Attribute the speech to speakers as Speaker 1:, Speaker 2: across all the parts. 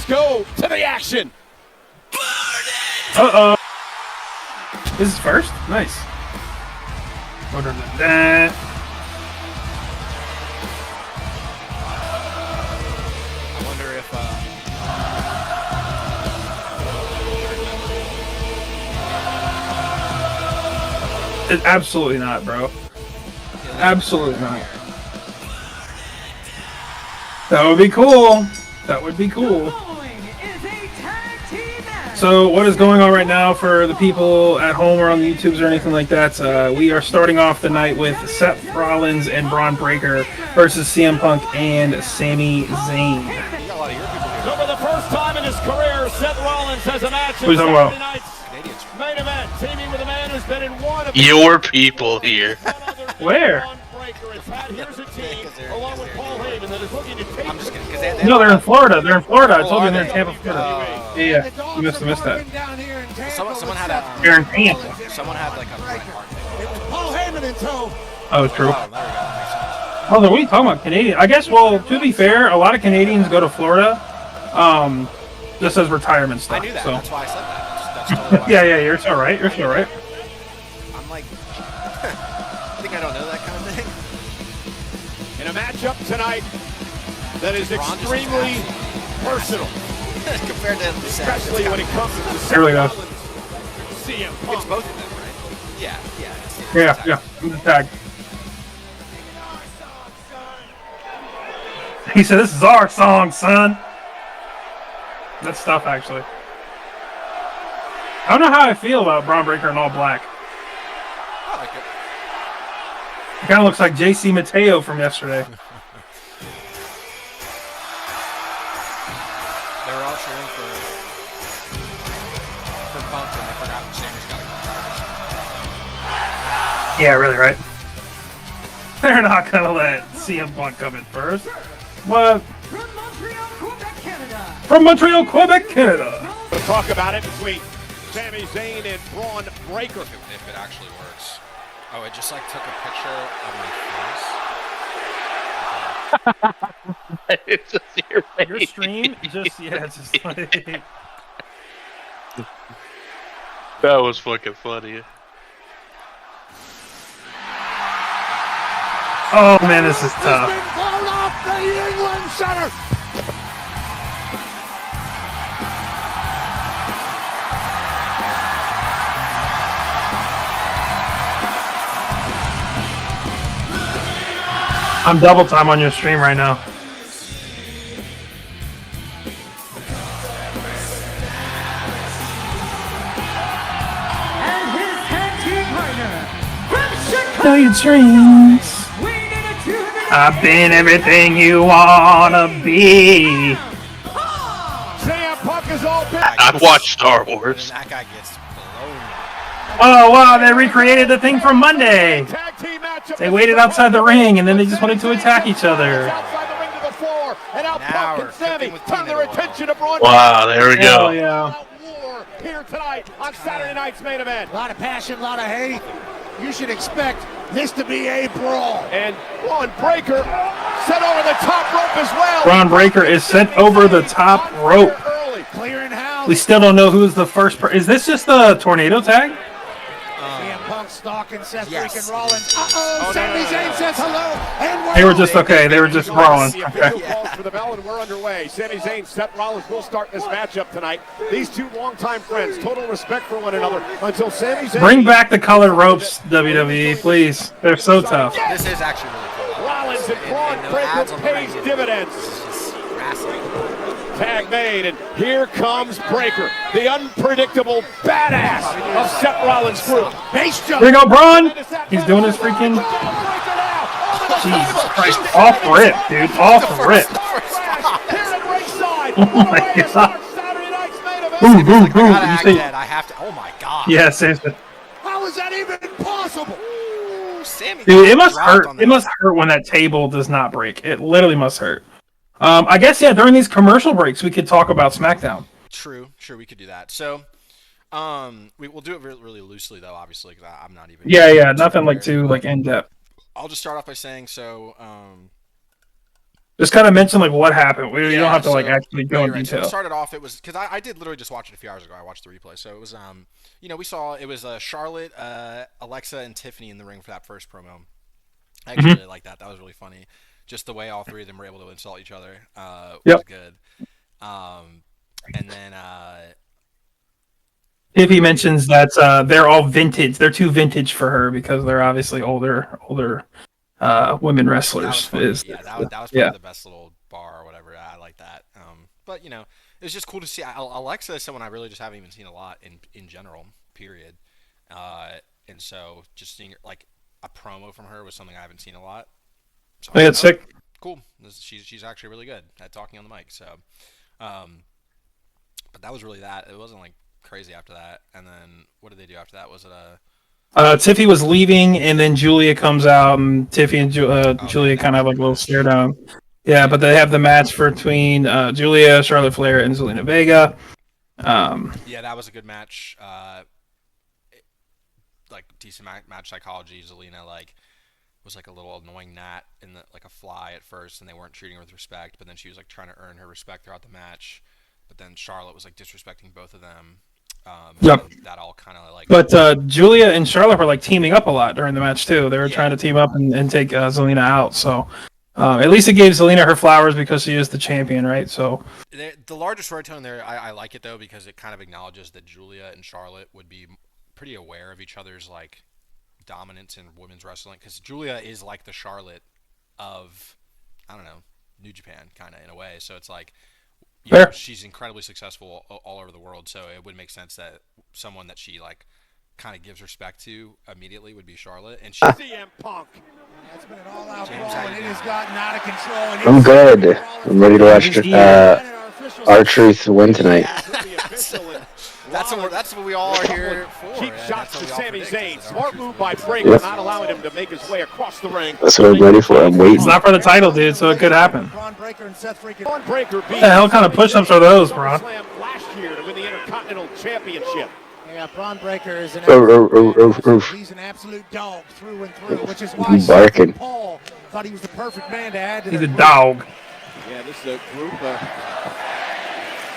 Speaker 1: Let's go to the action.
Speaker 2: Uh-oh. This is first? Nice. Other than that...
Speaker 1: I wonder if...
Speaker 2: Absolutely not, bro. Absolutely not. That would be cool. That would be cool. So what is going on right now for the people at home or on the YouTubes or anything like that? We are starting off the night with Seth Rollins and Braun Breaker versus CM Punk and Sami Zayn.
Speaker 3: So for the first time in his career, Seth Rollins has a match
Speaker 2: in Saturday
Speaker 3: night's main event, teaming with a man who's been in one of
Speaker 4: your people here.
Speaker 2: Where?
Speaker 3: Here's a team along with Paul Heyman that is looking to take.
Speaker 4: I'm just kidding.
Speaker 2: No, they're in Florida. They're in Florida. I told you they're in Tampa, Florida. Yeah, you missed that.
Speaker 4: Someone had a.
Speaker 2: They're in Tampa.
Speaker 4: Someone had like a.
Speaker 5: Paul Heyman in tow.
Speaker 2: Oh, true.
Speaker 4: Oh, there we go.
Speaker 2: Oh, what are you talking about? Canadian? I guess, well, to be fair, a lot of Canadians go to Florida just as retirement stuff.
Speaker 4: I knew that.
Speaker 2: So.
Speaker 4: That's why I said that. That's totally why
Speaker 2: Yeah, you're so right. You're so right.
Speaker 4: I'm like, I think I don't know that kind of thing.
Speaker 1: In a matchup tonight that is extremely personal.
Speaker 4: Compared to the
Speaker 1: especially when it comes to
Speaker 2: There we go.
Speaker 1: CM Punk.
Speaker 4: It's both of them, right? Yeah.
Speaker 2: Yeah. I'm the tag. He said, "This is our song, son." That's stuff, actually. I don't know how I feel about Braun Breaker in all black.
Speaker 4: I like it.
Speaker 2: It kind of looks like JC Mateo from yesterday.
Speaker 4: They were all cheering for Punk and they forgot Sammy's got to go.
Speaker 2: Yeah, really, right? They're not gonna let CM Punk come in first. What? From Montreal, Quebec, Canada.
Speaker 1: We'll talk about it between Sami Zayn and Braun Breaker.
Speaker 4: If it actually works. Oh, it just like took a picture of my face.
Speaker 2: It's just your face. Your stream, just like.
Speaker 4: That was fucking funny.
Speaker 2: Oh man, this is tough.
Speaker 5: He's been blown off the England Center.
Speaker 2: I'm double time on your stream right now.
Speaker 6: And his tag team partner from Chicago.
Speaker 2: Know your dreams. I've been everything you wanna be.
Speaker 1: CM Punk is all big.
Speaker 4: I watched Star Wars.
Speaker 7: That guy gets blown.
Speaker 2: Oh wow, they recreated the thing from Monday.
Speaker 1: Tag team matchup.
Speaker 2: They waited outside the ring and then they just wanted to attack each other.
Speaker 1: Outside the ring to the floor, and now
Speaker 7: Now
Speaker 1: Punk
Speaker 7: we're
Speaker 1: and Sami
Speaker 7: cooking with
Speaker 1: turn their
Speaker 7: peanut oil.
Speaker 1: attention to Braun.
Speaker 4: Wow, there we
Speaker 2: Hell
Speaker 4: go.
Speaker 2: yeah.
Speaker 1: War here tonight on Saturday night's main event.
Speaker 5: A lot of passion, a lot of hate. You should expect this to be a brawl.
Speaker 1: And Braun Breaker set over the top rope as well.
Speaker 2: Braun Breaker is sent over the top rope.
Speaker 1: Early.
Speaker 5: Clearing house.
Speaker 2: We still don't know who's the first. Is this just the tornado tag?
Speaker 5: CM Punk stalking Seth
Speaker 7: Yes,
Speaker 5: freaking
Speaker 7: it
Speaker 5: Rollins.
Speaker 7: is.
Speaker 5: Uh-oh, Sami Zayn says hello. And
Speaker 2: They were just okay. They were just brawling.
Speaker 1: The
Speaker 2: Okay.
Speaker 1: official calls for the bell, and we're underway. Sami Zayn, Seth Rollins will start this matchup tonight. These two longtime friends, total respect for one another until Sami Zayn.
Speaker 2: Bring back the colored ropes, WWE, please. They're so tough.
Speaker 7: This is actually really cool.
Speaker 1: Rollins and Braun
Speaker 7: no
Speaker 1: Breaker
Speaker 7: ads on the
Speaker 1: pays
Speaker 7: ring.
Speaker 1: dividends.
Speaker 7: This is just wrestling.
Speaker 1: Tag made, and here comes Breaker, the unpredictable badass of Seth Rollins' group.
Speaker 5: base jump.
Speaker 2: Here we go, Braun. He's doing his freaking. Jesus Christ! Off rip, dude. Off rip. Oh my God. Boom, boom, boom.
Speaker 7: Gotta
Speaker 2: You
Speaker 7: act
Speaker 2: say?
Speaker 7: dead. I have to. Oh my god.
Speaker 2: Yeah, seriously.
Speaker 5: How is that even possible?
Speaker 7: Ooh, Sammy
Speaker 2: Dude, it
Speaker 7: got
Speaker 2: must
Speaker 7: dropped
Speaker 2: hurt.
Speaker 7: on
Speaker 2: It
Speaker 7: that.
Speaker 2: must hurt when that table does not break. It literally must hurt. I guess yeah. During these commercial breaks, we could talk about SmackDown.
Speaker 7: True, we could do that. So, we'll do it really loosely though, obviously, because I'm not even.
Speaker 2: Yeah. Nothing like too like in depth.
Speaker 7: I'll just start off by saying so.
Speaker 2: Just kind of mention like what happened. You don't have to like
Speaker 7: so-
Speaker 2: actually go in
Speaker 7: right. So
Speaker 2: detail.
Speaker 7: it started off. It was because I did literally just watch it a few hours ago. I watched the replay. So it was we saw it was Charlotte, Alexa, and Tiffany in the ring for that first promo. I actually really liked that. That was really funny. Just the way all three of them were able to insult each other was good. And then
Speaker 2: Tiffy mentions that they're all vintage. They're too vintage for her because they're obviously older women wrestlers.
Speaker 7: that was probably the best little bar or whatever. I like that. But it's just cool to see. Alexa is someone I really just haven't even seen a lot in general. Period. And so just seeing like a promo from her was something I haven't seen a lot. So
Speaker 2: it's sick.
Speaker 7: Cool. She's actually really good at talking on the mic. So, but that was really that. It wasn't like crazy after that. And then what did they do after that? Was it
Speaker 2: Tiffy was leaving, and then Julia comes out, and Tiffy and Julia kind of have like a little stare down. Yeah, but they have the match between Julia, Charlotte Flair, and Zelina Vega.
Speaker 7: Yeah, that was a good match. Like decent match psychology. Zelina was like a little annoying gnat like a fly at first, and they weren't treating her with respect. But then she was like trying to earn her respect throughout the match. But then Charlotte was like disrespecting both of them. That all kind of like.
Speaker 2: But Julia and Charlotte were like teaming up a lot during the match too. They were trying to team up and take Zelina out. So at least it gave Zelina her flowers because she is the champion, right? So
Speaker 7: the larger storytelling there, I like it though because it kind of acknowledges that Julia and Charlotte would be pretty aware of each other's like dominance in women's wrestling, because Julia is like the Charlotte of, I don't know, New Japan kind of in a way. So it's like she's incredibly successful all over the world. So it would make sense that someone that she like kind of gives respect to immediately would be Charlotte. And
Speaker 1: CM Punk.
Speaker 5: It's been an all-out brawl, and it has gotten out of control.
Speaker 8: I'm good. I'm ready to watch R-Truth win tonight.
Speaker 7: That's what we all are here for.
Speaker 1: Cheap shots to Sami Zayn. Smart move by Breaker, not allowing him to make his way across the ring.
Speaker 8: That's what I'm ready for. I'm waiting.
Speaker 2: It's not for the title, dude, so it could happen.
Speaker 1: Braun Breaker
Speaker 2: What the hell kind of push-ups are those, Braun?
Speaker 1: Last year to win the Intercontinental Championship.
Speaker 5: Yeah, Braun Breaker is an he's an absolute dog through and through, which is why Paul thought he was the perfect man to add to
Speaker 2: He's a dog.
Speaker 1: Yeah, this is a group.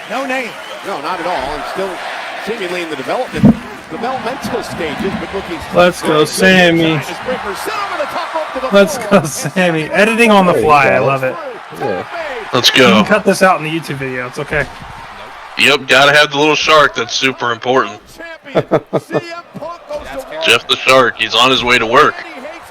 Speaker 5: No name.
Speaker 1: No, not at all. And still seemingly in the developmental stages, but looking.
Speaker 2: Let's go, Sammy. Let's go, Sammy. Editing on the fly. I love it.
Speaker 8: Yeah.
Speaker 9: Let's
Speaker 2: You
Speaker 9: go.
Speaker 2: can cut this out in the YouTube video. It's okay.
Speaker 9: Yep, gotta have the little shark. That's super important. Jeff the Shark. He's on his way to work.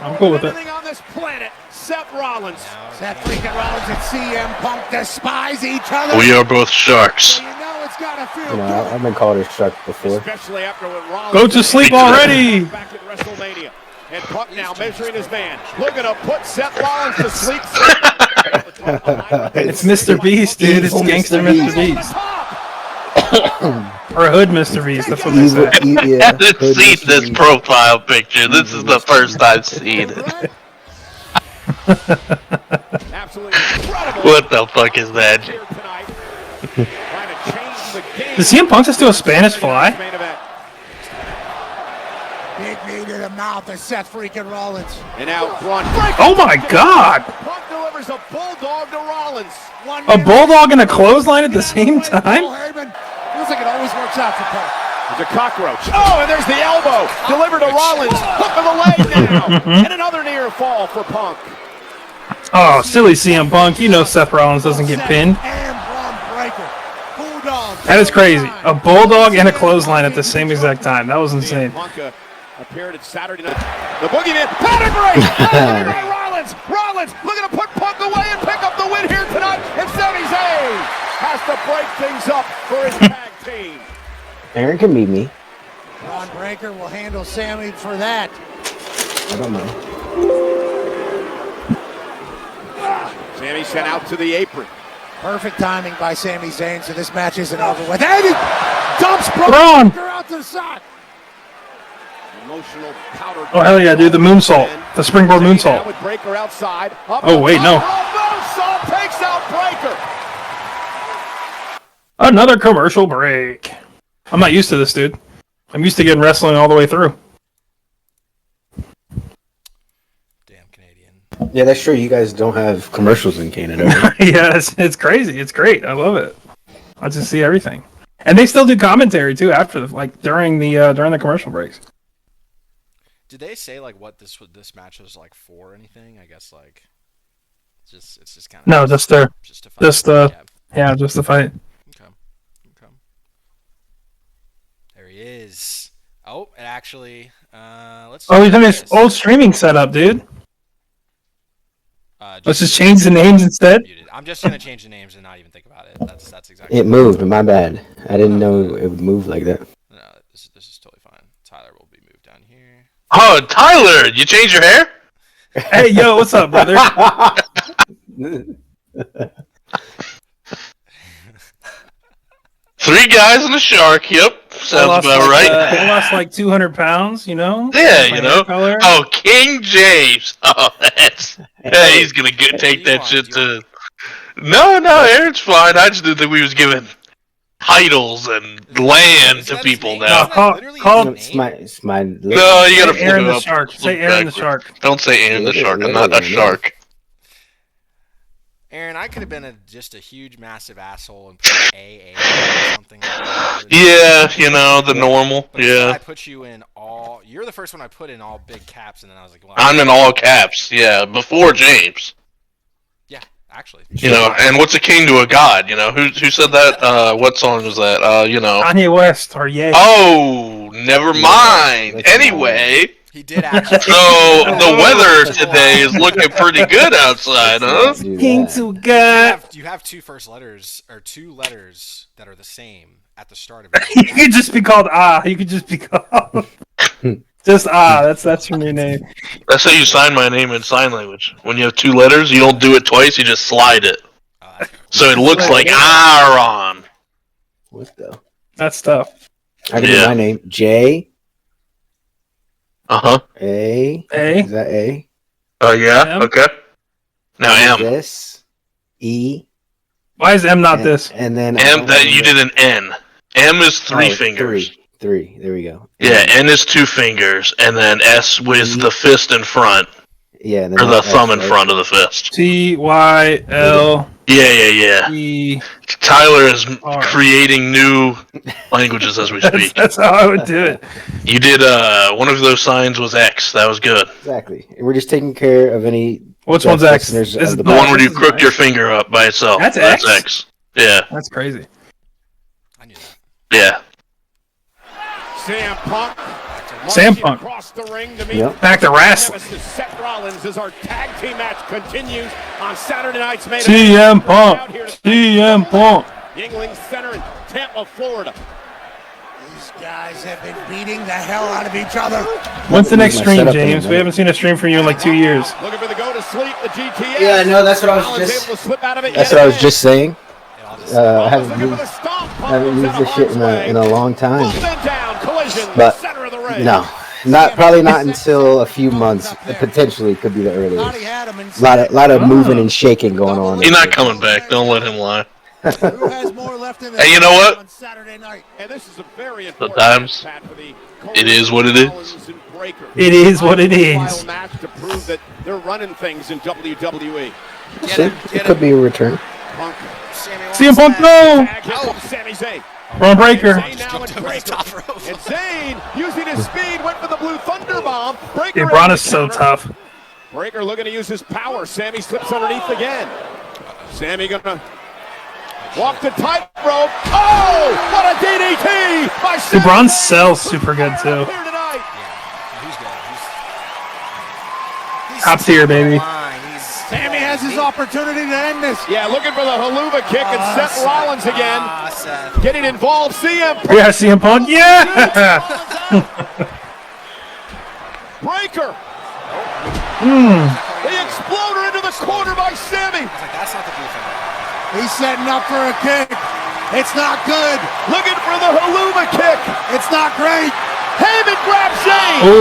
Speaker 2: I'm cool with it.
Speaker 1: On this planet, Seth Rollins.
Speaker 5: Seth freaking Rollins and CM Punk despise each other.
Speaker 9: We are both sharks.
Speaker 5: You know it's gotta feel
Speaker 8: You know,
Speaker 5: good.
Speaker 8: I've been called a shark before.
Speaker 1: Especially after when Rollins
Speaker 2: Go to sleep already.
Speaker 1: back at WrestleMania. And Punk now measuring his man. Looking to put Seth Rollins to sleep.
Speaker 2: It's Mr. Beast, dude. It's gangster Mr. Beast. Or hood Mr. Beast. That's what they say.
Speaker 9: I haven't seen this profile picture. This is the first I've seen it.
Speaker 1: Absolutely incredible.
Speaker 9: What the fuck is that?
Speaker 2: Does CM Punk just do a Spanish fly?
Speaker 5: Big knee to the mouth of Seth freaking Rollins.
Speaker 1: And now Braun.
Speaker 2: Oh my god!
Speaker 1: Punk delivers a bulldog to Rollins.
Speaker 2: A bulldog and a clothesline at the same time?
Speaker 5: Feels like it always works out for Punk.
Speaker 1: There's a cockroach. Oh, and there's the elbow. Delivered to Rollins. Hook of the leg now. And another near fall for Punk.
Speaker 2: Oh, silly CM Punk. You know Seth Rollins doesn't get pinned.
Speaker 5: And Braun Breaker. Bulldog.
Speaker 2: That is crazy. A bulldog and a clothesline at the same exact time. That was insane.
Speaker 1: Punk appeared at Saturday night. The boogeyman. Pedigree. Rollins looking to put Punk away and pick up the win here tonight. And Sami Zayn has to break things up for his tag team.
Speaker 8: Aaron can beat me.
Speaker 5: Braun Breaker will handle Sammy for that.
Speaker 8: I don't know.
Speaker 1: Sami sent out to the apron.
Speaker 5: Perfect timing by Sami Zayn, so this match isn't over with. And he dumps
Speaker 2: Braun
Speaker 5: Breaker out to the side.
Speaker 1: Emotional powder.
Speaker 2: Oh, hell yeah, dude. The moonsault. The springboard
Speaker 1: Now
Speaker 2: moonsault.
Speaker 1: with Breaker outside.
Speaker 2: Oh, wait, no.
Speaker 1: Moonsault takes out Breaker.
Speaker 2: Another commercial break. I'm not used to this, dude. I'm used to getting wrestling all the way through.
Speaker 7: Damn Canadian.
Speaker 8: Yeah, that's true. You guys don't have commercials in Canada. Right?
Speaker 2: Yeah, it's crazy. It's great. I love it. I just see everything, and they still do commentary too after during the commercial breaks.
Speaker 7: Did they say like what this match was like for or anything? I guess like it's just kind of
Speaker 2: No, just the
Speaker 7: fight.
Speaker 2: just the just the fight.
Speaker 7: Okay. There he is. Oh, it actually. Let's.
Speaker 2: Oh, he's in his old streaming setup, dude. Let's just change the names instead.
Speaker 7: I'm just gonna change the names and not even think about it. That's exactly.
Speaker 8: It moved. My bad. I didn't know it would move like that.
Speaker 7: No, this is totally fine. Tyler will be moved down here.
Speaker 9: Oh, Tyler, you changed your hair?
Speaker 2: Hey, yo, what's up, brother?
Speaker 9: Three guys and a shark. Yep, sounds about right.
Speaker 2: I lost like 200 pounds, you know?
Speaker 9: Yeah, you know. Oh, King James. Oh, hey, he's gonna take that shit to. No, Aaron's fine. I just didn't think we was giving titles and land to people now.
Speaker 8: It's my.
Speaker 9: No, you gotta
Speaker 2: Aaron the
Speaker 9: up.
Speaker 2: Shark. Say Aaron the Shark.
Speaker 9: Don't say Aaron the Shark. I'm not a shark.
Speaker 7: Aaron, I could have been just a huge, massive asshole and put AA or something like that.
Speaker 9: Yeah, you know, the normal.
Speaker 7: But
Speaker 9: yeah.
Speaker 7: I put you in all. You're the first one I put in all big caps, and then I was like, well,
Speaker 9: I'm in all caps. Yeah, before James.
Speaker 7: Yeah, actually.
Speaker 9: You know, and what's a king to a god? You know, who said that? What song was that? You know.
Speaker 2: Kanye West or Ye.
Speaker 9: Oh, never mind. Anyway.
Speaker 7: He did actually.
Speaker 9: So the weather today is looking pretty good outside, huh?
Speaker 2: King to God.
Speaker 7: You have two first letters or two letters that are the same at the start of it.
Speaker 2: You could just be called You could just be called just That's your new name.
Speaker 9: That's how you sign my name in sign language. When you have two letters, you don't do it twice. You just slide it, so it looks like Aaron.
Speaker 8: What the?
Speaker 2: That's tough.
Speaker 8: I can do my name. J. A.
Speaker 2: A.
Speaker 8: Is that A?
Speaker 9: Oh yeah.
Speaker 2: M?
Speaker 9: Okay. Now M.
Speaker 8: This. E.
Speaker 2: Why is M not this?
Speaker 8: And then
Speaker 9: M. That you did an N. M is three fingers.
Speaker 8: Three. There we go.
Speaker 9: Yeah. N is two fingers, and then S with the fist in front.
Speaker 8: Yeah.
Speaker 9: Or the thumb in front of the fist.
Speaker 2: TYL.
Speaker 9: Yeah.
Speaker 2: E.
Speaker 9: Tyler is creating new languages as we speak.
Speaker 2: That's how I would do it.
Speaker 9: You did one of those signs was X. That was good.
Speaker 8: Exactly. And we're just taking care of any.
Speaker 2: Which one's X?
Speaker 8: This
Speaker 2: is
Speaker 9: the one where you crook your finger up by itself.
Speaker 2: That's
Speaker 9: X. Yeah.
Speaker 2: That's crazy.
Speaker 7: I knew that.
Speaker 9: Yeah.
Speaker 2: Sam Punk.
Speaker 1: Across the ring to meet
Speaker 2: Back to wrestling.
Speaker 1: Seth Rollins as our tag team match continues on Saturday night's main
Speaker 2: CM Punk. CM Punk.
Speaker 1: Yingling Center in Tampa, Florida.
Speaker 5: These guys have been beating the hell out of each other.
Speaker 2: When's the next stream, James? We haven't seen a stream from you in like 2 years.
Speaker 1: Looking for the go to sleep, the GTS.
Speaker 8: Yeah, I know. That's what I was just. That's what I was just saying. I haven't used this shit in a long time. But no, probably not until a few months. Potentially could be the earliest. Lot of moving and shaking going on.
Speaker 9: He's not coming back. Don't let him lie.
Speaker 5: Who has more left in the
Speaker 9: Hey, you know what?
Speaker 5: on Saturday night?
Speaker 1: And this is a very important
Speaker 9: Sometimes it is what it is.
Speaker 2: It is what it is.
Speaker 1: Match to prove that they're running things in WWE.
Speaker 8: It could be a return.
Speaker 1: Punk.
Speaker 2: CM Punk, no!
Speaker 1: Sami Zayn.
Speaker 2: Braun Breaker.
Speaker 1: And Zayn, using his speed, went for the blue thunder bomb. Breaker.
Speaker 2: Yeah, Braun is so tough.
Speaker 1: Breaker looking to use his power. Sammy slips underneath again. Sammy gonna walk the tightrope. Oh, what a DDT by Sammy.
Speaker 2: Dude, Braun sells super good too. Top tier, baby.
Speaker 5: Sammy has his opportunity to end this.
Speaker 1: Yeah, looking for the haluva kick and Seth Rollins again. Getting involved. CM Punk.
Speaker 2: Yeah, CM Punk. Yeah.
Speaker 1: Breaker. The exploder into the corner by Sammy.
Speaker 7: That's not the defense.
Speaker 5: He's setting up for a kick. It's not good.
Speaker 1: Looking for the haluva kick.
Speaker 5: It's not great.
Speaker 1: Heyman grabs Zayn.
Speaker 7: Is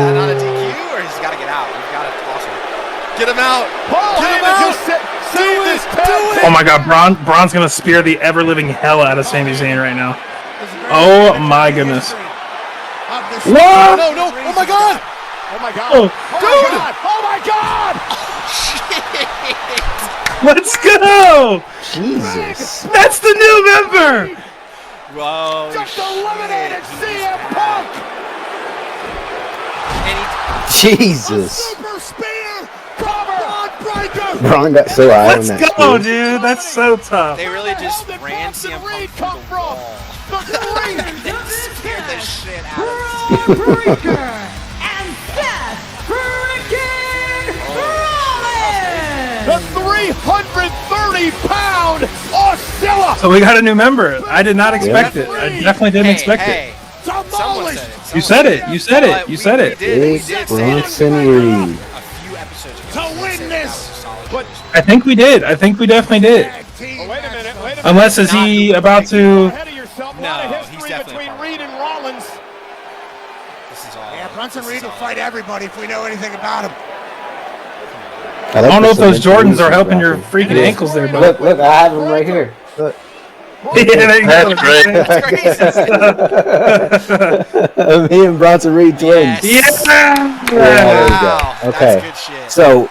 Speaker 7: that
Speaker 2: Oh.
Speaker 7: not a DQ or he's got to get out? We've got to toss him. Get him out.
Speaker 1: Paul Heyman just saved this tag.
Speaker 2: Oh my God, Braun's gonna spear the ever living hell out of Sami Zayn right now. Oh my goodness.
Speaker 5: Whoa!
Speaker 7: No. Oh my God.
Speaker 1: Oh my God.
Speaker 2: Oh.
Speaker 1: Dude! Oh my God!
Speaker 2: Let's go!
Speaker 8: Jesus.
Speaker 2: That's the new member!
Speaker 4: Whoa.
Speaker 1: Just eliminated CM Punk!
Speaker 8: Jesus.
Speaker 1: Super spear! Cover! Breaker!
Speaker 8: Braun got so high on
Speaker 2: Let's
Speaker 8: that.
Speaker 2: go, dude. That's so tough.
Speaker 4: They really just ran CM Punk through the wall. They scared the shit out of
Speaker 6: Braun Breaker and Seth freaking Rollins.
Speaker 1: The 330-pound Oscilla!
Speaker 2: So we got a new member. I did not expect it. I definitely didn't expect it.
Speaker 4: Someone said it.
Speaker 2: You said it. You said it. You said it.
Speaker 8: Big Bronson Reed.
Speaker 4: A few episodes ago.
Speaker 1: To win this! But
Speaker 2: I think we did. I think we definitely did.
Speaker 1: wait a minute.
Speaker 2: Unless is he about to?
Speaker 1: Ahead of yourself. A
Speaker 4: No,
Speaker 1: lot of
Speaker 4: he's
Speaker 1: history
Speaker 4: definitely
Speaker 1: between
Speaker 4: a
Speaker 1: Reed and Rollins.
Speaker 4: This is all.
Speaker 5: Yeah, Bronson Reed will fight everybody if we know anything about him.
Speaker 2: I don't know if those Jordans are helping your freaking ankles there, but
Speaker 8: Look, I have them right here. Look.
Speaker 2: yeah, there you go.
Speaker 9: That's great.
Speaker 8: Me and Bronson Reed twins.
Speaker 4: Yes.
Speaker 2: Yeah.
Speaker 8: There we
Speaker 4: Wow,
Speaker 8: go. Okay.
Speaker 4: That's good shit.
Speaker 8: So,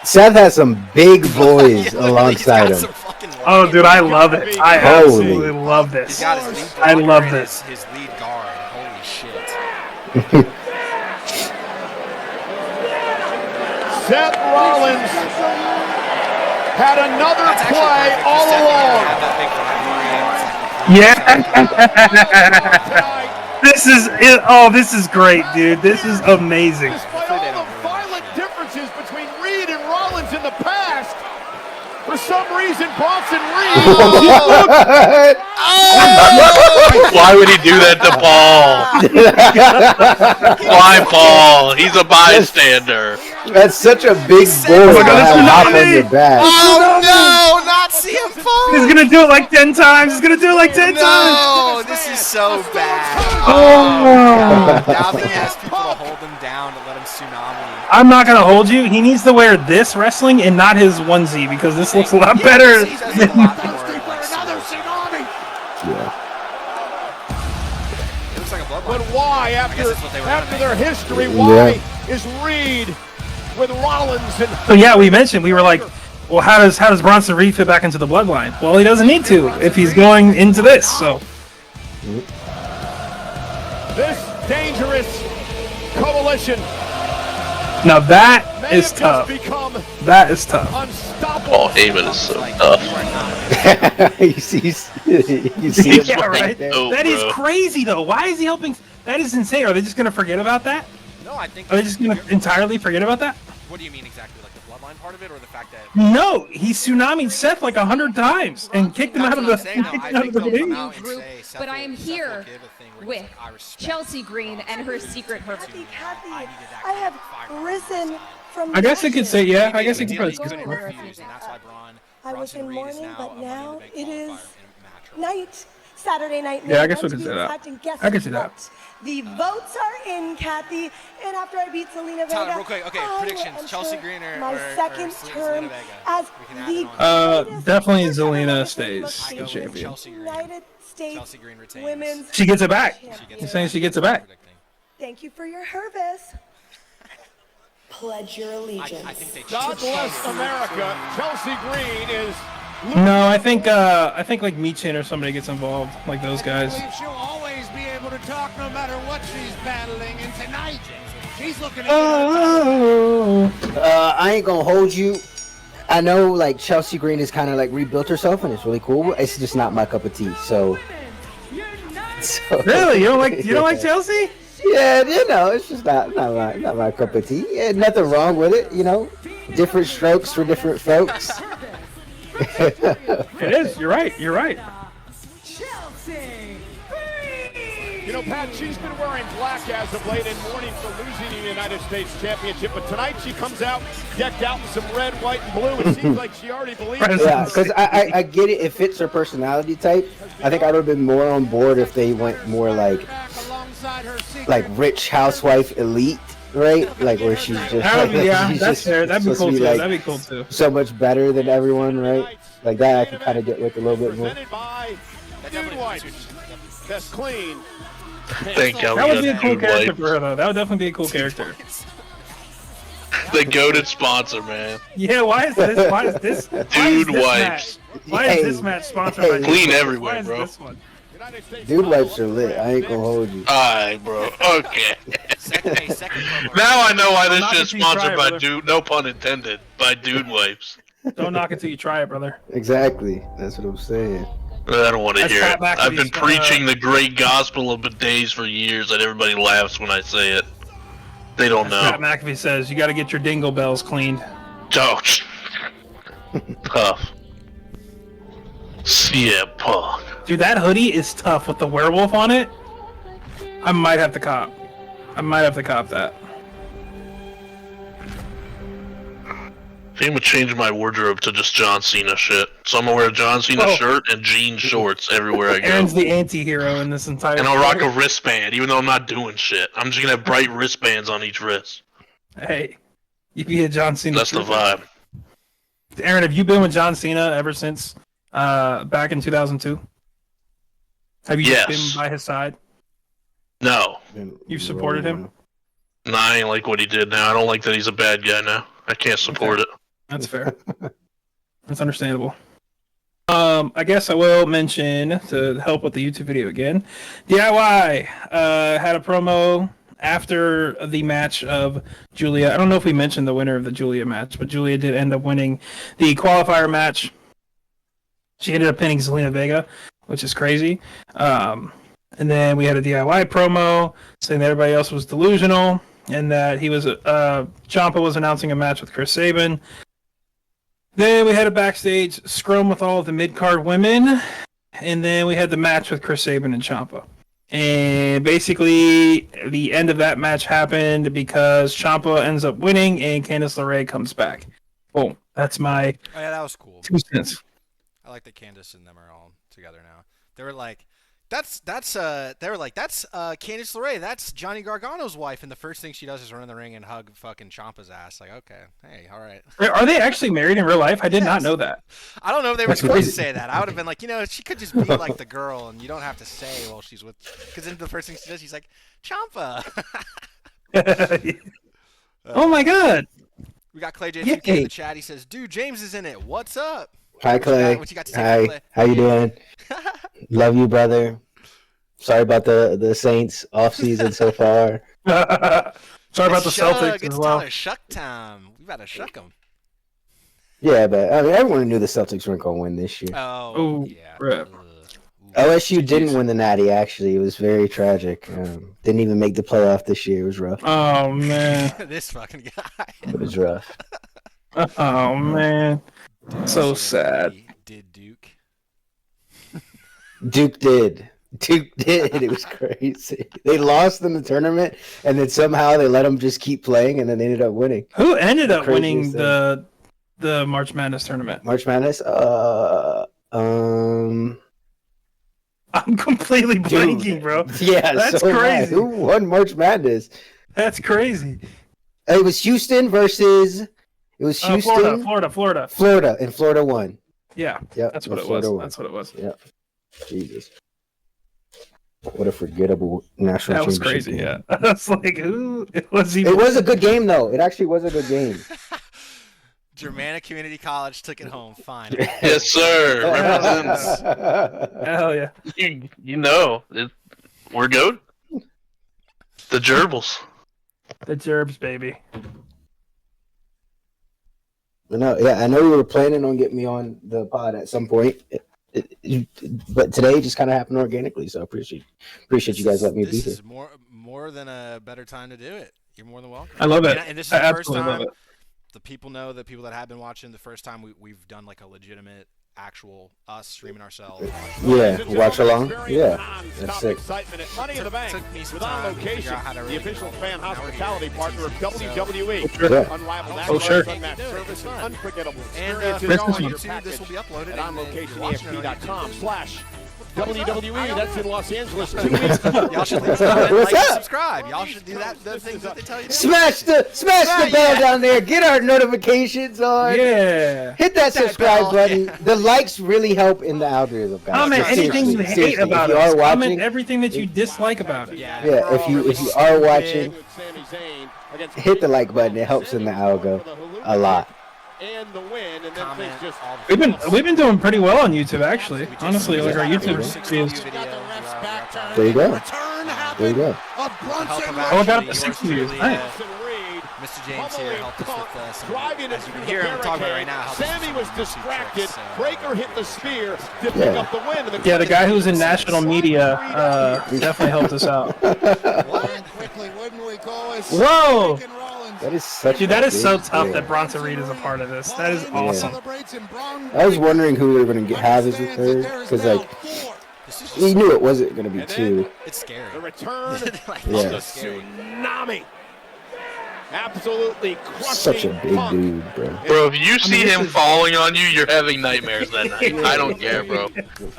Speaker 8: Seth has some big boys
Speaker 4: Yeah,
Speaker 8: alongside
Speaker 4: he's got
Speaker 8: him.
Speaker 4: some fucking
Speaker 2: Oh, dude, I love it. I
Speaker 8: Holy.
Speaker 2: absolutely love
Speaker 4: He's
Speaker 2: this.
Speaker 4: got his lead
Speaker 2: I
Speaker 4: blocker
Speaker 2: love
Speaker 4: and
Speaker 2: this.
Speaker 4: His lead guard. Holy shit.
Speaker 1: Seth Rollins had another
Speaker 4: That's actually
Speaker 1: play
Speaker 4: perfect.
Speaker 1: all
Speaker 4: Seth and him
Speaker 1: along.
Speaker 4: have that big rivalry.
Speaker 2: Yeah. This is it. Oh, this is great, dude. This is amazing.
Speaker 1: Despite all the violent differences between Reed and Rollins in the past, for some reason Bronson Reed
Speaker 9: Why would he do that to Paul? Why Paul? He's a bystander.
Speaker 8: That's such a big boy to have hop on your back.
Speaker 4: Oh no, not CM Punk!
Speaker 2: He's gonna do it like 10 times. He's gonna do it like 10 times.
Speaker 4: No, this is so bad.
Speaker 2: Oh.
Speaker 4: Now he has people to hold him down to let him tsunami.
Speaker 2: I'm not gonna hold you. He needs to wear this wrestling and not his onesie because this looks a lot better.
Speaker 4: He does a lot more like
Speaker 5: Another tsunami.
Speaker 4: It looks like a bloodline.
Speaker 1: But why,
Speaker 4: guess that's what they were
Speaker 1: after
Speaker 4: gonna
Speaker 1: their
Speaker 4: make.
Speaker 1: history, why is Reed with Rollins and
Speaker 2: So yeah, we mentioned, we were like, well, how does Bronson Reed fit back into the bloodline? Well, he doesn't need to if he's going into this. So
Speaker 1: this dangerous coalition
Speaker 2: now that
Speaker 1: may
Speaker 2: is
Speaker 1: have
Speaker 2: tough.
Speaker 1: just become
Speaker 2: That is tough.
Speaker 1: unstoppable.
Speaker 9: Paul Heyman is so tough.
Speaker 8: you see
Speaker 2: Yeah, right.
Speaker 9: Oh,
Speaker 2: That is
Speaker 9: bro.
Speaker 2: crazy though. Why is he helping? That is insane. Are they just gonna forget about that?
Speaker 4: No, I think.
Speaker 2: Are they just gonna entirely forget about that?
Speaker 4: What do you mean exactly? Like the bloodline part of it, or the fact that?
Speaker 2: No, he tsunami'd Seth like 100 times and kicked him
Speaker 4: That's
Speaker 2: out of
Speaker 4: what
Speaker 2: the.
Speaker 4: I'm saying, though.
Speaker 2: kicked
Speaker 4: I
Speaker 2: him out
Speaker 4: think
Speaker 2: of the
Speaker 4: they'll come
Speaker 2: ring.
Speaker 4: out and say, Seth
Speaker 10: But I
Speaker 4: will-
Speaker 10: am
Speaker 4: Seth will
Speaker 10: here
Speaker 4: give a thing where he's
Speaker 10: with
Speaker 4: like, I respect
Speaker 10: Chelsea
Speaker 4: you.
Speaker 10: Green and her secret purpose.
Speaker 4: I needed that
Speaker 11: I have
Speaker 4: fire.
Speaker 11: risen from
Speaker 2: I guess it could say yeah. I guess it
Speaker 4: He
Speaker 2: could
Speaker 4: did,
Speaker 2: probably.
Speaker 4: he couldn't refuse, and that's why
Speaker 11: I was
Speaker 4: Bronson
Speaker 11: in
Speaker 4: Reed is
Speaker 11: mourning,
Speaker 4: now
Speaker 11: but
Speaker 4: a Money in
Speaker 11: now
Speaker 4: the Bank
Speaker 11: it is
Speaker 4: qualifier in match.
Speaker 11: night, Saturday night.
Speaker 2: Yeah, I
Speaker 11: main
Speaker 2: guess we
Speaker 11: event
Speaker 2: could
Speaker 11: to
Speaker 2: say
Speaker 11: be
Speaker 2: that.
Speaker 11: attacked, and guess
Speaker 2: I could see that.
Speaker 11: what? The votes are in, Kathy, and after I beat Selena Vega,
Speaker 4: Tyler, real quick, okay,
Speaker 11: I will
Speaker 4: predictions.
Speaker 11: enter
Speaker 4: Chelsea Green or
Speaker 11: my second
Speaker 4: Selena
Speaker 11: term
Speaker 4: Vega?
Speaker 11: as
Speaker 4: We can add
Speaker 11: the
Speaker 4: it on.
Speaker 11: greatest
Speaker 2: Definitely
Speaker 11: ever
Speaker 2: Zelina
Speaker 11: women's
Speaker 2: stays
Speaker 11: wrestling
Speaker 2: the champion.
Speaker 4: Chelsea Green.
Speaker 11: United States
Speaker 4: Chelsea Green retains.
Speaker 11: Women's.
Speaker 2: She gets it back.
Speaker 11: Champion.
Speaker 2: He's saying she gets it back.
Speaker 11: Thank you for your service. Pledge your allegiance.
Speaker 4: I think they
Speaker 1: God bless America. Chelsea Green is.
Speaker 2: No, I think like Michin or somebody gets involved, like those guys.
Speaker 5: She'll always be able to talk no matter what she's battling, and tonight she's looking at
Speaker 8: I ain't gonna hold you. I know like Chelsea Green has kind of like rebuilt herself and it's really cool. It's just not my cup of tea. So
Speaker 2: Really, you don't like Chelsea?
Speaker 8: Yeah, you know, it's just not my cup of tea. Yeah, nothing wrong with it, you know. Different strokes for different folks.
Speaker 2: It is. You're right. You're right.
Speaker 6: Chelsea
Speaker 1: You know, Pat, she's been wearing black as of late and mourning for losing the United States Championship. But tonight she comes out decked out in some red, white, and blue. It seems like she already believes it.
Speaker 8: Yeah, because I get it. It fits her personality type. I think I would have been more on board if they went more like rich housewife elite, right? Like where she's just
Speaker 2: that's fair. That'd be cool too.
Speaker 8: Like,
Speaker 2: That'd be cool too.
Speaker 8: so much better than everyone, right? Like that, I can kind of get with a little bit more.
Speaker 1: Presented by Dude Wipes. That's clean.
Speaker 9: Thank God
Speaker 2: That
Speaker 9: we
Speaker 2: would be a
Speaker 9: got
Speaker 2: cool
Speaker 9: Dude
Speaker 2: character
Speaker 9: Wipes.
Speaker 2: for her though. That would definitely be a cool character.
Speaker 9: The goated sponsor, man.
Speaker 2: Yeah, why is this?
Speaker 9: Dude wipes.
Speaker 2: Why is this match sponsored by
Speaker 9: Clean
Speaker 2: Dude
Speaker 9: everywhere,
Speaker 2: Why is
Speaker 9: bro.
Speaker 2: This one?
Speaker 8: Dude wipes are lit. I ain't gonna hold you.
Speaker 9: Alright, bro. Okay.
Speaker 4: Second promo.
Speaker 9: Now I know why this
Speaker 2: knock
Speaker 9: shit's
Speaker 2: it till you try
Speaker 9: sponsored
Speaker 2: it,
Speaker 9: by
Speaker 2: brother.
Speaker 9: Dude. No pun intended. By Dude Wipes.
Speaker 2: Don't knock it till you try it, brother.
Speaker 8: Exactly. That's what I'm saying.
Speaker 9: I don't want to
Speaker 2: That's
Speaker 9: hear
Speaker 2: Pat
Speaker 9: it.
Speaker 2: McAfee's,
Speaker 9: I've been preaching the great gospel of bidets for years, and everybody laughs when I say it. They don't know.
Speaker 2: Pat McAfee says you got to get your dingle bells cleaned.
Speaker 9: Ouch. Tough. CM Punk.
Speaker 2: Dude, that hoodie is tough with the werewolf on it. I might have to cop. That.
Speaker 9: I think I'm gonna change my wardrobe to just John Cena shit. So I'm gonna wear a John Cena shirt and jean shorts everywhere I go.
Speaker 2: Aaron's the anti-hero in this entire.
Speaker 9: And I'll rock a wristband, even though I'm not doing shit. I'm just gonna have bright wristbands on each wrist.
Speaker 2: Hey, you be a John Cena.
Speaker 9: That's the vibe.
Speaker 2: Aaron, have you been with John Cena ever since back in 2002? Have you
Speaker 9: Yes.
Speaker 2: been by his side?
Speaker 9: No.
Speaker 2: You've supported him?
Speaker 9: No, I ain't like what he did now. I don't like that he's a bad guy now. I can't support it.
Speaker 2: That's fair. That's understandable. I guess I will mention, to help with the YouTube video again, DIY had a promo after the match of Julia. I don't know if we mentioned the winner of the Julia match, but Julia did end up winning the qualifier match. She ended up pinning Zelina Vega, which is crazy. And then we had a DIY promo saying that everybody else was delusional and that he was Ciampa was announcing a match with Chris Sabin. Then we had a backstage scrum with all of the mid-card women, and then we had the match with Chris Sabin and Ciampa. And basically, the end of that match happened because Ciampa ends up winning and Candice LeRae comes back. Boom. That's my
Speaker 7: Oh yeah, that was cool.
Speaker 2: 2 cents.
Speaker 7: I like that Candice and them are all together now. They were like, that's Candice LeRae. That's Johnny Gargano's wife, and the first thing she does is run in the ring and hug fucking Ciampa's ass. Like, okay, hey, all right.
Speaker 2: Are they actually married in real life? I did not know that.
Speaker 7: I don't know if they were
Speaker 2: That's
Speaker 7: supposed
Speaker 2: crazy.
Speaker 7: to say that. I would have been like, she could just be like the girl, and you don't have to say while she's with. Because then the first thing she does, she's like, Ciampa.
Speaker 2: Oh my god.
Speaker 7: We got Clay J2K in the chat. He says, "Dude, James is in it. What's up?"
Speaker 8: Hi, Clay.
Speaker 7: What you got to say,
Speaker 8: Hi.
Speaker 7: Clay?
Speaker 8: How you doing? Love you, brother. Sorry about the Saints off season so far.
Speaker 2: Sorry about the
Speaker 7: Shug.
Speaker 2: Celtics
Speaker 7: It's
Speaker 2: as well.
Speaker 7: Tyler Shuck time. We gotta shuck them.
Speaker 8: Yeah, but I mean, everyone knew the Celtics weren't going to win this year.
Speaker 7: Oh, yeah.
Speaker 2: Rip.
Speaker 8: OSU didn't win the Natty. Actually, it was very tragic. Didn't even make the playoff this year. It was rough.
Speaker 2: Oh man.
Speaker 7: This fucking guy.
Speaker 8: It was rough.
Speaker 2: Oh man. So sad.
Speaker 7: Did Duke?
Speaker 8: Duke did. It was crazy. They lost in the tournament, and then somehow they let them just keep playing, and then they ended up winning.
Speaker 2: Who ended up
Speaker 8: Craziest
Speaker 2: winning
Speaker 8: thing.
Speaker 2: the March Madness tournament?
Speaker 8: March Madness?
Speaker 2: I'm completely blanking, bro.
Speaker 8: Yeah,
Speaker 2: That's
Speaker 8: so
Speaker 2: crazy.
Speaker 8: Who won March Madness?
Speaker 2: That's crazy.
Speaker 8: It was Houston versus. It was Houston,
Speaker 2: Florida.
Speaker 8: and Florida won.
Speaker 2: Yeah,
Speaker 8: Yep,
Speaker 2: that's what it was.
Speaker 8: Florida won.
Speaker 2: That's what it was.
Speaker 8: Yep. Jesus. What a forgettable national
Speaker 2: That was
Speaker 8: championship
Speaker 2: crazy.
Speaker 8: game.
Speaker 2: Yeah, that's like who it was. Even...
Speaker 8: It was a good game, though. It actually was a good game.
Speaker 7: Germanic Community College took it home. Fine.
Speaker 9: Yes, sir. Represents.
Speaker 2: Hell yeah.
Speaker 9: You know, we're good. The gerbils.
Speaker 2: The Gerbs, baby.
Speaker 8: No, yeah, I know you were planning on getting me on the pod at some point, but today just kind of happened organically. So I appreciate you guys letting me be
Speaker 7: This
Speaker 8: here.
Speaker 7: is more than a better time to do it. You're more than welcome.
Speaker 2: I love it.
Speaker 7: And this is
Speaker 2: I
Speaker 7: the first
Speaker 2: absolutely
Speaker 7: time.
Speaker 2: love it.
Speaker 7: The people know, the people that have been watching, the first time we've done like a legitimate, actual us streaming ourselves.
Speaker 8: Yeah, watch along. Yeah, that's sick.
Speaker 1: Excitement at Money in the Bank
Speaker 7: Took me some
Speaker 1: with On
Speaker 7: time to figure
Speaker 1: Location,
Speaker 7: out how to
Speaker 1: the
Speaker 7: really
Speaker 1: official
Speaker 7: get
Speaker 1: fan
Speaker 7: on. Now we're
Speaker 1: hospitality
Speaker 7: here.
Speaker 1: partner of WWE.
Speaker 8: Yeah.
Speaker 1: Unrivaled
Speaker 2: Oh, sure.
Speaker 1: access, unmatched service, and unforgettable
Speaker 7: And
Speaker 1: experiences
Speaker 7: for
Speaker 1: on
Speaker 7: all
Speaker 1: your
Speaker 7: YouTube, this will be uploaded
Speaker 1: at
Speaker 7: and then if you're watching it on
Speaker 1: onlocation.com/WWE. That's in Los Angeles 2 weeks.
Speaker 7: Y'all should leave a comment,
Speaker 8: What's
Speaker 7: like, and
Speaker 8: up?
Speaker 7: subscribe. Y'all should do that. The things that they tell you to do.
Speaker 8: Smash the bell
Speaker 7: Yeah.
Speaker 8: down there. Get our notifications on.
Speaker 2: Yeah.
Speaker 8: Hit that subscribe
Speaker 7: bell,
Speaker 8: button.
Speaker 7: yeah.
Speaker 8: The likes really help in the algorithm, guys.
Speaker 2: Comment anything you
Speaker 8: Seriously,
Speaker 2: hate about
Speaker 8: if you
Speaker 2: us.
Speaker 8: are
Speaker 2: Comment
Speaker 8: watching,
Speaker 2: everything that you dislike about it.
Speaker 8: yeah, if you are watching,
Speaker 1: With Sami Zayn
Speaker 8: hit the like button. It helps in the algo a lot.
Speaker 1: And the win, and then things just
Speaker 2: we've been doing pretty well on YouTube actually. Honestly, like our YouTube views.
Speaker 8: There you go. There you go.
Speaker 2: Oh, I got up to 60 views. Nice.
Speaker 4: Mr. James here helped us with some,
Speaker 1: driving
Speaker 4: as you can hear him talking about right now.
Speaker 1: Sammy was distracted. Breaker hit the spear to pick up the win.
Speaker 2: Yeah, the guy who's in national media definitely helped us out. Whoa!
Speaker 8: That is such
Speaker 2: Dude, that is so tough that Bronson Reed is a part of this. That is awesome.
Speaker 8: I was wondering who we were going to have as a third, because like he knew it wasn't going to be two.
Speaker 4: It's scary.
Speaker 1: The return of
Speaker 4: like,
Speaker 1: the tsunami. Absolutely crushing.
Speaker 8: Such a big dude, bro.
Speaker 9: Bro, if you see him falling on you, you're having nightmares that night. I don't care, bro.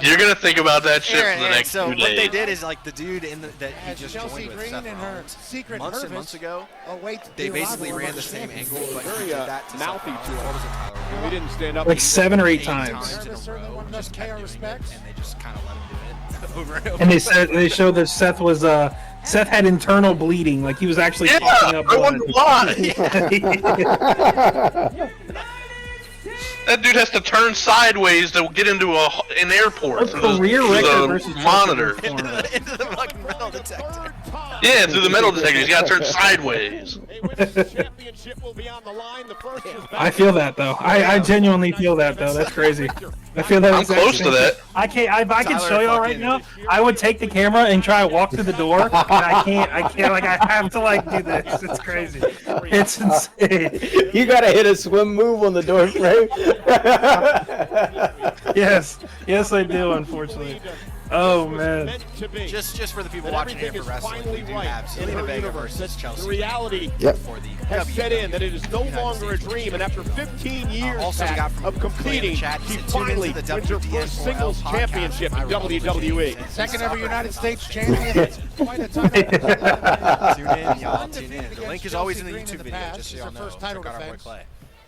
Speaker 9: You're gonna think about that shit for the next 2 days.
Speaker 4: So what they did is like the dude that he just joined with Seth Rollins months and months ago. They basically ran the same angle, but he did that to
Speaker 1: mouthy
Speaker 4: Seth
Speaker 1: to
Speaker 4: Rollins.
Speaker 1: him. We didn't stand up
Speaker 2: like 7 or 8 times.
Speaker 4: In a row, just kept doing it, and they just kind of let him do it over and over.
Speaker 2: And they showed that Seth had internal bleeding, like he was actually coughing up
Speaker 9: I
Speaker 2: blood.
Speaker 9: wonder why. That dude has to turn sideways to get into an airport.
Speaker 2: A career record versus
Speaker 9: monitor.
Speaker 4: into the fucking metal detector.
Speaker 9: Yeah, through the metal detector. He's got to turn sideways.
Speaker 2: I feel that though. I genuinely feel that though. That's crazy. I feel that.
Speaker 9: I'm close to that.
Speaker 2: I can't. If I could show y'all right now, I would take the camera and try to walk to the door. And I can't. Like I have to like do this. It's crazy. It's insane.
Speaker 8: You gotta hit a swim move on the door frame.
Speaker 2: Yes, I do. Unfortunately. Oh man.
Speaker 4: Just for the people watching here for wrestling, we do have Selena Vega versus Chelsea.
Speaker 1: The reality
Speaker 4: for the
Speaker 1: has set in that
Speaker 4: WWE
Speaker 1: it is no longer a dream, and after 15 years
Speaker 4: also we got from
Speaker 1: of competing,
Speaker 4: Chat,
Speaker 1: she
Speaker 4: tune
Speaker 1: finally
Speaker 4: into the
Speaker 1: wins her first singles
Speaker 4: WDN4L
Speaker 1: championship in WWE.
Speaker 5: Second ever United States champion. It's quite a title.
Speaker 4: Tune in, y'all. Tune in. The link is always in the YouTube video, just so y'all know. Check out our boy Clay.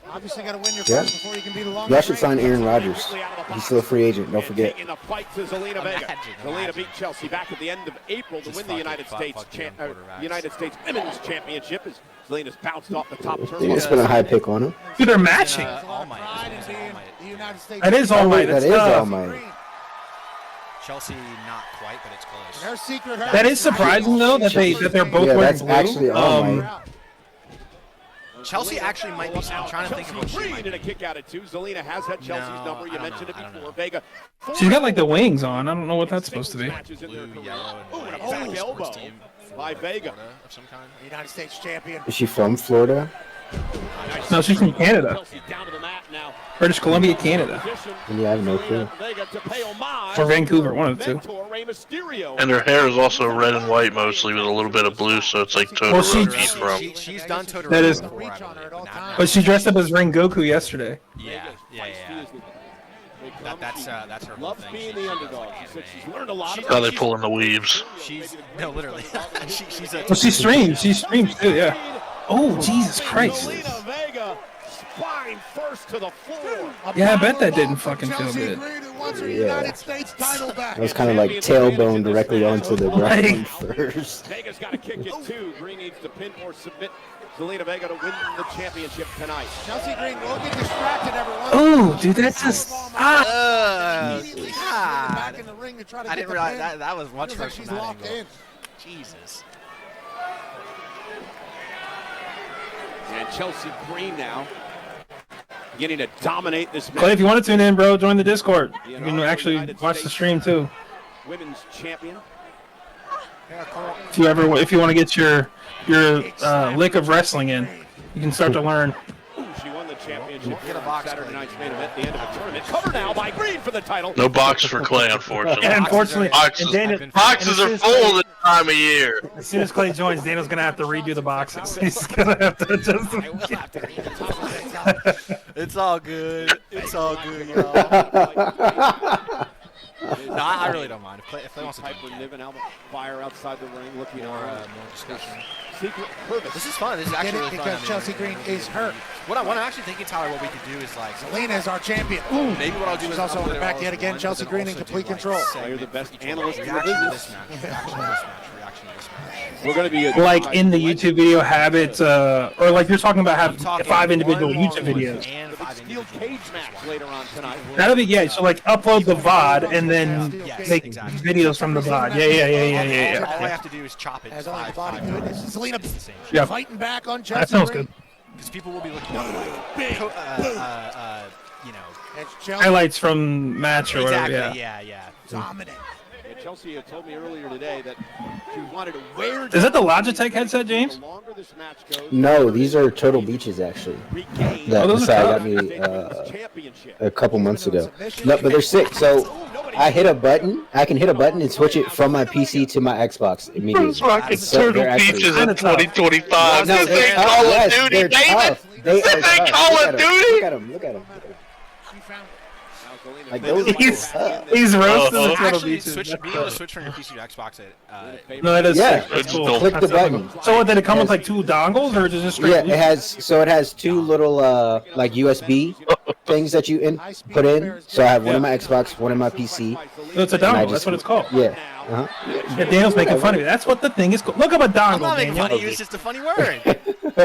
Speaker 5: Obviously, got to win your first before you can be the longest.
Speaker 8: Y'all should sign Aaron Rodgers. He's still a free agent. Don't forget.
Speaker 1: Taking the fight to Zelina Vega. Zelina beat Chelsea back at the end of April to win the United States Women's Championship as Zelina's bounced off the top turn.
Speaker 8: It's been a high pick on him.
Speaker 2: Dude, they're matching.
Speaker 4: All Might.
Speaker 2: That is All Might.
Speaker 8: That is All Might.
Speaker 4: Chelsea not quite, but it's close.
Speaker 5: Her secret.
Speaker 2: That is surprising though that they're both
Speaker 8: Yeah,
Speaker 2: wearing
Speaker 8: that's
Speaker 2: blue.
Speaker 8: actually All Might.
Speaker 4: Chelsea actually might be. I'm trying to think of what she might
Speaker 1: in a kick out at 2. Zelina has had Chelsea's number. You mentioned it before. Vega.
Speaker 2: She's got like the wings on. I don't know what that's supposed to be.
Speaker 4: blue, yellow, and white.
Speaker 1: And a back elbow
Speaker 4: Sports team
Speaker 1: by Vega.
Speaker 4: of some kind.
Speaker 5: United States champion.
Speaker 8: Is she from Florida?
Speaker 2: No, she's from Canada.
Speaker 1: Chelsea down to the mat now.
Speaker 2: British Columbia, Canada.
Speaker 8: Yeah, I have no clue.
Speaker 1: Vega to pay homage.
Speaker 2: Or Vancouver, one of the two.
Speaker 1: Mentor Rey Mysterio.
Speaker 9: And her hair is also red and white mostly with a little bit of blue, so it's like Todoroki's from.
Speaker 4: She's done Todoroki
Speaker 2: That is-
Speaker 4: before, I believe, but not
Speaker 2: But she dressed up as Rengoku yesterday.
Speaker 4: Yeah. That's her whole
Speaker 1: Loves
Speaker 4: thing.
Speaker 1: being the underdog. She said she's learned a lot.
Speaker 9: How they pull in the weaves.
Speaker 4: She's no, literally. she's a.
Speaker 2: Well, she streams. She streams too. Yeah. Oh Jesus Christ.
Speaker 1: Zelina Vega spine first to the floor.
Speaker 2: Yeah, I bet that didn't fucking feel good.
Speaker 8: Yeah. That was kind of like tailbone directly onto the ground first.
Speaker 1: Vega's got to kick it too. Green needs to pin or submit Zelina Vega to win the championship tonight.
Speaker 5: Chelsea Green will get distracted every once.
Speaker 2: Oh, dude, that's just
Speaker 4: God.
Speaker 5: Back in the ring to try to
Speaker 4: I
Speaker 5: get
Speaker 4: didn't
Speaker 5: the
Speaker 4: realize
Speaker 5: pin.
Speaker 4: that was much
Speaker 5: Feels like
Speaker 4: worse
Speaker 5: she's
Speaker 4: from that
Speaker 5: locked
Speaker 4: angle.
Speaker 5: in.
Speaker 4: Jesus.
Speaker 1: And Chelsea Green now beginning to dominate this match.
Speaker 2: Clay, if you want to tune in, bro, join the Discord. You can actually watch the stream too.
Speaker 1: Women's champion.
Speaker 2: If you want to get your lick of wrestling in, you can start to learn.
Speaker 1: She won the championship.
Speaker 4: Get a box,
Speaker 1: Saturday
Speaker 4: Clay.
Speaker 1: night's main event, the end of the tournament. Covered now by Green for the title.
Speaker 9: No boxes for Clay, unfortunately.
Speaker 2: Yeah, unfortunately,
Speaker 9: Boxes,
Speaker 2: and Daniel,
Speaker 9: boxes are full this time of year.
Speaker 2: as soon as Clay joins, Daniel's gonna have to redo the boxes. He's gonna have to adjust them.
Speaker 4: It's all good. It's all good, y'all.
Speaker 7: I really don't mind. If they want to
Speaker 1: Piper Niven, fire outside the ring, looking
Speaker 7: more discussion.
Speaker 1: Secret purpose.
Speaker 7: This is fun. This is actually really fun.
Speaker 5: Because Chelsea Green is hurt.
Speaker 7: What I'm actually thinking, Tyler, what we could do is like
Speaker 5: Zelina is our champion.
Speaker 7: Maybe what I'll do is
Speaker 5: also on the back yet again. Chelsea Green in complete control.
Speaker 1: You're the best analyst in the
Speaker 7: reaction to
Speaker 1: business.
Speaker 7: this match. Reaction to this match.
Speaker 1: We're going to be
Speaker 2: like in the YouTube video, have it, or like you're talking about have 5 individual YouTube videos.
Speaker 7: And 5
Speaker 1: steel cage match later on tonight.
Speaker 2: That'll be so like upload the VOD and then make videos from the VOD. Yeah.
Speaker 7: All I have to do is chop it.
Speaker 5: As only the body could. This is Zelina fighting back on Chelsea.
Speaker 2: That sounds
Speaker 5: Green.
Speaker 2: good.
Speaker 7: Because people will be looking up like, you know,
Speaker 2: highlights from match or whatever.
Speaker 7: exactly. Yeah.
Speaker 5: Dominant.
Speaker 1: Chelsea had told me earlier today that she wanted to wear.
Speaker 2: Is that the Logitech headset, James?
Speaker 1: The longer this match goes,
Speaker 8: No, these are Turtle Beaches actually. That
Speaker 2: those are
Speaker 8: got me a couple months ago. No, but they're sick. So I hit a button. I can hit a button and switch it from my PC to my Xbox immediately.
Speaker 9: Fucking
Speaker 8: So
Speaker 9: Turtle
Speaker 8: they're actually-
Speaker 9: Beaches in 2025.
Speaker 8: No,
Speaker 9: This
Speaker 8: they're
Speaker 9: ain't
Speaker 8: tough.
Speaker 9: Call of
Speaker 8: Yes,
Speaker 9: Duty,
Speaker 8: they're
Speaker 9: David.
Speaker 8: tough. They
Speaker 9: This
Speaker 8: are
Speaker 9: ain't
Speaker 8: tough.
Speaker 9: Call of Duty.
Speaker 8: Look at them. Look at them. Like those
Speaker 2: He's roasting the Turtle
Speaker 7: actually
Speaker 2: Beaches.
Speaker 7: being able to switch from your PC to Xbox.
Speaker 2: No, it is.
Speaker 8: Yeah,
Speaker 2: That's cool.
Speaker 8: click the button.
Speaker 2: So what, did it come with like 2 dongles or just straight?
Speaker 8: Yeah, it has. So it has 2 little like USB things that you put in. So I have one in my Xbox, one in my PC.
Speaker 2: It's a dongle. That's what it's called.
Speaker 8: Yeah.
Speaker 2: Yeah, Daniel's making fun of me. That's what the thing is called. Look up a dongle,
Speaker 7: I'm not making
Speaker 2: Daniel.
Speaker 7: fun of you. It's just a funny word.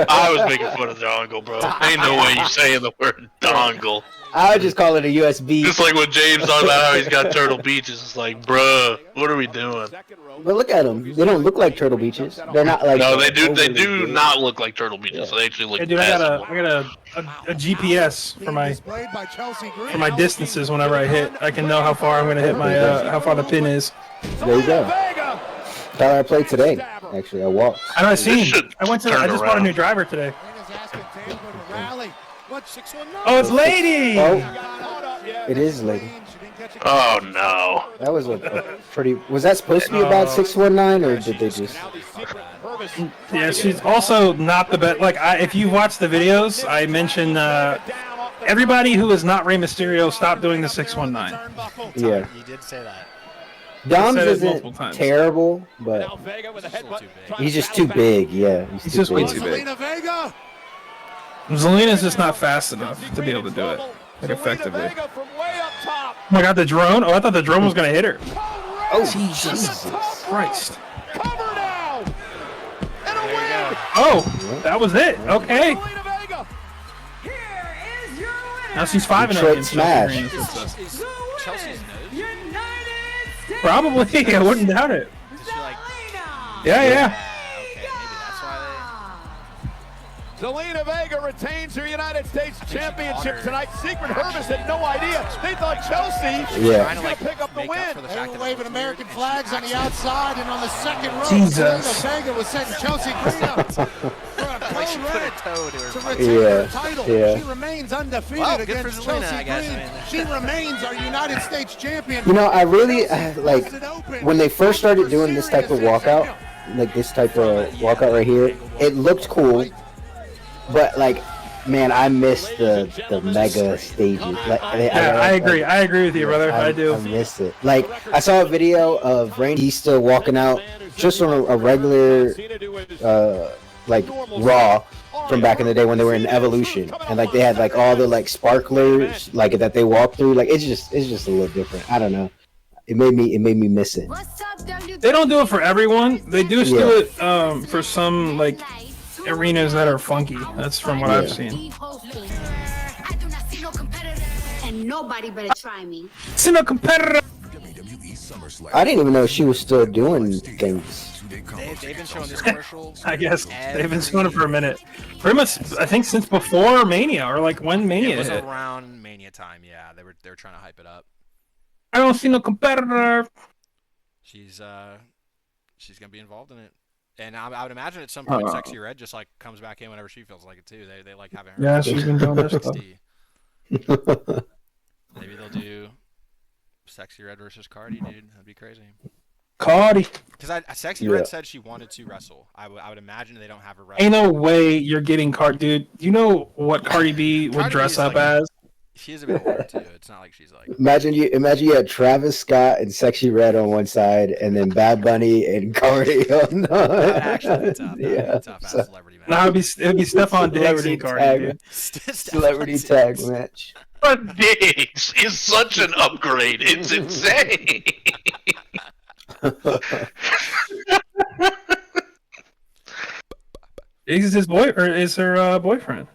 Speaker 9: I was making fun of the dongle, bro. Ain't no way you saying the word dongle.
Speaker 8: I would just call it a USB.
Speaker 9: Just like when James talked about how he's got Turtle Beaches. It's like, bruh, what are we doing?
Speaker 8: But look at them. They don't look like Turtle Beaches. They're not like.
Speaker 9: No, they do. They
Speaker 8: overly
Speaker 9: do
Speaker 8: big.
Speaker 9: not look like Turtle Beaches. They actually look.
Speaker 2: Hey, dude, I got
Speaker 9: passable.
Speaker 2: a GPS for my distances. Whenever I hit, I can know how far I'm gonna hit my how far the pin is.
Speaker 8: There you go. Tyler, I played today. Actually, I walked.
Speaker 2: I know. I seen.
Speaker 9: should
Speaker 2: I went to. I
Speaker 9: turn
Speaker 2: just bought a
Speaker 9: around.
Speaker 2: new driver today.
Speaker 5: What 619?
Speaker 2: Oh, it's Lady.
Speaker 8: Oh, it is lady.
Speaker 9: Oh no.
Speaker 8: That was a pretty. Was that supposed to be about 619, or did they just?
Speaker 2: Yeah, she's also not the best. Like, if you watch the videos, I mentioned everybody who is not Rey Mysterio, stop doing the 619.
Speaker 8: Yeah.
Speaker 7: You did say that.
Speaker 8: Dom's
Speaker 2: said it multiple
Speaker 8: isn't
Speaker 2: times.
Speaker 8: terrible, but he's just too big. Yeah,
Speaker 2: He's just way
Speaker 8: big.
Speaker 2: too big.
Speaker 5: Zelina Vega.
Speaker 2: Zelina's just not fast enough to be able to do it like effectively. Oh my God, the drone! Oh, I thought the drone was gonna hit her.
Speaker 8: Oh, Jesus
Speaker 2: Christ! Oh, that was it. Okay. Now she's 5-0
Speaker 8: Detroit
Speaker 2: against
Speaker 8: Smash.
Speaker 2: Chelsea Green.
Speaker 7: Is Chelsea's nose?
Speaker 2: Probably, I wouldn't doubt it.
Speaker 7: Is she like?
Speaker 2: Yeah.
Speaker 7: Okay, maybe that's why
Speaker 1: Zelina Vega retains her United States Championship tonight. Secret Hermes had no idea. They thought Chelsea was
Speaker 7: trying to
Speaker 1: going to pick up the win.
Speaker 5: They were waving American flags on the outside and on the second row.
Speaker 2: Jesus.
Speaker 5: Zelina Vega was setting Chelsea Green up for a
Speaker 7: like she put a
Speaker 5: red
Speaker 7: toe to her
Speaker 5: to
Speaker 7: face.
Speaker 5: retain her
Speaker 8: Yeah,
Speaker 5: title.
Speaker 8: yeah.
Speaker 5: She remains undefeated
Speaker 7: Well, good for
Speaker 5: against
Speaker 7: Zelina,
Speaker 5: Chelsea
Speaker 7: I guess.
Speaker 5: Green.
Speaker 7: I mean,
Speaker 5: She remains our United States champion.
Speaker 8: You know, I really like when they first started doing this type of walkout, like this type of walkout right here. It looked cool, but like, man, I miss the mega stages. Like,
Speaker 2: I agree. I agree with you, brother. I do.
Speaker 8: I miss it. Like, I saw a video of Randy still walking out just on a regular, like Raw from back in the day when they were in Evolution, and like they had like all the like sparklers like that they walked through. Like it's just a little different. I don't know. It made me miss it.
Speaker 2: They don't do it for everyone. They do do it for some like arenas that are funky. That's from what I've seen.
Speaker 10: And nobody better try me.
Speaker 2: See no competitor.
Speaker 8: I didn't even know she was still doing things.
Speaker 7: They've been showing this commercial.
Speaker 2: I guess they've been doing it for a minute. Pretty much, I think since before Mania or like when Mania
Speaker 7: It was
Speaker 2: hit.
Speaker 7: around Mania time. Yeah, they were trying to hype it up.
Speaker 2: I don't see no competitor.
Speaker 7: She's gonna be involved in it, and I would imagine at some point Sexy Red just like comes back in whenever she feels like it too. They like having her.
Speaker 2: Yeah, she's been doing this stuff.
Speaker 7: Maybe they'll do Sexy Red versus Cardi, dude. That'd be crazy.
Speaker 2: Cardi.
Speaker 7: Because Sexy Red said she wanted to wrestle. I would imagine they don't have her wrestle.
Speaker 2: Ain't no way you're getting Cardi, dude. You know what Cardi B would
Speaker 7: Cardi
Speaker 2: dress
Speaker 7: is
Speaker 2: up
Speaker 7: like-
Speaker 2: as?
Speaker 7: She is a bit older too. It's not like she's like.
Speaker 8: Imagine you had Travis Scott and Sexy Red on one side, and then Bad Bunny and Cardi on the.
Speaker 7: That'd actually be tough. That'd be a tough ass celebrity match.
Speaker 2: No, it'd be Stephon Diggs and Cardi, dude.
Speaker 8: Celebrity tag match.
Speaker 9: But Diggs is such an upgrade. It's insane.
Speaker 2: Diggs is his boy or is her boyfriend?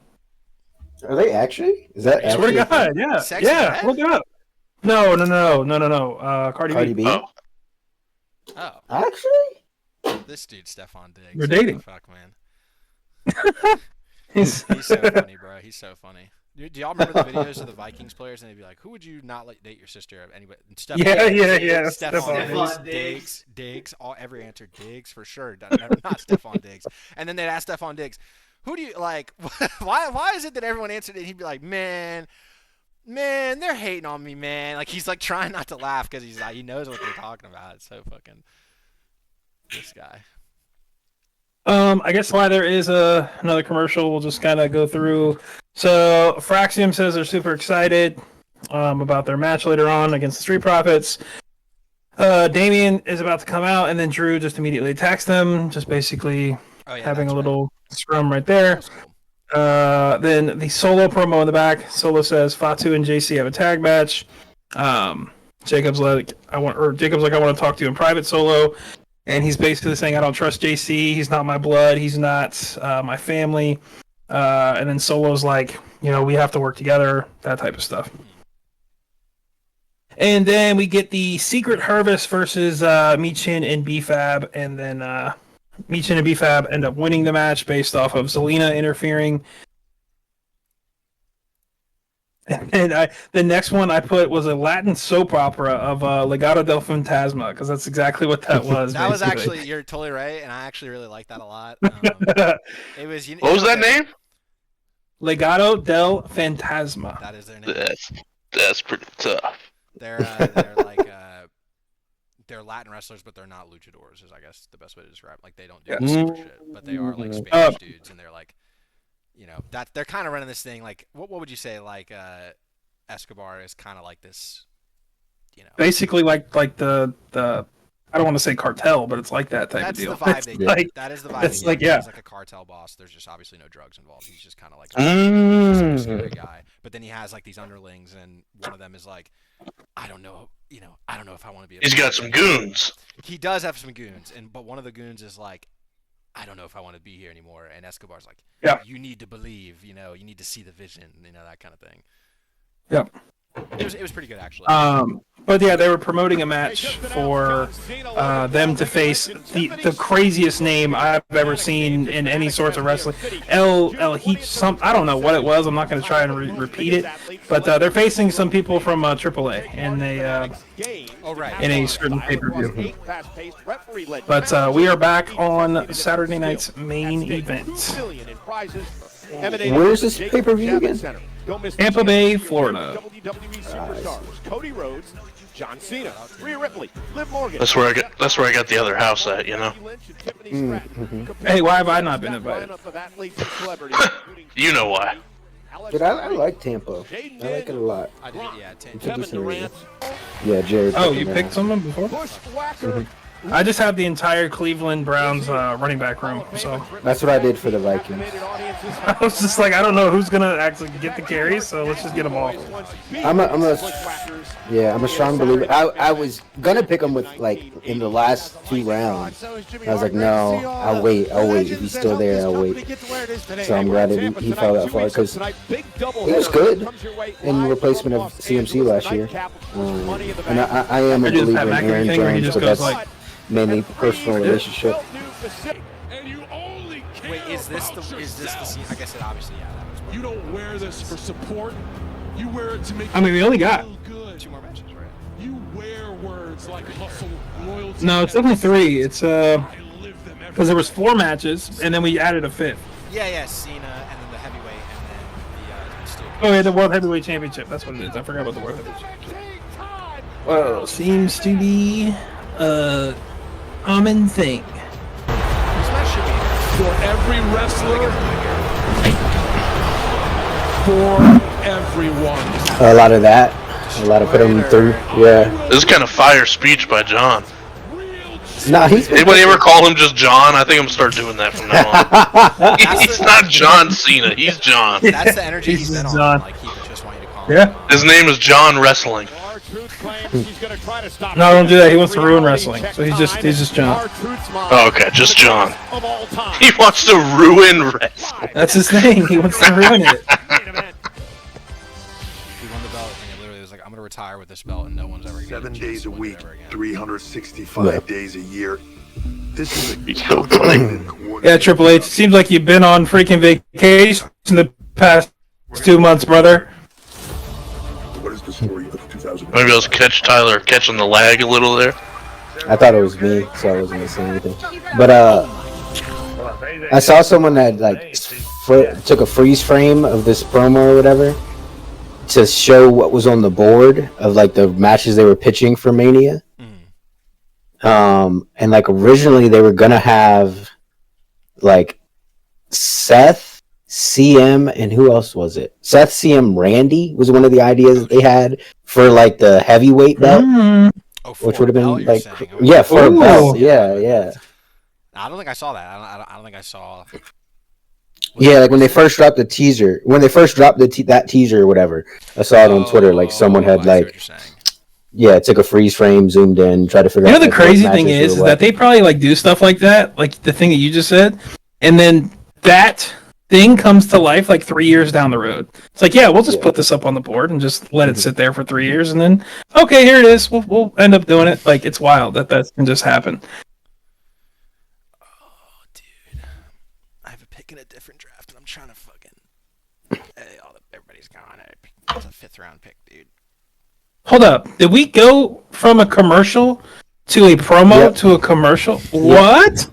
Speaker 8: Are they actually? Is that?
Speaker 2: I swear to God, yeah, yeah. Look it up. No. Cardi B.
Speaker 7: Oh.
Speaker 8: Actually?
Speaker 7: This dude, Stephon Diggs.
Speaker 2: We're dating.
Speaker 7: Fuck, man. He's so funny, bro. He's so funny. Do y'all remember the videos of the Vikings players? And they'd be like, "Who would you not let date your sister?" Anybody?
Speaker 2: Yeah.
Speaker 7: Stephon Diggs. Every answer, Diggs for sure. Not Stephon Diggs. And then they'd ask Stephon Diggs, "Who do you like? Why is it that everyone answered it?" And he'd be like, "Man, they're hating on me, man." Like he's like trying not to laugh because he's like he knows what they're talking about. It's so fucking this guy.
Speaker 2: I guess why there is another commercial, we'll just kind of go through. So Fraxium says they're super excited about their match later on against the Street Profits. Damien is about to come out, and then Drew just immediately attacks them, just basically having a little scrum right there. Then the Solo promo in the back. Solo says Fatu and JC have a tag match. Jacob's like, I want to talk to you in private, Solo. And he's basically saying, I don't trust JC. He's not my blood. He's not my family. And then Solo's like, we have to work together, that type of stuff. And then we get the Secret Harvest versus Michin and B-Fab. And then Michin and B-Fab end up winning the match based off of Zelina interfering. And the next one I put was a Latin soap opera of Legado del Fantasma, because that's exactly what that was.
Speaker 7: That was actually, you're totally right, and I actually really like that a lot. It was.
Speaker 9: What was that name?
Speaker 2: Legado del Fantasma.
Speaker 7: That is their name.
Speaker 9: That's pretty tough.
Speaker 7: They're like they're Latin wrestlers, but they're not luchadors. Is I guess the best way to describe. Like they don't do super shit, but they are like Spanish dudes, and they're like. That they're kind of running this thing like what would you say like Escobar is kind of like this,
Speaker 2: basically like the I don't want to say cartel, but it's like that type of deal.
Speaker 7: That's the vibe they get. That is the vibe.
Speaker 2: It's like
Speaker 7: He's like a cartel boss. There's just obviously no drugs involved. He's just kind of like a scary guy. But then he has like these underlings, and one of them is like, I don't know if I want to be.
Speaker 9: He's got some goons.
Speaker 7: He does have some goons, but one of the goons is like, I don't know if I want to be here anymore. And Escobar's like, you need to believe, you need to see the vision, that kind of thing.
Speaker 2: Yep.
Speaker 7: It was pretty good, actually.
Speaker 2: But yeah, they were promoting a match for them to face the craziest name I've ever seen in any sorts of wrestling. El Heach, I don't know what it was. I'm not going to try and repeat it. But they're facing some people from AAA, and they in a certain pay-per-view. But we are back on Saturday night's main event.
Speaker 8: Where's this pay-per-view again?
Speaker 2: Tampa Bay, Florida.
Speaker 1: WWE superstars Cody Rhodes, John Cena, Rhea Ripley, Liv Morgan.
Speaker 9: That's where I got the other house at,
Speaker 2: Hey, why have I not been invited?
Speaker 9: You know why.
Speaker 8: But I like Tampa. I like it a lot.
Speaker 7: I did, yeah.
Speaker 1: Kevin Durant.
Speaker 8: Yeah, Jared.
Speaker 2: Oh, you picked someone before? I just have the entire Cleveland Browns running back room, so
Speaker 8: that's what I did for the Vikings.
Speaker 2: I was just like, I don't know who's gonna actually get the carries, so let's just get them all.
Speaker 8: I'm a strong believer. I was gonna pick him with in the last 2 rounds. I was like, no, I'll wait. If he's still there, I'll wait. So I'm glad that he fell that far because he was good in replacement of CMC last year. And I am a believer in Aaron Jones, but that's mainly personal relationship.
Speaker 7: Wait, is this the scene? I guess it obviously, that was.
Speaker 12: You don't wear this for support. You wear it to make.
Speaker 2: I mean, we only got
Speaker 7: 2 more matches, right?
Speaker 12: You wear words like hustle, loyalty.
Speaker 2: No, it's definitely 3. It's because there was 4 matches and then we added a 5th.
Speaker 7: Yeah, Cena and then the heavyweight and then the steel.
Speaker 2: Oh yeah, the World Heavyweight Championship. That's what it is. I forgot about the World Heavyweight Championship. Well, seems to be common thing.
Speaker 12: For every wrestler, for everyone.
Speaker 8: A lot of that. A lot of put him through. Yeah.
Speaker 9: This is kind of fire speech by John.
Speaker 8: Nah, he's.
Speaker 9: Anybody ever call him just John? I think I'm gonna start doing that from now on. He's not John Cena. He's John.
Speaker 4: That's the energy he's been on.
Speaker 2: John.
Speaker 4: Like he just want you to call
Speaker 2: him.
Speaker 4: him.
Speaker 9: His name is John Wrestling.
Speaker 2: No, don't do that. He wants to ruin wrestling. So he's just John.
Speaker 9: Oh, okay, just John. He wants to ruin wrestling.
Speaker 2: That's his name. He wants to ruin it.
Speaker 7: He won the belt, and he literally was like, "I'm gonna retire with this belt, and no one's ever gonna."
Speaker 12: 7 days a week, 365
Speaker 8: Yeah.
Speaker 12: days a year. This is
Speaker 2: Yeah, Triple H. It seems like you've been on freaking vacation in the past 2 months, brother.
Speaker 12: What is the story of 2000?
Speaker 9: Maybe I was catching the lag a little there.
Speaker 8: I thought it was me, so I wasn't missing anything. But I saw someone that like took a freeze frame of this promo or whatever to show what was on the board of like the matches they were pitching for Mania. And like originally they were gonna have like Seth, CM, and who else was it? Seth, CM, Randy was one of the ideas that they had for like the heavyweight belt, which would have been like for a belt. Yeah.
Speaker 7: I don't think I saw that. I don't think I saw.
Speaker 8: Yeah, like when they first dropped the teaser, that teaser or whatever, I saw it on Twitter. Like someone had took a freeze frame, zoomed in, tried to figure out.
Speaker 2: You know the crazy thing is that they probably like do stuff like that, like the thing that you just said, and then that thing comes to life like 3 years down the road. It's like, yeah, we'll just put this up on the board and just let it sit there for 3 years, and then okay, here it is. We'll end up doing it. Like it's wild that can just happen.
Speaker 7: In a different draft, and I'm trying to fucking. Everybody's gone. It's a 5th round pick, dude.
Speaker 2: Hold up. Did we go from a commercial to a promo to a commercial? Yep. What?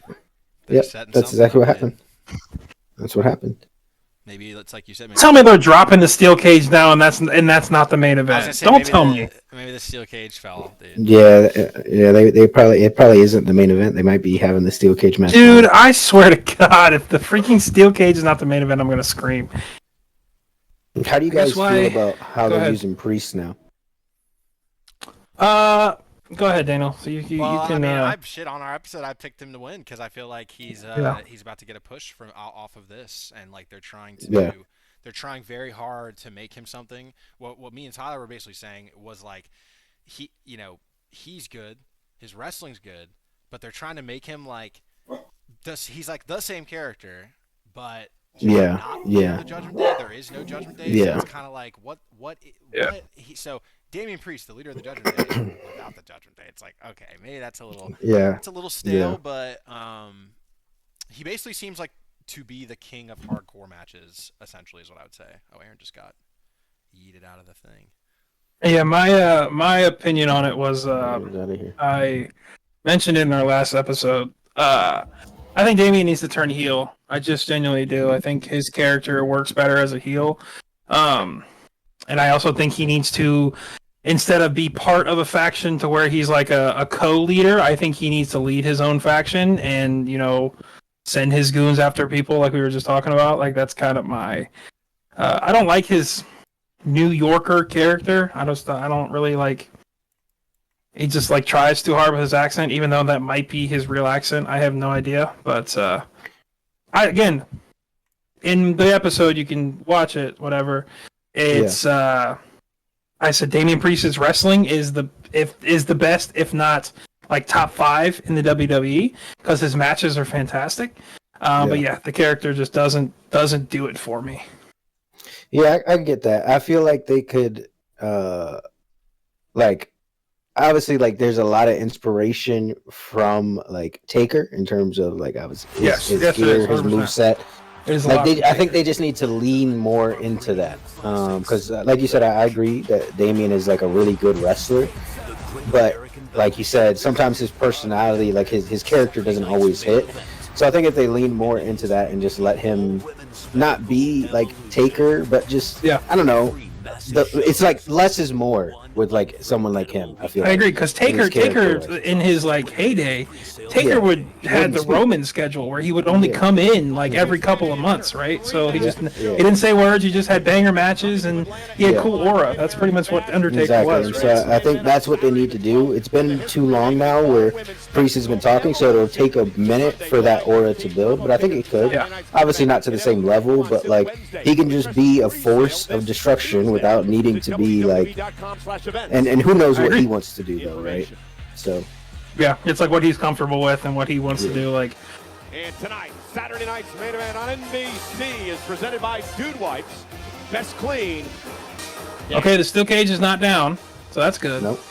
Speaker 8: Yep, that's exactly what happened. That's what happened.
Speaker 7: Maybe it's like you said.
Speaker 2: Tell me they're dropping the steel cage now, and that's not the main event. Don't tell me.
Speaker 7: Maybe the steel cage fell. Dude.
Speaker 8: Yeah. They probably isn't the main event. They might be having the steel cage match.
Speaker 2: Dude, I swear to God, if the freaking steel cage is not the main event, I'm gonna scream.
Speaker 8: How do you guys feel about how they're using Priest now?
Speaker 2: Go ahead, Daniel. So you can.
Speaker 7: I mean, I've shit on our episode. I picked him to win because I feel like he's about to get a push from off of this, and like they're trying to they're trying very hard to make him something. What me and Tyler were basically saying was like he's good, his wrestling's good, but they're trying to make him like he's like the same character, but not the Judgment Day. There is no Judgment Day. So it's kind of like what so. Damian Priest, the leader of the Judgment Day, without the Judgment Day, it's like okay, maybe that's a little stale, but he basically seems like to be the king of hardcore matches. Essentially, is what I would say. Oh, Aaron just got yeeted out of the thing.
Speaker 2: Yeah, my opinion on it was I mentioned it in our last episode. I think Damian needs to turn heel. I just genuinely do. I think his character works better as a heel, and I also think he needs to. Instead of be part of a faction to where he's like a co-leader, I think he needs to lead his own faction and, send his goons after people like we were just talking about. Like, that's kind of my... I don't like his New Yorker character. I don't really like... He just, like, tries too hard with his accent, even though that might be his real accent. I have no idea. But, again, in the episode, you can watch it, whatever. It's... I said Damian Priest's wrestling is the best, if not like top 5 in the WWE, because his matches are fantastic. But yeah, the character just doesn't do it for me.
Speaker 8: Yeah, I get that. I feel like they could, like, obviously, like there's a lot of inspiration from like Taker in terms of like his gear, his moveset. Like I think they just need to lean more into that, because like you said, I agree that Damian is like a really good wrestler, but like you said, sometimes his personality, like his character, doesn't always hit. So I think if they lean more into that and just let him not be like Taker, but just I don't know, it's like less is more. with like someone like him. I feel.
Speaker 2: I agree because Taker in his like heyday, Taker would had the Roman schedule where he would only come in like every couple of months, right? So he just he didn't say words. He just had banger matches and he had cool aura. That's pretty much what Undertaker was. Right?
Speaker 8: So I think that's what they need to do. It's been too long now where Priest has been talking, so it'll take a minute for that aura to build. But I think it could. Yeah. Obviously not to the same level, but like he can just be a force of destruction without needing to be like. And who knows what he wants to do though, right? So.
Speaker 2: Yeah, it's like what he's comfortable with and what he wants to do. Like.
Speaker 1: And tonight, Saturday night's main event on NBC is presented by Dude Wipes. Best clean.
Speaker 2: Okay, the steel cage is not down, so that's good.
Speaker 8: Nope.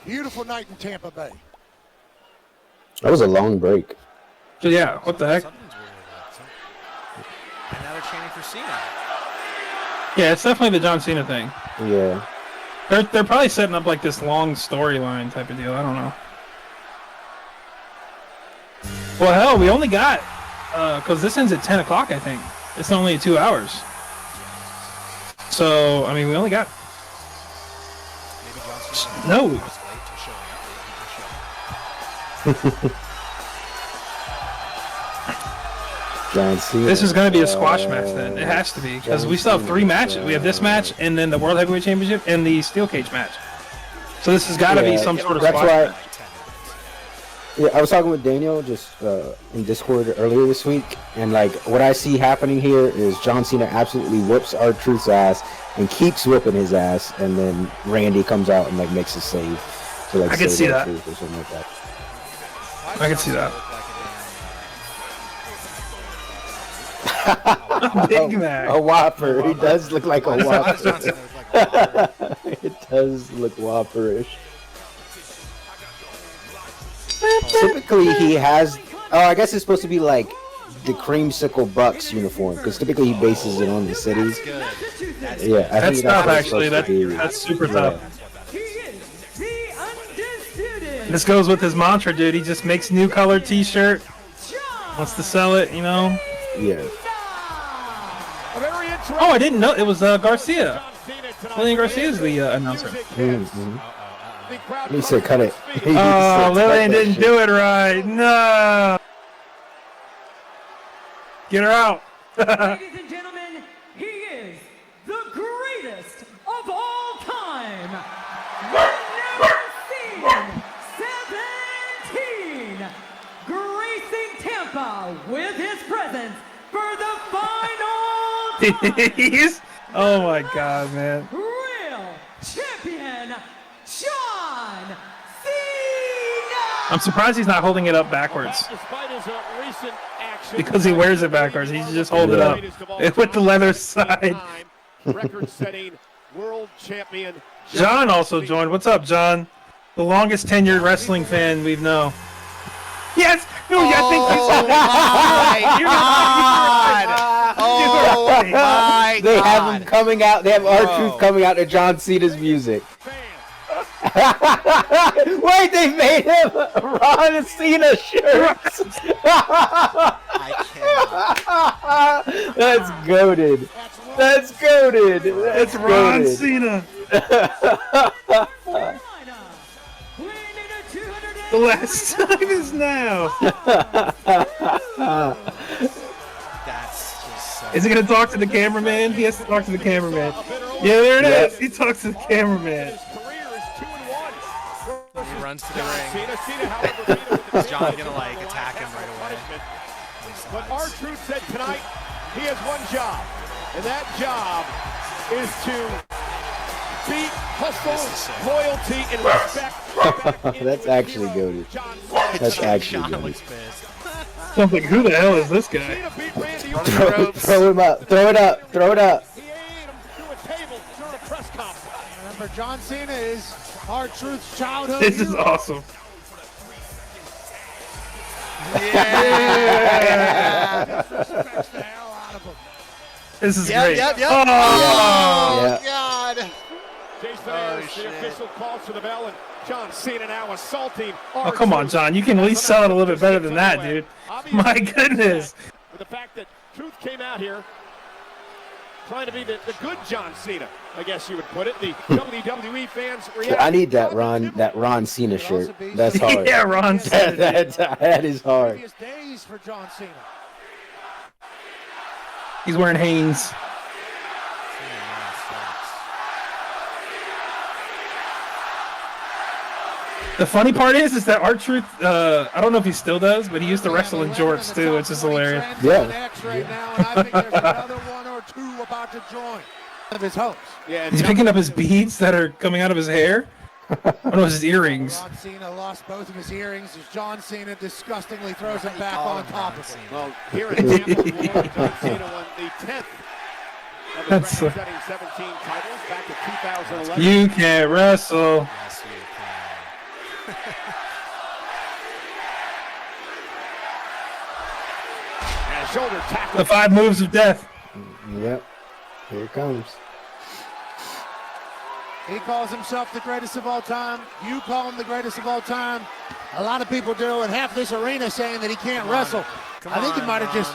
Speaker 5: Beautiful night in Tampa Bay.
Speaker 8: That was a long break.
Speaker 2: So yeah, what the heck?
Speaker 4: Something's weird about that. And now they're chanting for Cena.
Speaker 2: Yeah, it's definitely the John Cena thing.
Speaker 8: Yeah.
Speaker 2: They're probably setting up like this long storyline type of deal. I don't know. Well, hell, we only got because this ends at 10 o'clock. I think it's only 2 hours. So I mean, we only got.
Speaker 4: Maybe John Cena
Speaker 2: no.
Speaker 4: was late to showing up.
Speaker 8: John Cena.
Speaker 2: This is going to be a squash match then. It has to be because we still have 3 matches. We have this match and then the World Heavyweight Championship and the Steel Cage match. So this has got to be some sort of squash match.
Speaker 8: Yeah, I was talking with Daniel just in Discord earlier this week, and like what I see happening here is John Cena absolutely whoops R-Truth's ass and keeps whipping his ass, and then Randy comes out and like makes a save to like
Speaker 2: I can see that.
Speaker 8: Or something like that.
Speaker 2: I can see that. Big Mac.
Speaker 8: A Whopper. He does look like a Whopper. It does look Whopperish. Typically, he has. Oh, I guess it's supposed to be like the Creamsicle Bucks uniform because typically he bases it on the cities. Yeah, I
Speaker 2: that's
Speaker 8: think
Speaker 2: tough. Actually, that's super tough. This goes with his mantra, dude. He just makes new colored T-shirt. Wants to sell it, you know.
Speaker 8: Yeah.
Speaker 2: Oh, I didn't know it was Garcia. Lillian Garcia is the announcer.
Speaker 8: He said, "Cut it."
Speaker 2: Oh, Lillian didn't do it right. No. Get her out.
Speaker 6: Ladies and gentlemen, he is the greatest of all time. Never seen 17, gracing Tampa with his presence for the final
Speaker 2: He's, oh my God, man.
Speaker 6: real champion, John Cena.
Speaker 2: I'm surprised he's not holding it up backwards. Because he wears it backwards. He just hold it up with the leather side.
Speaker 1: Record-setting world champion.
Speaker 2: John also joined. What's up, John? The longest tenured wrestling fan we know. Yes. No, I think
Speaker 4: Oh my God!
Speaker 8: They have him coming out. They have R-Truth coming out to John Cena's music. Wait, they made him Ron Cena shirts.
Speaker 4: I cannot.
Speaker 8: That's goated. That's goated. That's
Speaker 2: Ron
Speaker 8: goated.
Speaker 2: Cena. The last time is now.
Speaker 4: That's just so
Speaker 2: Is he gonna talk to the cameraman? He has to talk to the cameraman. Yeah, there it is. He talks to the cameraman.
Speaker 4: He runs to the ring. Is John gonna like attack him right away?
Speaker 1: But R-Truth said tonight he has one job, and that job is to beat hustle, loyalty, and respect.
Speaker 8: That's actually goated. That's actually
Speaker 4: John
Speaker 8: goated.
Speaker 4: looks pissed.
Speaker 2: So I'm like, who the hell is this guy?
Speaker 8: Throw him up. Throw it up. Throw it up.
Speaker 5: Remember, John Cena is R-Truth's childhood.
Speaker 2: This is awesome.
Speaker 4: Yeah.
Speaker 2: This is great.
Speaker 4: Yep.
Speaker 2: Oh,
Speaker 4: Oh God.
Speaker 1: Jason Ayers, the official calls to the bell, and John Cena now assaulting.
Speaker 2: Oh, come on, John. You can at least sell it a little bit better than that, dude. My goodness.
Speaker 1: The fact that Truth came out here Trying to be the good John Cena, I guess you would put it. The WWE fans react.
Speaker 8: I need that Ron Cena shirt. That's hard.
Speaker 2: Yeah, Ron Cena.
Speaker 8: that is hard.
Speaker 5: Days for John Cena.
Speaker 2: He's wearing Hanes. The funny part is that R-Truth, I don't know if he still does, but he used to wrestle in jorts too, which is hilarious.
Speaker 8: Yeah.
Speaker 5: I think there's another one or two about to join. Of his hopes.
Speaker 1: Yeah,
Speaker 2: he's picking up his beads that are coming out of his hair. Oh no, it's his earrings.
Speaker 5: John Cena lost both of his earrings as John Cena disgustingly throws him back on top of him.
Speaker 1: Well, here in Tampa, Florida, John Cena won the 10th of the record-setting 17 titles back in 2011.
Speaker 2: You can't wrestle.
Speaker 7: Yes, you can.
Speaker 1: And a shoulder tackle.
Speaker 2: The 5 moves of death.
Speaker 8: Yep. Here it comes.
Speaker 5: He calls himself the greatest of all time. You call him the greatest of all time. A lot of people do, and half this arena saying that he can't wrestle. I think he might have just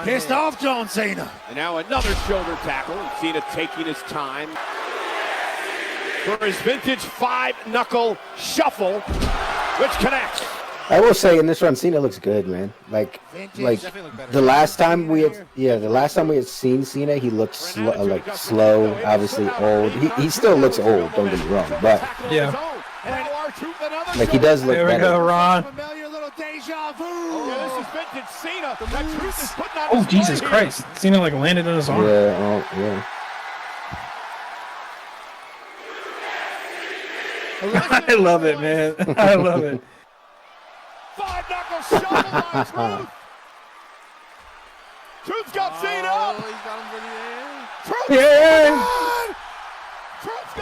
Speaker 5: pissed off John Cena.
Speaker 1: And now another shoulder tackle. Cena taking his time for his vintage 5-knuckle shuffle, which connects.
Speaker 8: I will say in this run, Cena looks good, man. Like the last time we had seen Cena, he looked slow, obviously old. He still looks old. Don't get me wrong, but
Speaker 2: yeah,
Speaker 8: like he does look
Speaker 2: better.
Speaker 8: There we
Speaker 2: go, Ron. Oh Jesus Christ! Cena like landed on his arm.
Speaker 8: Yeah, oh yeah.
Speaker 2: I love it, man. I love it.
Speaker 1: 5-knuckle shuffle by Truth. Truth's got Cena up.
Speaker 4: He's got him for the end.
Speaker 1: Truth's
Speaker 2: yeah.
Speaker 1: Truth's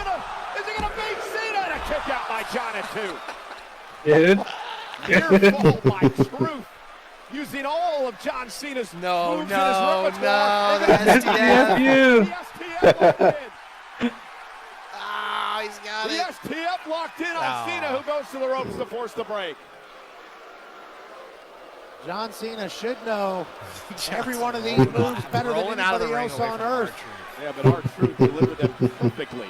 Speaker 1: is he gonna beat Cena? And a kick out by John at 2.
Speaker 2: Dude.
Speaker 1: Near fall by Truth. Using all of John Cena's moves in his repertoire.
Speaker 2: That's you.
Speaker 1: The STF locked in.
Speaker 4: He's got
Speaker 1: the
Speaker 4: it.
Speaker 1: STF locked in on Cena, who goes to the ropes to force the break.
Speaker 5: John Cena should know every one of these moves better than anybody else on earth.
Speaker 1: Yeah, but R-Truth delivered them perfectly.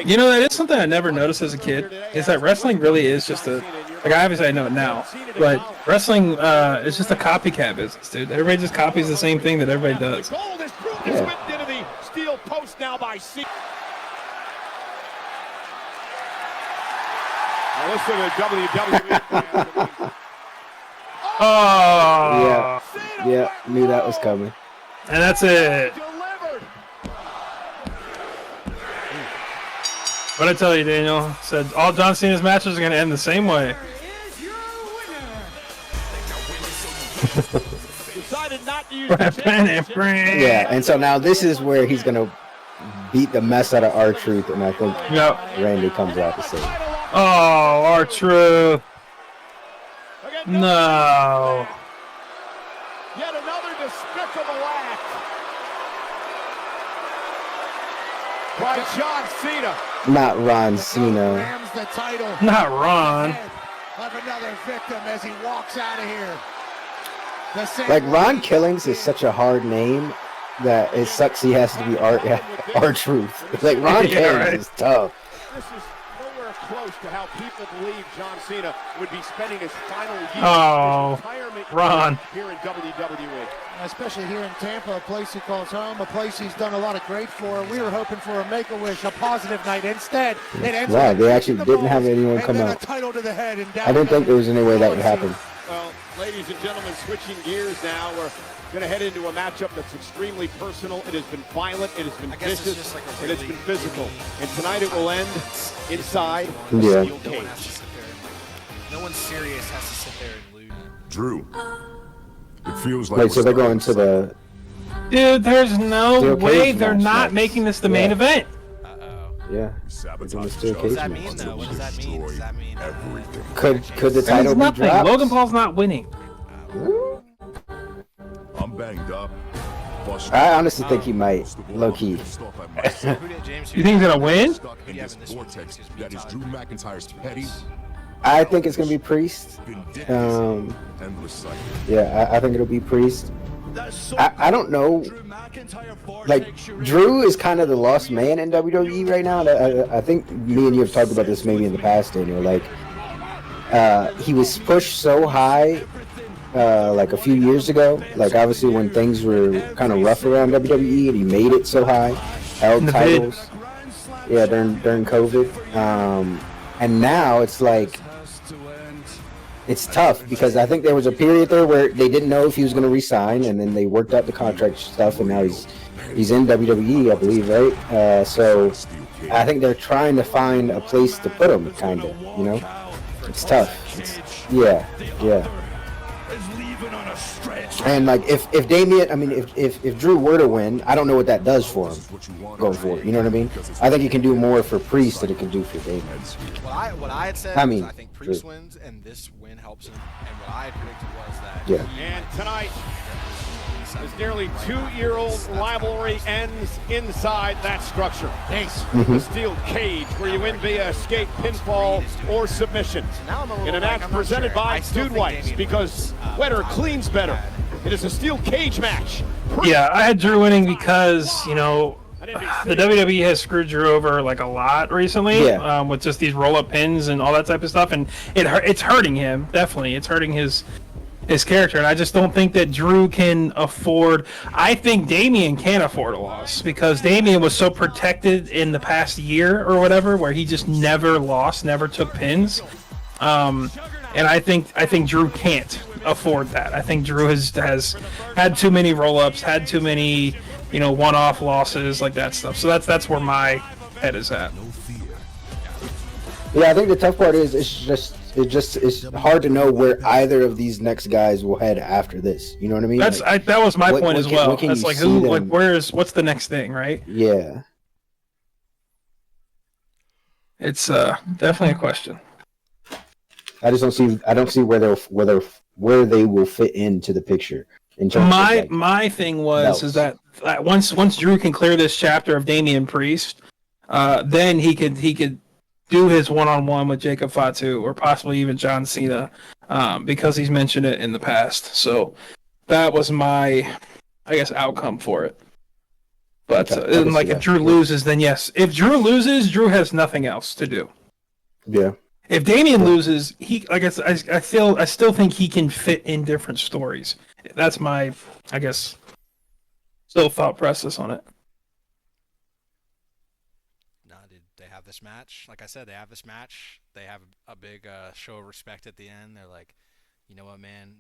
Speaker 2: You know, that is something I never noticed as a kid, is that wrestling really is just like obviously I know it now, but wrestling is just a copycat business, dude. Everybody just copies the same thing that everybody does.
Speaker 1: The gold is whipped into the steel post now by Cena. Now listen to the WWE fans.
Speaker 2: Oh!
Speaker 8: Yeah, knew that was coming.
Speaker 2: And that's it. What I tell you, Daniel, said all John Cena's matches are going to end the same way.
Speaker 1: Decided not to use
Speaker 8: yeah, and so now this is where he's going to beat the mess out of R-Truth, and I think Randy comes out to save.
Speaker 2: Oh, R-Truth. No.
Speaker 1: Yet another despicable act by John Cena.
Speaker 8: Not Ron Cena.
Speaker 2: Not Ron.
Speaker 5: Of another victim as he walks out of here.
Speaker 8: Like Ron Killings is such a hard name that it sucks he has to be R-Truth. Like Ron Killings is tough.
Speaker 1: This is nowhere close to how people believe John Cena would be spending his final year
Speaker 2: of his
Speaker 1: retirement
Speaker 2: Ron.
Speaker 1: Here in WWE.
Speaker 5: Especially here in Tampa, a place he calls home, a place he's done a lot of great for. We were hoping for a Make-A-Wish, a positive night. Instead, it ends
Speaker 8: wow, they actually didn't have anyone come out.
Speaker 5: Title to the head and
Speaker 8: I didn't think there was any way that would happen.
Speaker 1: Well, ladies and gentlemen, switching gears now. We're going to head into a matchup that's extremely personal. It has been violent. It has been vicious. And it's been physical. And tonight it will end inside the steel cage.
Speaker 4: No one serious has to sit there and lose.
Speaker 12: Drew. It feels like
Speaker 8: Wait, so they're going to the...
Speaker 2: Dude, there's no way they're not making this the main event.
Speaker 8: Yeah.
Speaker 12: What
Speaker 4: does that mean, though? What does that mean? Does that mean
Speaker 12: everything?
Speaker 8: Could the title be dropped?
Speaker 2: Logan Paul's not winning.
Speaker 12: I'm banged up.
Speaker 8: I honestly think he might, low-key.
Speaker 2: You think he's going to win?
Speaker 12: That is Drew McIntyre's petty.
Speaker 8: I think it's going to be Priest. Yeah, I think it'll be Priest. I don't know. Like, Drew is kind of the lost man in WWE right now. I think me and you have talked about this maybe in the past, Daniel. Like, he was pushed so high, like a few years ago. Like, obviously when things were kind of rough around WWE, and he made it so high, held titles. Yeah, during COVID. And now it's like, it's tough because I think there was a period there where they didn't know if he was going to resign, and then they worked out the contract stuff, and now he's in WWE, I believe, right? So I think they're trying to find a place to put him, kind of, you know? It's tough. Yeah. And like if Damian, I mean, if Drew were to win, I don't know what that does for him going forward. You know what I mean? I think he can do more for Priest than it can do for Damian.
Speaker 4: What I had said, I think Priest wins, and this win helps him. And what I had predicted was that.
Speaker 1: Yeah. And tonight, this nearly 2-year-old rivalry ends inside that structure. Thanks. The steel cage where you win via escape, pinfall, or submission. In a match presented by Dude Whites, because wetter cleans better. It is a steel cage match.
Speaker 2: Yeah, I had Drew winning because, you know, the WWE has screwed Drew over like a lot recently, with just these roll-up pins and all that type of stuff, and it's hurting him. Definitely, it's hurting his character, and I just don't think that Drew can afford. I think Damian can afford a loss because Damian was so protected in the past year or whatever, where he just never lost, never took pins. And I think Drew can't afford that. I think Drew has had too many roll-ups, had too many, you know, one-off losses, like that stuff. So that's where my head is at.
Speaker 8: Yeah, I think the tough part is it's hard to know where either of these next guys will head after this. You know what I mean?
Speaker 2: That was my point as well. That's like what's the next thing, right?
Speaker 8: Yeah.
Speaker 2: It's definitely a question.
Speaker 8: I don't see where they will fit into the picture. In terms
Speaker 2: my thing is that once Drew can clear this chapter of Damian Priest, then he could do his one-on-one with Jacob Fatu or possibly even John Cena, because he's mentioned it in the past. So that was my, I guess, outcome for it. But if Drew loses, then yes. If Drew loses, Drew has nothing else to do.
Speaker 8: Yeah.
Speaker 2: If Damian loses, I still think he can fit in different stories. That's my, I guess, still thought process on it.
Speaker 7: Did they have this match? Like I said, they have this match. They have a big show of respect at the end. They're like, you know what, man,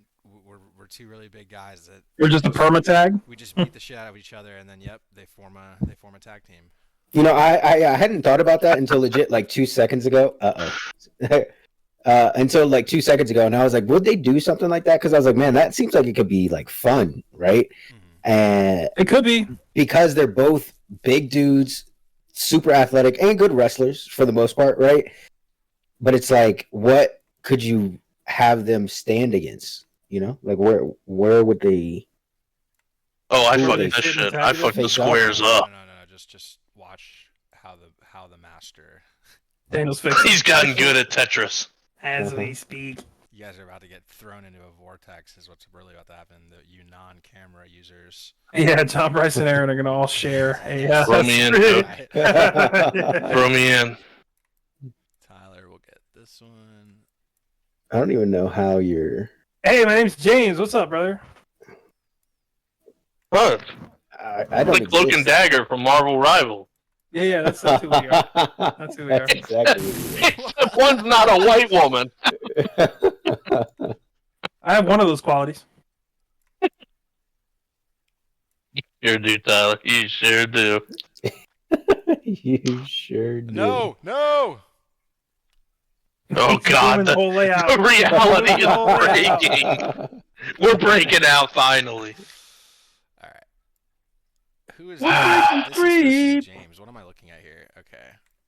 Speaker 7: we're two really big guys that
Speaker 2: we're just a perma tag.
Speaker 7: We just beat the shit out of each other, and then they form a tag team.
Speaker 8: You know, I hadn't thought about that until legit like 2 seconds ago. Until like 2 seconds ago, and I was like, would they do something like that? Because I was like, man, that seems like it could be like fun, right? And
Speaker 2: it could be
Speaker 8: because they're both big dudes, super athletic, and good wrestlers for the most part, right? But it's like, what could you have them stand against? You know, like where would they?
Speaker 9: Oh, I fucked this shit. I fucked the squares up.
Speaker 7: No. Just watch how the master.
Speaker 2: Daniel's fixing.
Speaker 9: He's gotten good at Tetris.
Speaker 2: As we speak.
Speaker 7: You guys are about to get thrown into a vortex, is what's really about to happen. You non-camera users.
Speaker 2: Yeah, Tom, Bryce, and Aaron are going to all share.
Speaker 9: Throw me in. Throw me in.
Speaker 7: Tyler will get this one.
Speaker 8: I don't even know how you're...
Speaker 2: Hey, my name's James. What's up, brother?
Speaker 9: What?
Speaker 8: I don't
Speaker 9: like Cloak and Dagger from Marvel Rival.
Speaker 2: Yeah, that's who we are. That's who we are.
Speaker 8: Exactly.
Speaker 9: One's not a white woman.
Speaker 2: I have one of those qualities.
Speaker 9: You sure do, Tyler. You sure do.
Speaker 8: You sure do.
Speaker 7: No.
Speaker 9: Oh, God. The reality is breaking. We're breaking out, finally.
Speaker 7: All right. Who is this? This is James. What am I looking at here? Okay.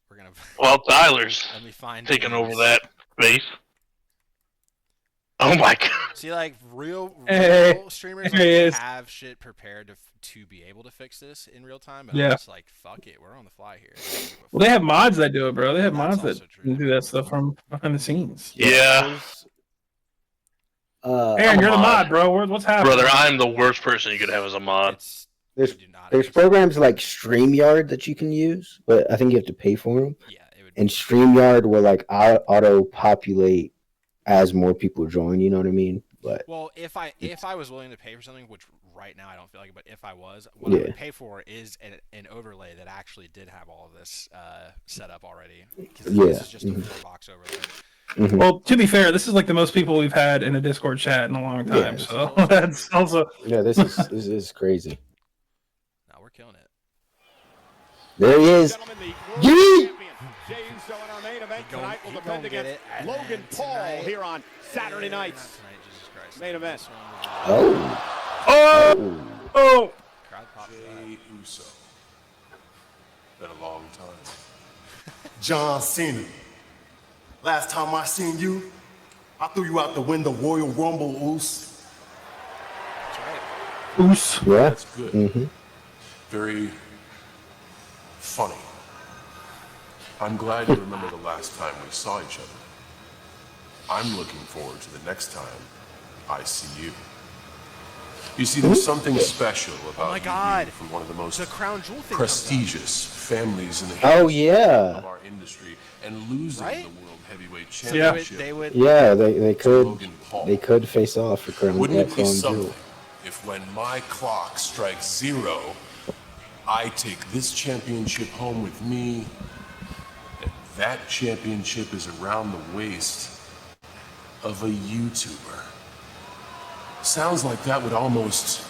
Speaker 7: We're going to...
Speaker 9: Well, Tyler's
Speaker 7: Let me find
Speaker 9: taking
Speaker 7: James.
Speaker 9: over that space. Oh, my God.
Speaker 7: See, like, real streamers have shit prepared to be able to fix this in real time. But I'm just like, fuck it. We're on the fly here.
Speaker 2: Well, they have mods that do it, bro. They have mods that do that stuff from behind the scenes.
Speaker 9: Yeah.
Speaker 2: Aaron, you're the mod, bro. What's happening?
Speaker 9: Brother, I'm the worst person you could have as a mod.
Speaker 8: There's programs like StreamYard that you can use, but I think you have to pay for them.
Speaker 4: Yeah, it would.
Speaker 8: And StreamYard will like auto populate as more people join. You know what I mean? But
Speaker 7: well, if I was willing to pay for something, which right now I don't feel like it, but if I was, what I would pay for is an overlay that actually did have all of this set up already. This is just a 4-box overlay.
Speaker 8: Mm-hmm.
Speaker 2: Well, to be fair, this is like the most people we've had in a Discord chat in a long time. So that's also
Speaker 8: this is crazy.
Speaker 7: No, we're killing it.
Speaker 8: There he is.
Speaker 1: Jey Uso in our main event tonight will defend against Logan Paul here on Saturday night's main event.
Speaker 2: Oh!
Speaker 12: Jey Uso. Been a long time. John Cena. Last time I seen you, I threw you out the window, Royal Rumble, Oos.
Speaker 7: That's right.
Speaker 2: Oos.
Speaker 8: Yeah.
Speaker 12: That's good. Very funny. I'm glad you remember the last time we saw each other. I'm looking forward to the next time I see you. You see, there's something special about you from one of the most prestigious families in the history of our industry, and losing the World Heavyweight Championship.
Speaker 8: They could face off for Crown.
Speaker 12: Wouldn't it be something if, when my clock strikes 0, I take this championship home with me, and that championship is around the waist of a YouTuber? Sounds like that would almost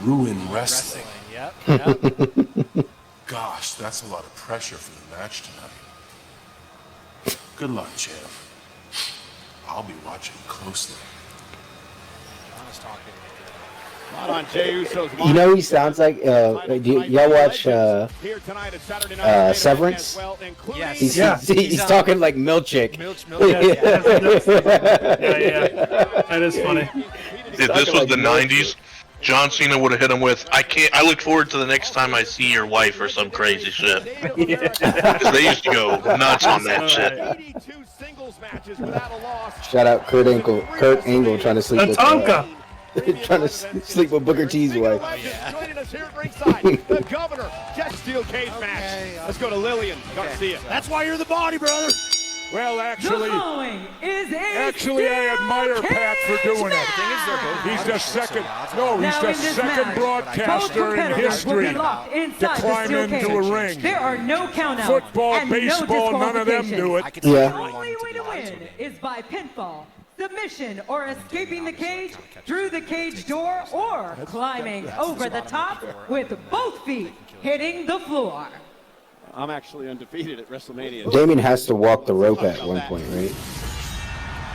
Speaker 12: ruin wrestling.
Speaker 7: Yep.
Speaker 12: Gosh, that's a lot of pressure for the match tonight. Good luck, champ. I'll be watching closely.
Speaker 7: John's talking.
Speaker 1: Not on Jey Uso's
Speaker 8: You know he sounds like. Y'all watch Severance?
Speaker 7: Yes.
Speaker 8: He's talking like Milchick.
Speaker 2: Yeah. That is funny.
Speaker 9: If this was the 90s, John Cena would have hit him with, I look forward to the next time I see your wife or some crazy shit. Because they used to go nuts on that shit.
Speaker 8: Shout out Kurt Angle trying to sleep with Booker T's wife.
Speaker 1: Joining us here at ringside, the governor, Jet Steel cage match. Let's go to Lillian Garcia.
Speaker 5: That's why you're the body, brother.
Speaker 12: Well, actually,
Speaker 6: I
Speaker 12: admire Pat for doing it. He's the second broadcaster in history to climb into a ring.
Speaker 6: There are no countouts.
Speaker 12: Football, baseball, none of them do it.
Speaker 6: The only way to win is by pinfall, submission, or escaping the cage through the cage door, or climbing over the top with both feet hitting the floor.
Speaker 1: I'm actually undefeated at WrestleMania.
Speaker 8: Damien has to walk the rope at one point, right?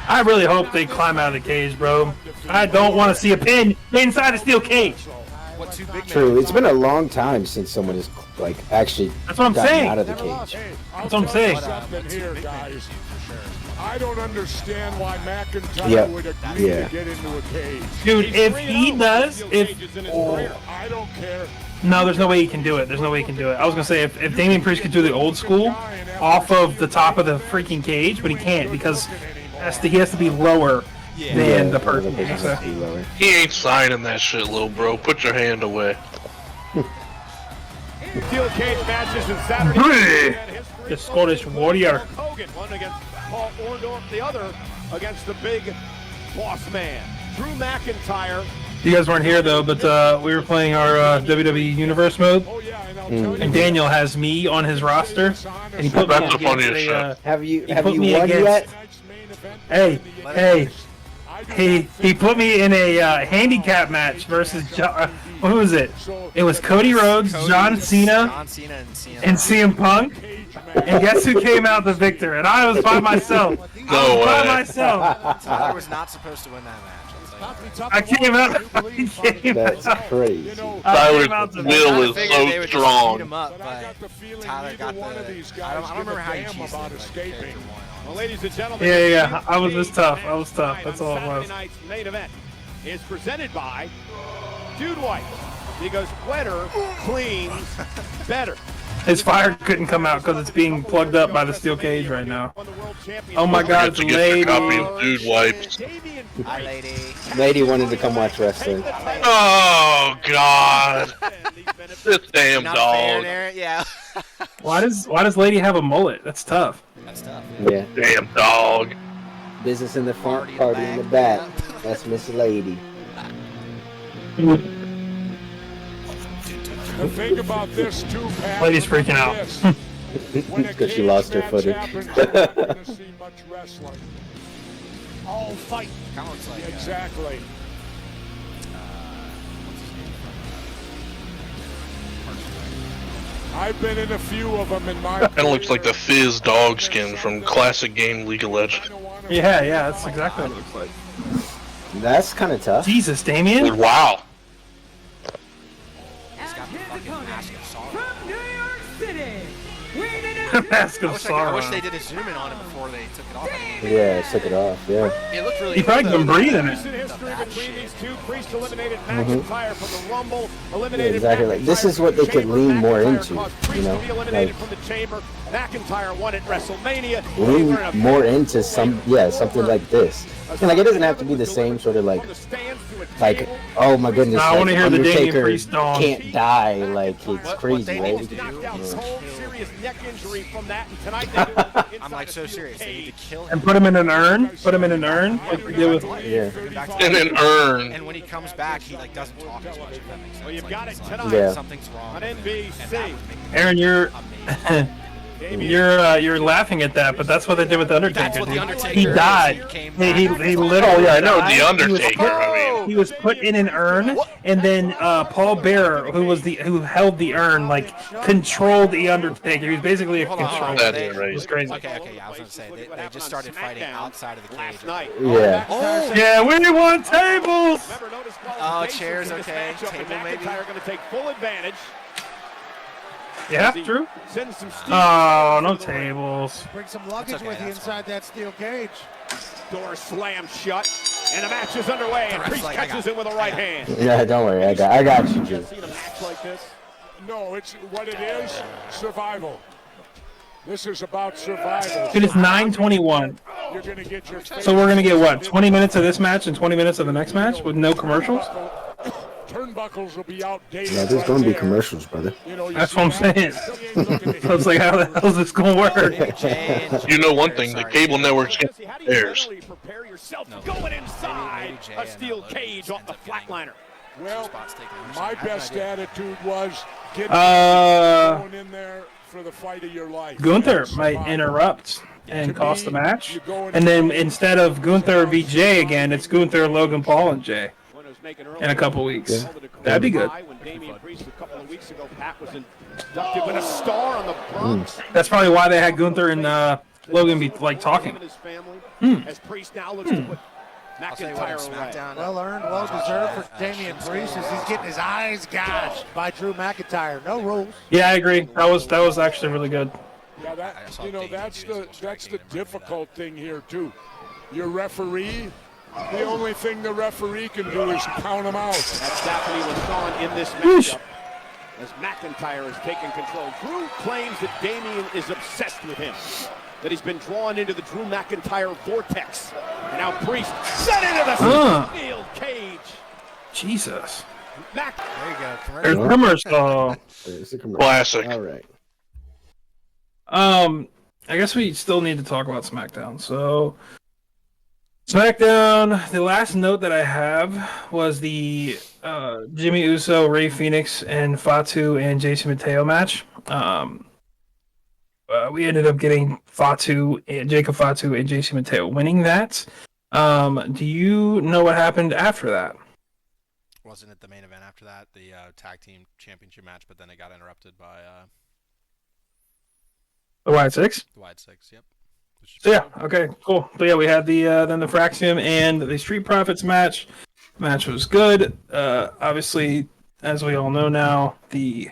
Speaker 2: I really hope they climb out of the cage, bro. I don't want to see a pin inside a steel cage.
Speaker 8: True. It's been a long time since someone has actually gotten out of the cage.
Speaker 2: That's what I'm saying.
Speaker 12: Here, guys. I don't understand why McIntyre would agree to get into a cage.
Speaker 2: Dude, if he does,
Speaker 12: I don't care.
Speaker 2: No, there's no way he can do it. I was gonna say if Damian Priest could do the old school off of the top of the freaking cage, but he can't because he has to be lower than the person.
Speaker 9: He ain't signing that shit, little bro. Put your hand away.
Speaker 1: Steel cage matches in Saturday.
Speaker 2: The Scottish Warrior.
Speaker 1: Hogan, one against Paul Orndorff, the other against the big boss man. Drew McIntyre.
Speaker 2: You guys weren't here though, but we were playing our WWE Universe mode, and Daniel has me on his roster, and he put me against
Speaker 8: Have you won yet?
Speaker 2: Hey, he put me in a handicap match versus what was it? It was Cody Rhodes, John Cena, and CM Punk. And guess who came out the victor? And I was by myself.
Speaker 7: Tyler was not supposed to win that match.
Speaker 2: I came out.
Speaker 8: That's crazy.
Speaker 9: Tyler's will is so strong.
Speaker 7: Tyler got the. I don't remember how he cheesed it.
Speaker 1: Well, ladies and gentlemen.
Speaker 2: Yeah. I was just tough. That's all it was.
Speaker 1: Saturday night's main event is presented by Dude White, because wetter cleans better.
Speaker 2: His fire couldn't come out because it's being plugged up by the steel cage right now. Oh my God, it's a lady.
Speaker 9: Copy of dude wipes.
Speaker 4: Hi, lady.
Speaker 8: Lady wanted to come watch wrestling.
Speaker 9: Oh God! This damn
Speaker 4: Not
Speaker 9: dog.
Speaker 4: fair there, yeah.
Speaker 2: Why does lady have a mullet? That's tough.
Speaker 4: That's tough.
Speaker 8: Yeah.
Speaker 9: Damn dog.
Speaker 8: Business in the front, party in the back. That's Miss Lady.
Speaker 1: The thing about this too, Pat,
Speaker 2: Lady's freaking out.
Speaker 8: Because she lost her footing.
Speaker 1: All fight.
Speaker 4: Kind of looks like
Speaker 1: Exactly. I've been in a few of them in my.
Speaker 9: Kind of looks like the Fizz dog skin from classic game League of Legends.
Speaker 2: Yeah, that's exactly what it looks like.
Speaker 8: That's kind of tough.
Speaker 2: Jesus, Damien.
Speaker 9: Wow.
Speaker 4: He's got the fucking mask of sorrow.
Speaker 6: From New York City, weighing in
Speaker 2: Mask
Speaker 4: I
Speaker 2: of
Speaker 4: wish
Speaker 2: Sauron.
Speaker 4: they did a zoom in on him before they took it off.
Speaker 8: Yeah, took it off. Yeah.
Speaker 4: It looked really
Speaker 2: He probably
Speaker 4: good,
Speaker 2: been
Speaker 4: though.
Speaker 2: breathing it.
Speaker 1: Recent history between these two. Priest eliminated
Speaker 8: Mhm.
Speaker 1: McIntyre from the Rumble.
Speaker 8: Yeah,
Speaker 1: Eliminated
Speaker 8: exactly. Like, this
Speaker 1: McIntyre
Speaker 8: is what
Speaker 1: from
Speaker 8: they could
Speaker 1: the
Speaker 8: lean
Speaker 1: Chamber.
Speaker 8: more
Speaker 1: McIntyre
Speaker 8: into,
Speaker 1: caused
Speaker 8: you
Speaker 1: Priest
Speaker 8: know,
Speaker 1: to be eliminated
Speaker 8: like-
Speaker 1: from the Chamber. McIntyre won at WrestleMania.
Speaker 8: Lean more into something like this. And like it doesn't have to be the same sort of like oh my goodness,
Speaker 2: I
Speaker 8: like,
Speaker 2: wanna hear the Damian
Speaker 8: Undertaker
Speaker 2: Priest dong.
Speaker 8: can't die, like it's crazy, right?
Speaker 1: Knocked out cold, serious neck injury from that, and tonight they
Speaker 4: I'm like so serious. They need to kill him.
Speaker 2: And put him in an urn. Put him in an urn. Like we did with.
Speaker 8: Yeah.
Speaker 9: In an urn.
Speaker 4: And when he comes back, he like doesn't talk as much. If that makes sense.
Speaker 1: Well, you've got it
Speaker 4: it's
Speaker 1: tonight.
Speaker 8: Yeah.
Speaker 4: Something's wrong.
Speaker 1: on
Speaker 4: with him,
Speaker 1: NBC.
Speaker 4: and that would make me
Speaker 2: Aaron, you're
Speaker 1: Damien.
Speaker 2: you're laughing at that, but that's what they did with the Undertaker.
Speaker 4: That's what the
Speaker 2: dude.
Speaker 4: Undertaker
Speaker 2: He
Speaker 4: is.
Speaker 2: died.
Speaker 4: He came
Speaker 2: He
Speaker 4: back.
Speaker 2: literally.
Speaker 9: Oh yeah, I know
Speaker 2: died.
Speaker 9: the Undertaker. I mean,
Speaker 2: He was put in an urn, and then Paul Bearer, who held the urn, like controlled the Undertaker. He was basically a
Speaker 4: Hold on,
Speaker 2: control.
Speaker 4: hold on.
Speaker 9: That's
Speaker 2: It was crazy.
Speaker 4: Okay, yeah, I was gonna say they just started fighting outside of the cage.
Speaker 1: Last night.
Speaker 8: Yeah.
Speaker 4: Oh,
Speaker 2: Yeah, we want tables.
Speaker 1: Remember, no
Speaker 4: Oh,
Speaker 1: disqualifications
Speaker 4: chairs,
Speaker 1: in this
Speaker 4: okay.
Speaker 1: matchup, and
Speaker 4: Table, maybe.
Speaker 1: McIntyre going to take full advantage.
Speaker 2: Yeah, true.
Speaker 1: Send some steam.
Speaker 2: Oh, no tables.
Speaker 5: Bring some luggage
Speaker 4: okay,
Speaker 5: with you
Speaker 4: that's
Speaker 5: inside that steel cage.
Speaker 1: Door slammed shut, and the match is underway. And
Speaker 4: Ref's
Speaker 1: Priest
Speaker 4: like, I
Speaker 1: catches
Speaker 4: got
Speaker 1: him with the right hand.
Speaker 8: Yeah, don't worry, I got you, Drew.
Speaker 1: Seen a match like this?
Speaker 13: No, it's what it is, survival. This is about survival.
Speaker 2: It is 9:21.
Speaker 13: You're gonna get your
Speaker 2: So we're gonna get what? 20 minutes of this match and 20 minutes of the next match with no commercials.
Speaker 13: Turnbuckles will be outdated.
Speaker 8: Yeah, there's
Speaker 13: right
Speaker 8: gonna be
Speaker 13: there.
Speaker 8: commercials, brother.
Speaker 13: You know, you
Speaker 2: That's
Speaker 13: see
Speaker 2: what I'm
Speaker 13: that?
Speaker 2: saying.
Speaker 13: He ain't looking to
Speaker 2: So it's like, how the hell is this gonna work?
Speaker 9: you know one thing, the cable networks get
Speaker 1: How do you
Speaker 9: theirs.
Speaker 1: mentally prepare yourself going inside
Speaker 4: Jay
Speaker 1: a
Speaker 4: and
Speaker 1: steel
Speaker 4: Lily
Speaker 1: cage off the
Speaker 4: ends up getting
Speaker 1: flatliner?
Speaker 13: Well,
Speaker 4: spots taken over.
Speaker 13: my
Speaker 4: I have no
Speaker 13: best
Speaker 4: idea.
Speaker 13: attitude was getting going in there for the fight of your life.
Speaker 2: Gunther
Speaker 13: That's
Speaker 2: might
Speaker 13: survival.
Speaker 2: interrupt and cost the match.
Speaker 13: You go in
Speaker 2: And then instead of Gunther v Jay again, it's Gunther, Logan Paul, and Jay in a couple weeks.
Speaker 8: Yeah.
Speaker 2: That'd be good.
Speaker 1: When Damian Priest a couple of weeks ago, Pat was inducted with a star on the Bronx.
Speaker 2: That's probably why they had Gunther and Logan be like talking.
Speaker 1: His family, as Priest now looks to put
Speaker 4: I'll tell you what, in
Speaker 1: McIntyre away.
Speaker 4: SmackDown.
Speaker 5: Well earned, well deserved for Damian Priest as he's getting his eyes gouged by Drew McIntyre. No rules.
Speaker 2: Yeah, I agree. That was actually really good.
Speaker 13: Yeah, that, you know, that's the difficult thing here too. Your referee, the only thing the referee can do is count them out.
Speaker 1: That's Daphne LaShawn in this matchup as McIntyre is taking control. Drew claims that Damian is obsessed with him, that he's been drawn into the Drew McIntyre vortex. And now Priest set into the steel cage.
Speaker 2: Jesus.
Speaker 4: There you go.
Speaker 2: There's a commercial.
Speaker 8: There's a commercial.
Speaker 9: Classic.
Speaker 8: All right.
Speaker 2: I guess we still need to talk about SmackDown. So, SmackDown, the last note that I have was the Jimmy Uso, Rey Fenix, and Fatu and Jason Mateo match. We ended up getting Jacob Fatu and Jason Mateo winning that. Do you know what happened after that?
Speaker 7: Wasn't it the main event after that, the tag team championship match, but then it got interrupted by
Speaker 2: The Wyatt Six?
Speaker 7: the Wide Six, yep.
Speaker 2: So yeah, okay, cool. So yeah, we had the then the Fraxium and the Street Profits match. Match was good. Obviously, as we all know now, the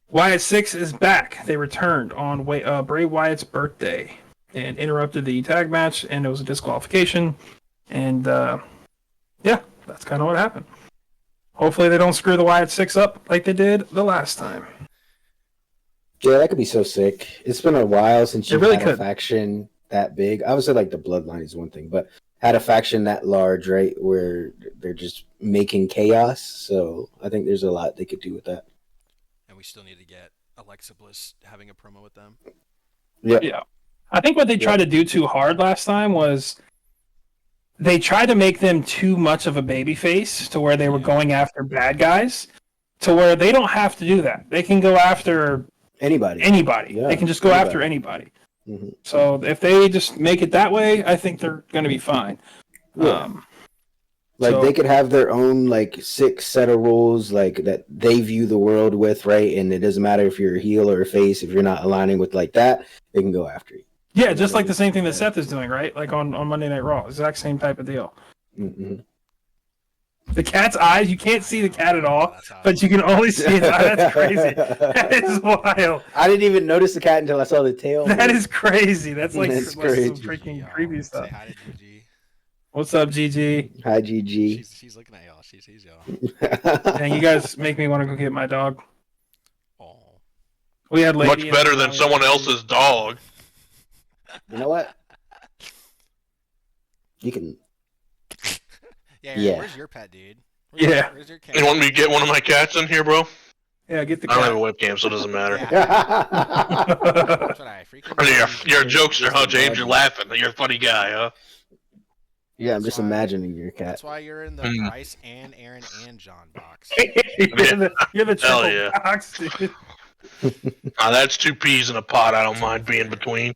Speaker 2: Wyatt Six is back. They returned on Bray Wyatt's birthday and interrupted the tag match, and it was a disqualification. And yeah, that's kind of what happened. Hopefully, they don't screw the Wyatt Six up like they did the last time.
Speaker 8: Yeah, that could be so sick. It's been a while since you
Speaker 2: really
Speaker 8: had a faction that big. Obviously, like the bloodline is one thing, but had a faction that large, right, where they're just making chaos. So I think there's a lot they could do with that.
Speaker 7: And we still need to get Alexa Bliss having a promo with them.
Speaker 2: Yeah. I think what they tried to do too hard last time was they tried to make them too much of a babyface to where they were going after bad guys to where they don't have to do that. They can go after
Speaker 8: anybody.
Speaker 2: Yeah, they can just go after anybody.
Speaker 8: Mm-hmm.
Speaker 2: So if they just make it that way, I think they're going to be fine.
Speaker 8: Yeah. They could have their own 6 set of rules that they view the world with, right? And it doesn't matter if you're a heel or a face. If you're not aligning with that, they can go after you.
Speaker 2: Yeah, just like the same thing that Seth is doing, right? Like on Monday Night Raw, exact same type of deal.
Speaker 8: Mm-hmm.
Speaker 2: The cat's eyes, you can't see the cat at all, but you can only see his eye. That's crazy. That is wild.
Speaker 8: I didn't even notice the cat until I saw the tail.
Speaker 2: That is crazy. That's
Speaker 8: That's
Speaker 2: some
Speaker 8: crazy.
Speaker 2: freaking creepy stuff.
Speaker 7: Say hi to Gigi.
Speaker 2: What's up, Gigi?
Speaker 8: Hi, Gigi.
Speaker 7: She's looking at y'all. She sees y'all.
Speaker 2: Dang, you guys make me want to go get my dog.
Speaker 7: Oh.
Speaker 2: We had Lady
Speaker 9: Much better than someone else's dog.
Speaker 8: You know what? You can.
Speaker 7: Yeah. Where's your pet, dude? Where's your cat?
Speaker 9: You want me to get one of my cats in here, bro?
Speaker 2: Yeah, get the
Speaker 9: I
Speaker 2: cat.
Speaker 9: don't have a webcam, so it doesn't matter.
Speaker 7: That's what I freaking
Speaker 9: You're a jokester, huh, James? You're laughing. You're a funny guy, huh?
Speaker 8: Yeah, I'm just imagining your cat.
Speaker 7: That's why you're in the Bryce and Aaron and John box.
Speaker 2: You're the triple
Speaker 9: yeah.
Speaker 2: box, dude.
Speaker 9: That's 2 peas in a pod. I don't mind being between.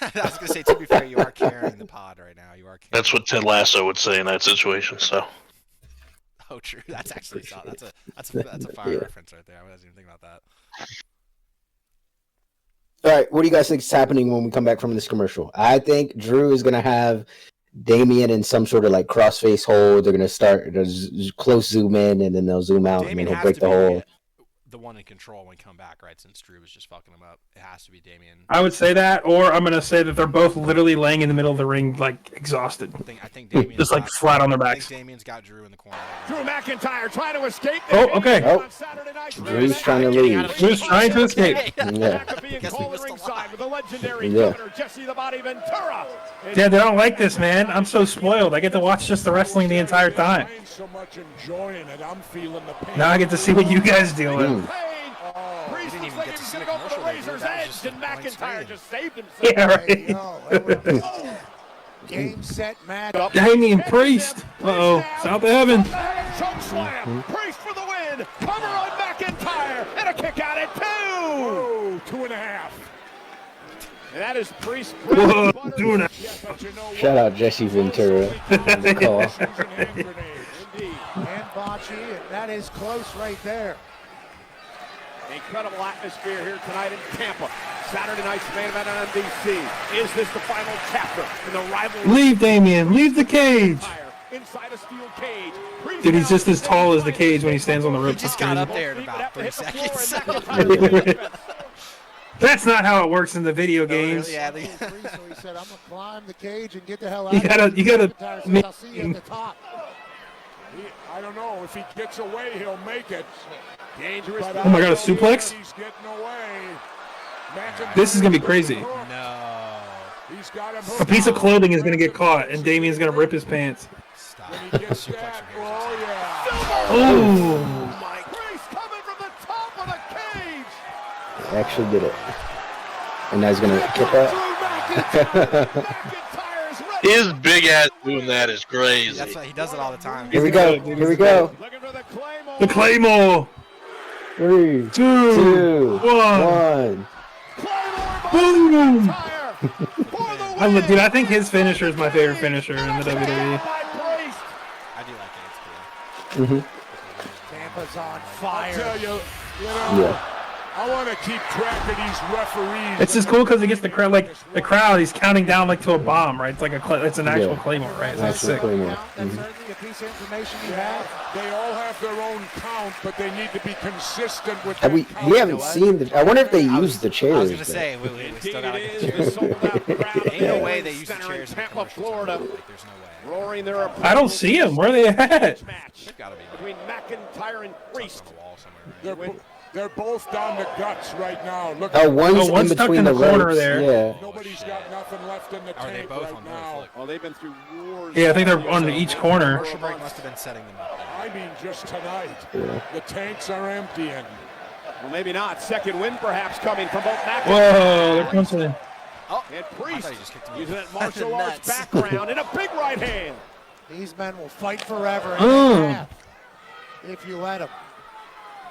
Speaker 7: I was gonna say, to be fair, you are carrying the pod right now. You are.
Speaker 9: That's what Ted Lasso would say in that situation. So.
Speaker 7: Oh, true. That's actually that's a fire reference right there. I wasn't even thinking about that.
Speaker 8: All right, what do you guys think is happening when we come back from this commercial? I think Drew is gonna have Damian in some sort of crossface hold. They're gonna start close zoom in, and then they'll zoom out, and then he'll break the hold.
Speaker 7: The one in control when we come back, right? Since Drew was just fucking him up, it has to be Damian.
Speaker 2: I would say that, or I'm gonna say that they're both literally laying in the middle of the ring, exhausted.
Speaker 7: I think Damian
Speaker 2: just flat on their backs.
Speaker 7: I think Damian's got Drew in the corner.
Speaker 1: Drew McIntyre trying to escape.
Speaker 2: Oh, okay.
Speaker 8: Oh. Drew's trying to leave.
Speaker 2: Drew's trying to escape.
Speaker 8: Yeah.
Speaker 1: With the legendary Governor Jesse the Body Ventura.
Speaker 2: Yeah, they don't like this, man. I'm so spoiled. I get to watch just the wrestling the entire time.
Speaker 13: So much enjoying it. I'm feeling the pain.
Speaker 2: Now I get to see what you guys deal with.
Speaker 1: Priest was thinking he was going to go for the razor's edge, and McIntyre just saved himself.
Speaker 2: Yeah, right.
Speaker 5: Game, set, match.
Speaker 2: Damian Priest. Uh-oh. South of heaven.
Speaker 1: Choke slam. Priest for the win. Cover on McIntyre. And a kick out at 2.
Speaker 13: Whoa, 2.5.
Speaker 1: And that is Priest.
Speaker 2: Whoa, 2.5.
Speaker 8: Shout out Jesse Ventura on the call.
Speaker 5: And Bocce, and that is close right there.
Speaker 1: Incredible atmosphere here tonight in Tampa. Saturday night's main event on NBC. Is this the final chapter in the rivalry?
Speaker 2: Leave Damian. Leave the cage.
Speaker 1: Inside a steel cage.
Speaker 2: Dude, he's just as tall as the cage when he stands on the rope.
Speaker 7: Just got up there in about 3 seconds.
Speaker 2: That's not how it works in the video games.
Speaker 5: So he said, "I'm gonna climb the cage and get the hell out."
Speaker 2: You gotta.
Speaker 5: I'll see you at the top.
Speaker 13: I don't know if he gets away, he'll make it.
Speaker 1: Dangerous.
Speaker 2: Oh my God, a suplex?
Speaker 13: He's getting away.
Speaker 2: This is gonna be crazy.
Speaker 7: No.
Speaker 13: He's got him
Speaker 2: A piece of clothing is gonna get caught, and Damian's gonna rip his pants.
Speaker 7: Stop.
Speaker 13: When he gets that, oh yeah.
Speaker 2: Oh.
Speaker 1: Mike Priest coming from the top of the cage.
Speaker 8: He actually did it. And now he's gonna kick that.
Speaker 9: His big ass doing that is crazy.
Speaker 7: That's what he does it all the time.
Speaker 8: Here we go. Here we go.
Speaker 2: The Claymore.
Speaker 8: 3,
Speaker 2: 2,
Speaker 8: 1.
Speaker 2: Boom. Dude, I think his finisher is my favorite finisher in the WWE.
Speaker 7: I do like it. It's cool.
Speaker 5: Tampa's on fire.
Speaker 13: I'll tell you,
Speaker 8: Yeah.
Speaker 13: I want to keep track of these referees.
Speaker 2: It's just cool because it gets the crowd, the crowd. He's counting down to a bomb, right? It's it's an actual Claymore, right? That's sick.
Speaker 8: Claymore.
Speaker 5: That's certainly a piece of information you have.
Speaker 13: They all have their own count, but they need to be consistent with
Speaker 8: We haven't seen the. I wonder if they use the chairs.
Speaker 7: I was gonna say we still gotta get chairs. Ain't no way they use the chairs in
Speaker 1: Tampa, Florida.
Speaker 7: There's no way.
Speaker 1: Roaring their
Speaker 2: I don't see him. Where are they at?
Speaker 1: match between McIntyre and Priest.
Speaker 13: They're both down the guts right now. Look.
Speaker 8: One's in between the corner there. Yeah.
Speaker 13: Nobody's got nothing left in the tank right now.
Speaker 1: Well, they've been through wars.
Speaker 2: Yeah, I think they're on each corner.
Speaker 4: Commercial break must have been setting them up.
Speaker 13: I mean, just tonight, the tanks are emptying.
Speaker 1: Well, maybe not. Second win perhaps coming from both McIntyre.
Speaker 2: Whoa, they're punching.
Speaker 1: Oh, and Priest using that martial arts background and a big right hand.
Speaker 5: These men will fight forever if you let them.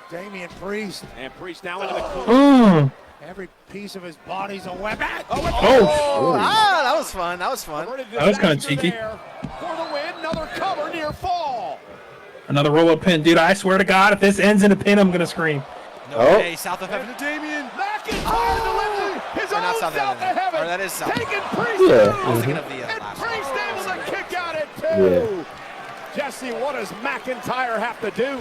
Speaker 5: Damian Priest.
Speaker 1: And Priest now into the corner.
Speaker 5: Every piece of his body's a weapon.
Speaker 4: That was fun. That was fun.
Speaker 2: That was kind of cheeky.
Speaker 1: For the win, another cover near fall.
Speaker 2: Another roll-up pin. Dude, I swear to God, if this ends in a pin, I'm going to scream.
Speaker 4: No way. South of Heaven to Damian.
Speaker 1: McIntyre delivering his own South of Heaven.
Speaker 4: Or that is South.
Speaker 1: Taking Priest
Speaker 4: I was thinking of the
Speaker 1: and
Speaker 4: last
Speaker 1: Priest
Speaker 4: one.
Speaker 1: able to kick out at 2. Jesse, what does McIntyre have to do?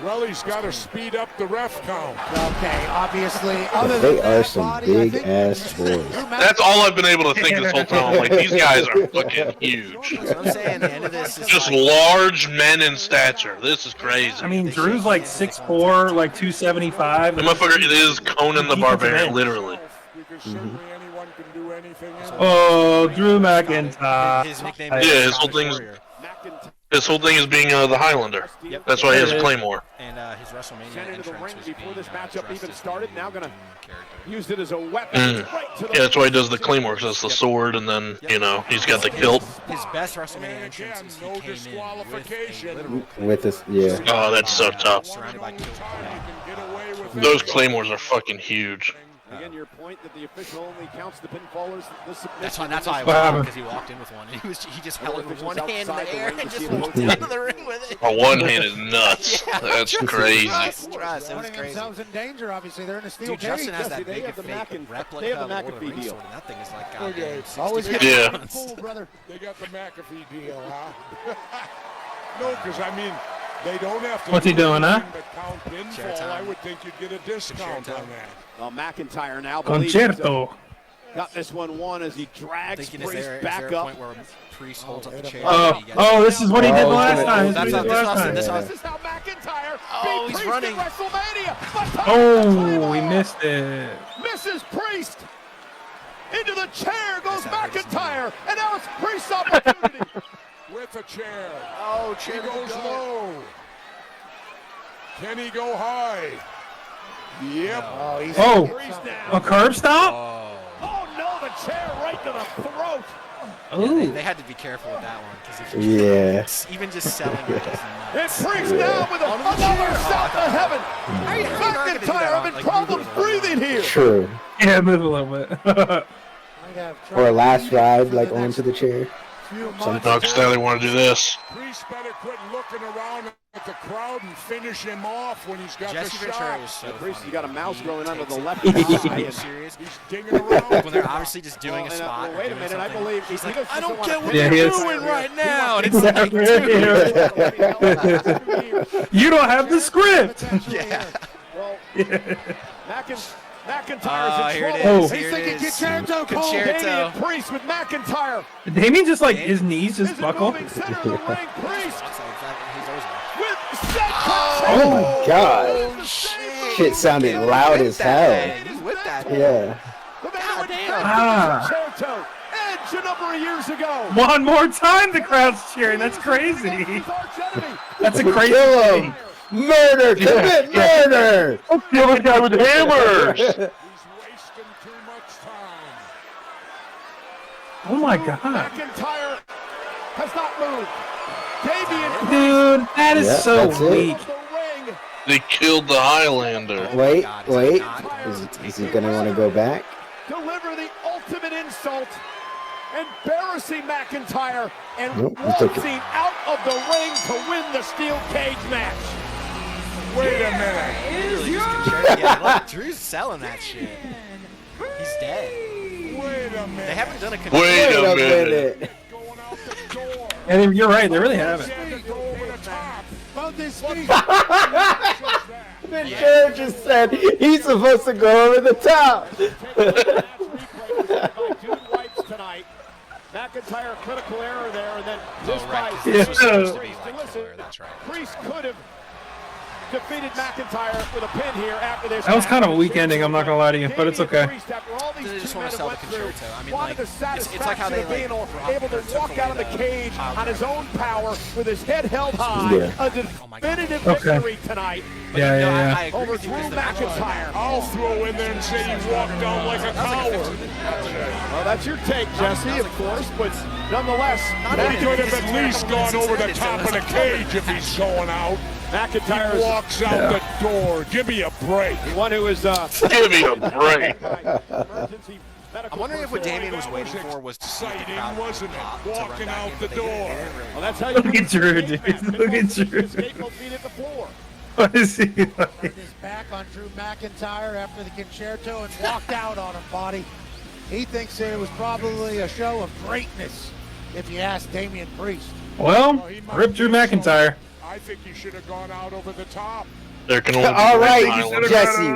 Speaker 13: Well, he's got to speed up the ref count.
Speaker 5: Okay, obviously. Other
Speaker 8: They
Speaker 5: than
Speaker 8: are
Speaker 5: that
Speaker 8: some
Speaker 5: body,
Speaker 8: big
Speaker 5: I think
Speaker 8: ass boys.
Speaker 9: That's all I've been able to think this whole time. I'm like, these guys are fucking huge.
Speaker 4: That's what I'm saying. The end of this is
Speaker 9: Just large men in stature. This is crazy.
Speaker 2: I mean, Drew's like 6'4", like 275.
Speaker 9: The motherfucker is Conan the Barbarian, literally.
Speaker 13: Because certainly anyone can do anything else.
Speaker 2: Oh, Drew McIntyre.
Speaker 4: His nickname
Speaker 9: Yeah, his whole thing is being the Highlander.
Speaker 4: Yep.
Speaker 9: That's why he has a claymore.
Speaker 4: And his WrestleMania
Speaker 1: Sent into the ring
Speaker 4: entrance was
Speaker 1: before this
Speaker 4: being,
Speaker 1: matchup even
Speaker 4: dressed
Speaker 1: started.
Speaker 4: as
Speaker 1: Now
Speaker 4: the
Speaker 1: gonna
Speaker 4: character.
Speaker 1: use it as a weapon. Right to the
Speaker 9: Yeah, that's why he does the claymore, because it's the sword, and then, you know, he's got the kilt.
Speaker 4: His best WrestleMania entrance is he
Speaker 13: no
Speaker 4: came in
Speaker 13: disqualification.
Speaker 4: with a literal
Speaker 8: With this, yeah.
Speaker 9: Oh, that's so tough.
Speaker 13: You
Speaker 4: surrounded by kilt.
Speaker 13: can get away with
Speaker 9: Those
Speaker 13: it.
Speaker 9: claymores are fucking huge.
Speaker 1: Again, your point that the official only counts the pinfallers. The submission.
Speaker 4: That's why I
Speaker 2: What
Speaker 4: won
Speaker 2: happened?
Speaker 4: because he walked in with one. And he just held it with
Speaker 1: officials
Speaker 4: one hand in
Speaker 1: outside
Speaker 4: the
Speaker 1: the
Speaker 4: air
Speaker 1: ring
Speaker 4: and
Speaker 1: to see
Speaker 4: just
Speaker 1: if
Speaker 4: walked
Speaker 1: those-
Speaker 4: out of the ring with it.
Speaker 9: A one hand is nuts. That's crazy.
Speaker 4: Trust, it was
Speaker 5: Putting
Speaker 4: crazy.
Speaker 5: themselves in danger, obviously. They're in a steel
Speaker 4: Dude,
Speaker 5: cage.
Speaker 4: Justin has that
Speaker 1: They
Speaker 4: big
Speaker 1: have the
Speaker 4: fake replica
Speaker 1: they have the
Speaker 4: of the Lord of the
Speaker 1: McAfee
Speaker 4: Rings
Speaker 1: deal.
Speaker 4: sword, and that thing is like
Speaker 13: Okay.
Speaker 4: goddamn.
Speaker 5: Always
Speaker 4: 60
Speaker 5: get
Speaker 9: Yeah.
Speaker 4: pounds.
Speaker 5: full, brother.
Speaker 13: They got the McAfee deal, huh? No, because I mean, they don't have to.
Speaker 2: What's he
Speaker 13: do
Speaker 2: doing, huh?
Speaker 13: anything but count
Speaker 4: Share
Speaker 13: pinfall.
Speaker 4: time.
Speaker 13: I would think you'd get a discount
Speaker 4: Share
Speaker 13: on
Speaker 4: time.
Speaker 13: that.
Speaker 1: Well, McIntyre now believes he's,
Speaker 2: Concerto.
Speaker 1: got this one won as he drags
Speaker 4: Thinking, is
Speaker 1: Priest
Speaker 4: there
Speaker 1: back
Speaker 4: a
Speaker 1: up.
Speaker 4: point where Priest holds up the chair?
Speaker 2: Oh, this is what he did
Speaker 8: Oh,
Speaker 2: last
Speaker 8: okay.
Speaker 2: time. This is what he
Speaker 4: That's
Speaker 2: did last time.
Speaker 1: This is how McIntyre
Speaker 4: Oh,
Speaker 1: beat
Speaker 4: he's
Speaker 1: Priest
Speaker 4: running.
Speaker 1: at WrestleMania.
Speaker 2: Oh, we missed it.
Speaker 1: Misses Priest. Into the chair goes McIntyre, and now it's Priest's opportunity.
Speaker 13: With a chair.
Speaker 4: Oh,
Speaker 13: He
Speaker 4: chair
Speaker 13: goes low. Can he go high? Yep.
Speaker 5: Oh, he's
Speaker 2: Oh,
Speaker 1: Priest
Speaker 2: a
Speaker 1: now.
Speaker 2: curb stop?
Speaker 1: Oh no, the chair right to the throat.
Speaker 2: Ooh.
Speaker 4: They had to be careful with that one because if
Speaker 8: Yeah.
Speaker 4: even just selling it just
Speaker 1: It's
Speaker 4: nuts.
Speaker 1: Priest now with another South to Heaven.
Speaker 4: How you not gonna do that
Speaker 1: McIntyre
Speaker 4: on,
Speaker 1: having
Speaker 4: like,
Speaker 1: problems
Speaker 4: moving
Speaker 1: breathing here.
Speaker 8: True.
Speaker 2: Yeah, move a little bit.
Speaker 5: might have
Speaker 8: Or a
Speaker 5: trouble
Speaker 8: last
Speaker 5: breathing
Speaker 8: ride,
Speaker 5: for
Speaker 8: like
Speaker 5: the
Speaker 8: onto the chair.
Speaker 5: few
Speaker 8: Some
Speaker 5: months.
Speaker 9: Doug Stanley want to do this.
Speaker 13: Priest better quit looking around at the crowd and finish him off when he's got
Speaker 4: Jesse
Speaker 13: the
Speaker 4: Ventura
Speaker 13: shot.
Speaker 4: is so
Speaker 1: Priest,
Speaker 4: funny.
Speaker 1: you got a mouse
Speaker 4: He
Speaker 1: growing under
Speaker 4: takes
Speaker 1: the
Speaker 4: it
Speaker 1: left
Speaker 4: so
Speaker 1: eye.
Speaker 4: serious.
Speaker 13: He's digging around.
Speaker 4: When they're obviously just doing a
Speaker 1: Well,
Speaker 4: spot. or
Speaker 1: wait a
Speaker 4: doing
Speaker 1: minute, I
Speaker 4: something,
Speaker 1: believe
Speaker 4: he's
Speaker 1: he
Speaker 4: like,
Speaker 1: just
Speaker 4: I don't
Speaker 1: doesn't
Speaker 4: get
Speaker 1: wanna
Speaker 4: what
Speaker 2: Yeah,
Speaker 4: you're
Speaker 2: he is.
Speaker 4: doing right
Speaker 1: He
Speaker 4: now. And
Speaker 1: wants
Speaker 4: it's
Speaker 1: to
Speaker 4: like, dude.
Speaker 2: You don't have the script.
Speaker 4: Yeah.
Speaker 1: Well, McIntyre's
Speaker 4: Oh,
Speaker 1: in
Speaker 4: here it
Speaker 1: trouble.
Speaker 4: is.
Speaker 1: He's
Speaker 4: Here it
Speaker 1: thinking
Speaker 4: is.
Speaker 1: Concerto Cole.
Speaker 4: Concerto.
Speaker 1: Damian Priest with McIntyre.
Speaker 2: Damien just like his knees
Speaker 1: Is
Speaker 2: just
Speaker 1: it
Speaker 2: buckle.
Speaker 1: moving center of the ring? Priest
Speaker 4: He's always
Speaker 1: with set
Speaker 8: Oh my god.
Speaker 4: Oh,
Speaker 8: Shit sounded loud as hell.
Speaker 4: He's with that.
Speaker 8: Yeah.
Speaker 1: The man who
Speaker 4: damn.
Speaker 2: Ah.
Speaker 1: Concerto. Edge a number of years ago.
Speaker 2: One more time, the crowd's cheering. That's crazy.
Speaker 1: His arch enemy.
Speaker 2: That's a crazy
Speaker 8: Kill
Speaker 2: thing.
Speaker 8: him! Murder! Commit murder!
Speaker 9: Kill the guy with hammers.
Speaker 13: He's wasting too much time.
Speaker 2: Oh my god.
Speaker 1: McIntyre has not moved. Damian
Speaker 2: Dude, that is
Speaker 8: Yeah,
Speaker 2: so
Speaker 8: that's it.
Speaker 2: weak.
Speaker 1: Priest the ring.
Speaker 9: They killed the Highlander.
Speaker 8: Wait,
Speaker 4: God,
Speaker 8: wait.
Speaker 4: not
Speaker 8: Is he gonna want to go back?
Speaker 1: Deliver the ultimate insult, embarrassing McIntyre, and
Speaker 8: Nope, he took it.
Speaker 1: waltzing out of the ring to win the steel cage match.
Speaker 13: Wait a minute.
Speaker 6: Is your
Speaker 4: Yeah, look, Drew's selling that shit. He's dead.
Speaker 13: Wait a
Speaker 4: They
Speaker 13: minute.
Speaker 4: haven't done a
Speaker 9: Wait
Speaker 8: Wait
Speaker 9: a
Speaker 8: a
Speaker 9: minute.
Speaker 8: minute.
Speaker 13: Going out the door.
Speaker 2: And you're right, they really haven't.
Speaker 13: Had to go over the top.
Speaker 5: Both his feet.
Speaker 8: The chair just said he's supposed to go over the top.
Speaker 1: McIntyre, critical error there, and then
Speaker 4: Oh,
Speaker 1: just
Speaker 4: right,
Speaker 1: by
Speaker 4: 'cause this was supposed to be
Speaker 1: Priest.
Speaker 4: like
Speaker 1: Listen,
Speaker 4: killer, that's right.
Speaker 1: Priest could have defeated McIntyre with a pin here after this.
Speaker 2: That was kind of a weak ending, I'm not going to lie to you, but it's okay.
Speaker 4: They just want to sell the concerto. I mean, like, it's like how they
Speaker 1: able to walk out of the cage on his own power with his head held high. A definitive victory tonight.
Speaker 2: Yeah.
Speaker 1: Over Drew McIntyre.
Speaker 13: I'll throw in there and say he walked out like a coward.
Speaker 1: Well, that's your take, Jesse, of course, but nonetheless,
Speaker 13: he could have at least gone over the top of the cage if he's going out.
Speaker 1: McIntyre
Speaker 13: walks out the door. Give me a break.
Speaker 1: The one who is
Speaker 9: give me a break.
Speaker 4: I'm wondering if what Damien was waiting for was to see the crowd,
Speaker 13: wasn't it? Walking out the door.
Speaker 1: Well, that's how you
Speaker 2: Look at Drew, dude. Look at Drew. What is he like?
Speaker 5: His back on Drew McIntyre after the concerto and walked out on him, Body. He thinks it was probably a show of greatness, if you ask Damian Priest.
Speaker 2: Well, rip Drew McIntyre.
Speaker 13: I think he should have gone out over the top.
Speaker 9: There can only be
Speaker 8: all right,
Speaker 9: Jesse,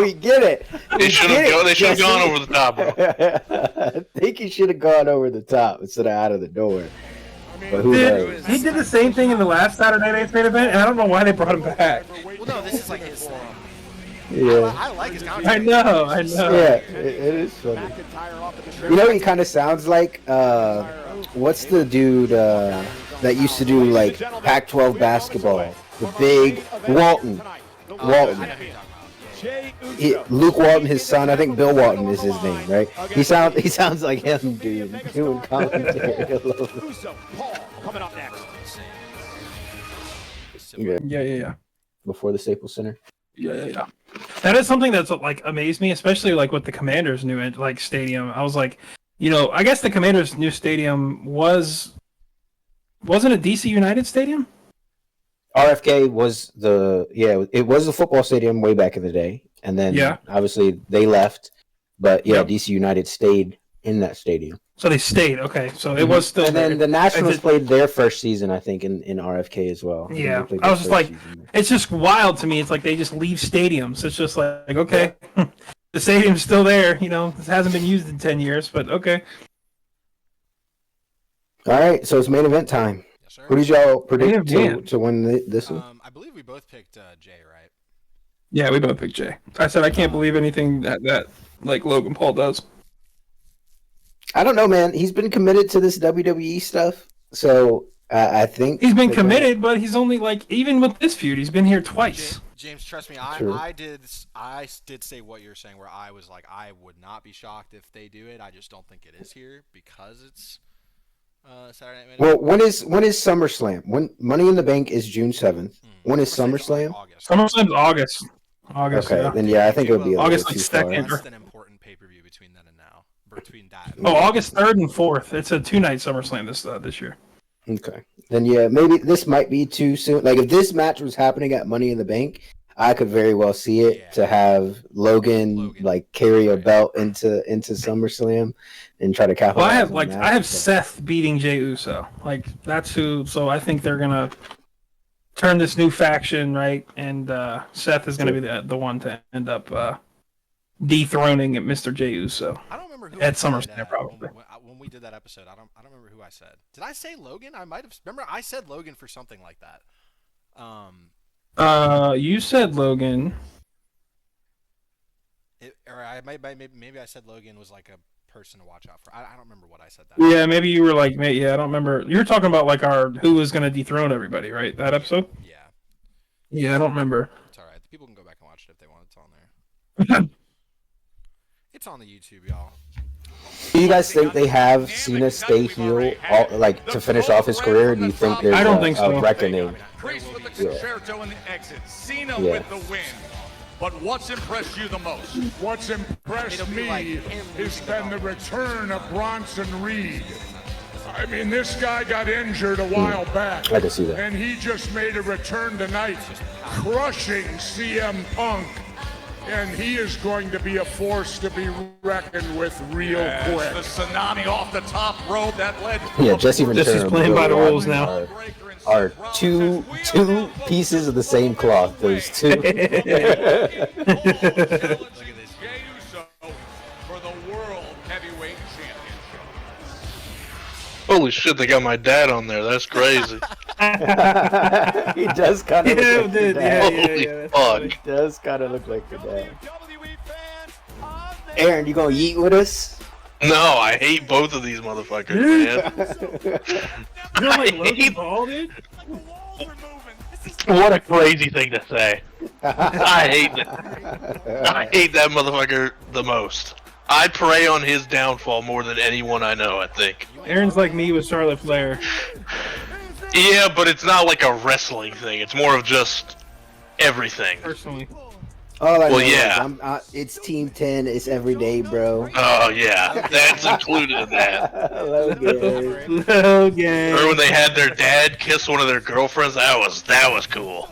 Speaker 8: we get it.
Speaker 9: They should have gone over the top, bro.
Speaker 8: I think he should have gone over the top instead of out of the door. But who knows?
Speaker 2: He did the same thing in the last Saturday Night's main event, and I don't know why they brought him back.
Speaker 4: Well, no, this is like his thing.
Speaker 8: Yeah.
Speaker 4: I like his commentary.
Speaker 2: I know.
Speaker 8: Yeah, it is funny. You know, he kind of sounds like what's the dude that used to do like Pac-12 basketball? The big Walton. Luke Walton, his son. I think Bill Walton is his name, right? He sounds like him, dude, doing commentary.
Speaker 1: Coming up next.
Speaker 2: Yeah.
Speaker 8: Before the Staples Center.
Speaker 2: Yeah. That is something that's like amazed me, especially like with the Commanders' new like stadium. I was like, I guess the Commanders' new stadium wasn't a DC United stadium.
Speaker 8: RFK was it was a football stadium way back in the day, and then obviously they left, but DC United stayed in that stadium.
Speaker 2: So they stayed, okay. So it was still.
Speaker 8: And then the Nationals played their first season, I think, in RFK as well.
Speaker 2: Yeah, I was just like, it's just wild to me. It's like they just leave stadiums. It's just like okay, the stadium's still there. It hasn't been used in 10 years, but okay.
Speaker 8: All right, so it's main event time.
Speaker 4: Yes, sir.
Speaker 8: Who did y'all predict to win this one?
Speaker 4: I believe we both picked Jay, right?
Speaker 2: Yeah, we both picked Jay. I said I can't believe anything that like Logan Paul does.
Speaker 8: I don't know, man. He's been committed to this WWE stuff, so I think
Speaker 2: he's been committed. But he's only even with this feud, he's been here twice.
Speaker 4: James, trust me, I did say what you're saying, where I was like, I would not be shocked if they do it. I just don't think it is here because it's Saturday Night.
Speaker 8: Well, when is SummerSlam? When Money in the Bank is June 7th. When is SummerSlam?
Speaker 2: SummerSlam's August. August.
Speaker 8: Okay, then I think it would be
Speaker 2: August
Speaker 8: too
Speaker 2: 2nd.
Speaker 4: That's an important pay-per-view between then and now. Between that.
Speaker 2: August 3rd and 4th. It's a 2-night SummerSlam this year.
Speaker 8: Okay. Then maybe this might be too soon. Like if this match was happening at Money in the Bank, I could very well see it to have Logan like carry a belt into SummerSlam and try to capitalize.
Speaker 2: Well, I have Seth beating Jey Uso. Like that's who. So I think they're gonna turn this new faction, right? And Seth is gonna be the one to end up dethroning Mr. Jey Uso.
Speaker 4: I don't remember who
Speaker 2: at SummerSlam probably.
Speaker 4: When we did that episode, I don't remember who I said. Did I say Logan? I might have. Remember, I said Logan for something like that.
Speaker 2: You said Logan.
Speaker 4: Maybe I said Logan was like a person to watch out for. I don't remember what I said that.
Speaker 2: Yeah, maybe you were like, I don't remember. You were talking about like who was going to dethrone everybody, right? That episode.
Speaker 4: Yeah.
Speaker 2: Yeah, I don't remember.
Speaker 4: It's all right. People can go back and watch it if they want. It's on there. It's on the YouTube, y'all.
Speaker 8: Do you guys think they have Cena stay heel to finish off his career? Or do you think there's a reckoning?
Speaker 3: Priest with the concerto and the exit. Cena with the win. But what's impressed you the most?
Speaker 13: What's impressed me has been the return of Bronson Reed. I mean, this guy got injured a while back.
Speaker 8: I can see that.
Speaker 13: And he just made a return tonight, crushing CM Punk. And he is going to be a force to be reckoned with real quick.
Speaker 3: The tsunami off the top rope that led.
Speaker 8: Yeah, Jesse Ventura.
Speaker 2: This is playing by the rules now.
Speaker 8: Are two pieces of the same cloth. Those two.
Speaker 3: Look at this. Jey Uso for the World Heavyweight Championship.
Speaker 9: Holy shit, they got my dad on there. That's crazy.
Speaker 8: He does kind of look like your dad.
Speaker 9: Holy fuck.
Speaker 8: He does kind of look like your dad. Aaron, you gonna yeet with us?
Speaker 9: No, I hate both of these motherfuckers, man.
Speaker 2: You don't like Logan Paul, dude?
Speaker 9: What a crazy thing to say. I hate that. I hate that motherfucker the most. I prey on his downfall more than anyone I know, I think.
Speaker 2: Aaron's like me with Charlotte Flair.
Speaker 9: Yeah, but it's not like a wrestling thing. It's more of just everything.
Speaker 2: Personally.
Speaker 8: All I know
Speaker 9: yeah.
Speaker 8: is it's Team 10. It's every day, bro.
Speaker 9: Oh, yeah. That's included in that.
Speaker 8: Logan.
Speaker 9: Remember when they had their dad kiss one of their girlfriends? That was cool.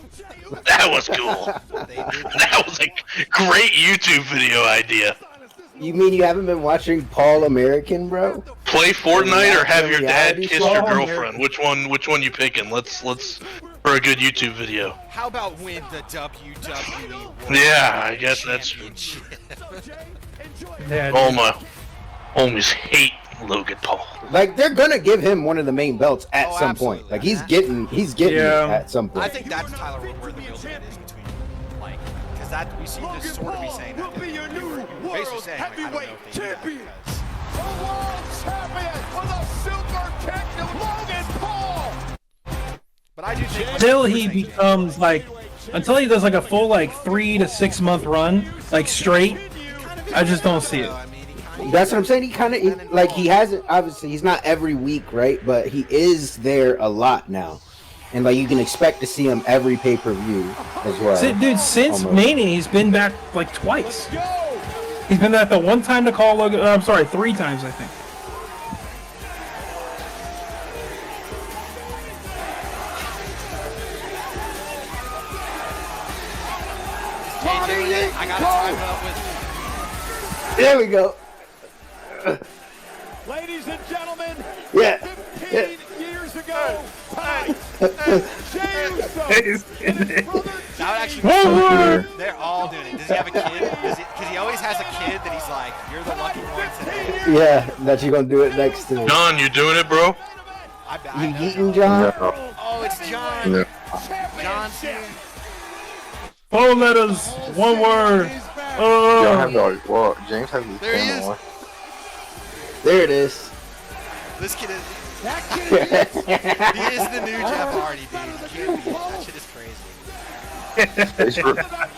Speaker 9: That was cool. That was a great YouTube video idea.
Speaker 8: You mean you haven't been watching Paul American, bro?
Speaker 9: Play Fortnite or have your dad kiss your girlfriend? Which one you picking? Let's for a good YouTube video.
Speaker 4: How about win the WWE World
Speaker 9: Yeah, I guess that's true. All my homies hate Logan Paul.
Speaker 8: Like they're gonna give him one of the main belts at some point. Like he's getting it at some point.
Speaker 4: I think that's Tyler where the real debate is between, like, because that we see this sort of be saying that. Basically saying, like, I don't know if they do that because
Speaker 1: the world champion with a super kick, Logan Paul.
Speaker 4: But I do think
Speaker 2: until he becomes like, until he does like a full like 3 to 6 month run, like straight, I just don't see it.
Speaker 8: That's what I'm saying. He kind of like he hasn't. Obviously, he's not every week, right? But he is there a lot now, and like you can expect to see him every pay-per-view as well.
Speaker 2: Dude, since Mania, he's been back like twice. He's been back the one time to call Logan. I'm sorry, 3 times I think.
Speaker 4: I got to time it up with.
Speaker 8: There we go.
Speaker 1: Ladies and gentlemen,
Speaker 8: yeah.
Speaker 1: 15 years ago,
Speaker 4: That would actually they're all doing it. Does he have a kid? Because he always has a kid that he's like, you're the lucky one today.
Speaker 8: Yeah, that you're gonna do it next to me.
Speaker 9: John, you doing it, bro?
Speaker 8: You eating, John?
Speaker 4: Oh, it's John.
Speaker 14: No.
Speaker 4: John's here.
Speaker 2: 4 letters, 1 word.
Speaker 14: Y'all have the well, James has his
Speaker 4: There he
Speaker 14: camera
Speaker 4: is.
Speaker 14: on.
Speaker 8: There it is.
Speaker 4: This kid is. He is the new Jeff Hardy, dude. You can't beat it. That shit is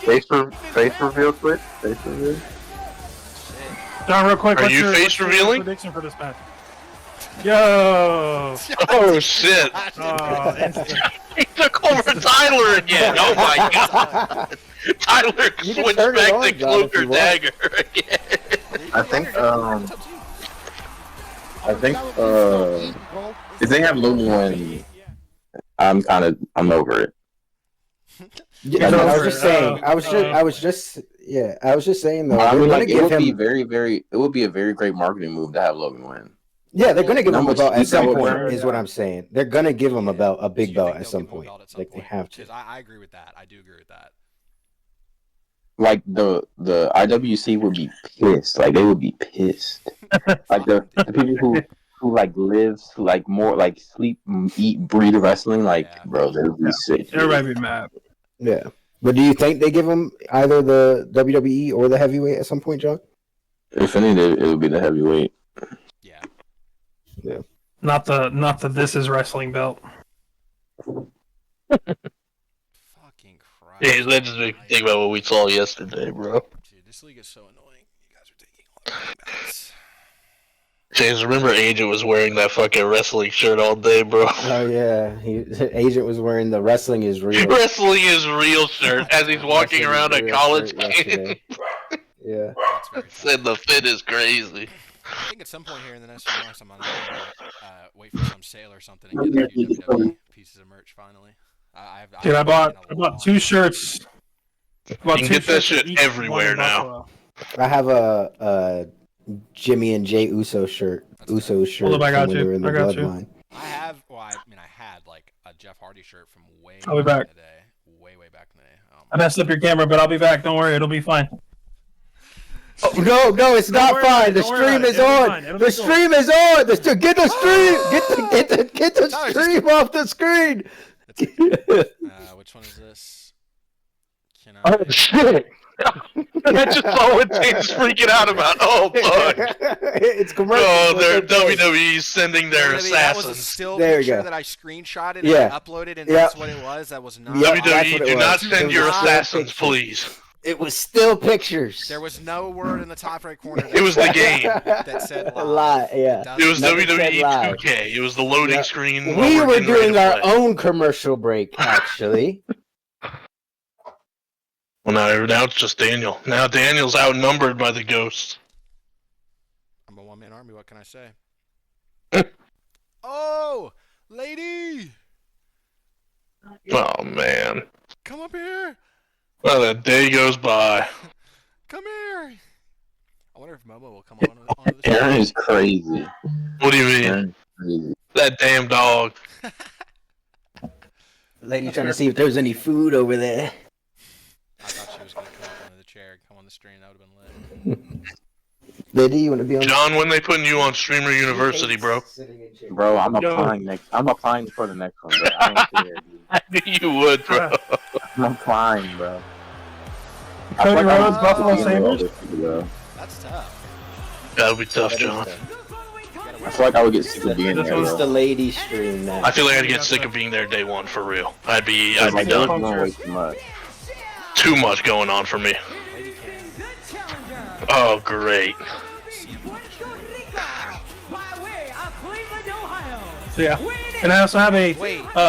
Speaker 4: crazy.
Speaker 14: Face reveal quick. Face reveal.
Speaker 2: John, real quick.
Speaker 9: Are you face revealing?
Speaker 2: Prediction for this match? Yo!
Speaker 9: Oh shit! He took over Tyler again. Oh my god! Tyler switched back to cloak or dagger again.
Speaker 14: I think if they have Logan win, I'm over it.
Speaker 8: Yeah, no, I was just saying. I was just saying though.
Speaker 14: I mean, like, it would be it would be a very great marketing move to have Logan win.
Speaker 8: Yeah, they're gonna give him a belt at some point. Is what I'm saying. They're gonna give him a big belt at some point. Like they have to.
Speaker 4: I agree with that. I do agree with that.
Speaker 14: Like the IWC would be pissed. Like they would be pissed. Like the people who like live, like more like sleep, eat, breathe wrestling. Like bro, they would be sick.
Speaker 2: Everybody be mad.
Speaker 8: Yeah, but do you think they give him either the WWE or the heavyweight at some point, John?
Speaker 14: If anything, it would be the heavyweight.
Speaker 8: Yeah.
Speaker 2: Not the This Is Wrestling belt.
Speaker 4: Fucking Christ.
Speaker 9: Yeah, that just makes me think about what we saw yesterday, bro.
Speaker 4: Dude, this league is so annoying. You guys are taking all the bets.
Speaker 9: James, remember Agent was wearing that fucking wrestling shirt all day, bro?
Speaker 8: Oh yeah, Agent was wearing the "Wrestling is Real."
Speaker 9: Wrestling is real shirt as he's walking around a college kid.
Speaker 8: Yeah.
Speaker 9: Said the fit is crazy.
Speaker 4: I think at some point here in the next few months, I'm gonna wait for some sale or something and get the new WWE pieces of merch finally.
Speaker 2: Dude, I bought 2 shirts.
Speaker 9: You can get that shit everywhere now.
Speaker 8: I have a Jimmy and Jay Uso shirt. Uso shirt.
Speaker 2: Hold up, I got
Speaker 8: when
Speaker 2: you.
Speaker 8: they were in the
Speaker 2: I got you.
Speaker 8: bloodline.
Speaker 4: I have. Well, I had like a Jeff Hardy shirt from way
Speaker 2: I'll be back.
Speaker 4: in the day. Way back in the day.
Speaker 2: I messed up your camera, but I'll be back. Don't worry, it'll be fine.
Speaker 8: Oh, no, it's not fine. The stream is on. The stream is on. Get the stream. Get the stream off the screen.
Speaker 7: Which one is this?
Speaker 9: Oh shit! I just saw what James freaking out about. Oh fuck!
Speaker 8: It's commercial.
Speaker 9: Oh, they're WWE sending their assassins.
Speaker 4: That was a still picture that I screenshotted and I uploaded, and that's what it was. That was not.
Speaker 9: WWE, do not send your assassins, please.
Speaker 8: It was still pictures.
Speaker 4: There was no word in the top right corner.
Speaker 9: It was the game
Speaker 4: that said live.
Speaker 8: Lie, yeah.
Speaker 9: It was WWE 2K. It was the loading screen.
Speaker 8: We were doing our own commercial break, actually.
Speaker 9: Well, now it's just Daniel. Now Daniel's outnumbered by the ghosts.
Speaker 4: I'm a one-man army. What can I say? Oh, lady!
Speaker 9: Oh man!
Speaker 4: Come up here!
Speaker 9: Well, that day goes by.
Speaker 4: Come here! I wonder if Momo will come on the show.
Speaker 14: Aaron is crazy.
Speaker 9: What do you mean? That damn dog.
Speaker 8: Lady trying to see if there's any food over there.
Speaker 4: I thought she was going to come up under the chair, come on the stream. That would have been lit.
Speaker 8: Lady, you want to be on?
Speaker 9: John, when they putting you on Streamer University, bro?
Speaker 14: Bro, I'm applying next. I'm applying for the next one, bro. I don't care, dude.
Speaker 9: I knew you would, bro.
Speaker 14: I'm applying, bro.
Speaker 2: Cody Rhodes, Buffalo Sabres.
Speaker 4: That's tough.
Speaker 9: That'll be tough, John.
Speaker 14: I feel like I would get sick of being there.
Speaker 8: This one's the lady stream now.
Speaker 9: I feel like I'd get sick of being there day one for real. I'd be
Speaker 14: Like,
Speaker 9: done.
Speaker 14: way too much.
Speaker 9: Too much going on for me. Oh, great.
Speaker 2: So yeah, and I also have a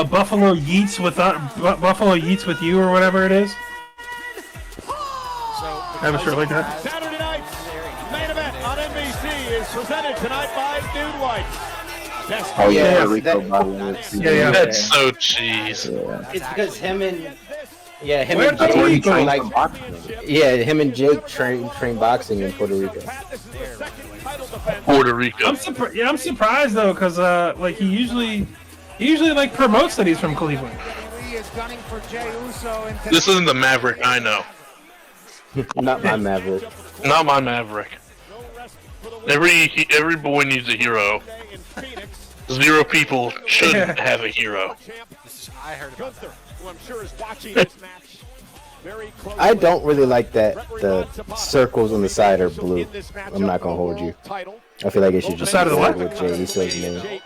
Speaker 2: Buffalo Yeats with Buffalo Yeats with you or whatever it is. I have a shirt like that.
Speaker 1: Saturday night's main event on NBC is presented tonight by Dude White.
Speaker 14: Oh yeah,
Speaker 2: Yeah.
Speaker 9: That's so cheese.
Speaker 8: It's because him and him and Jake train boxing in Puerto Rico.
Speaker 9: Puerto Rico.
Speaker 2: I'm surprised though, cause like he usually like promotes that he's from Cleveland.
Speaker 9: This isn't the Maverick, I know.
Speaker 8: Not my Maverick.
Speaker 9: Not my Maverick. Every boy needs a hero. 0 people should have a hero.
Speaker 4: I heard about that.
Speaker 1: Who I'm sure is watching this match very closely.
Speaker 8: I don't really like that the circles on the side are blue. I'm not gonna hold you. I feel like it should just
Speaker 2: side of the what?
Speaker 8: with Jey Uso's name.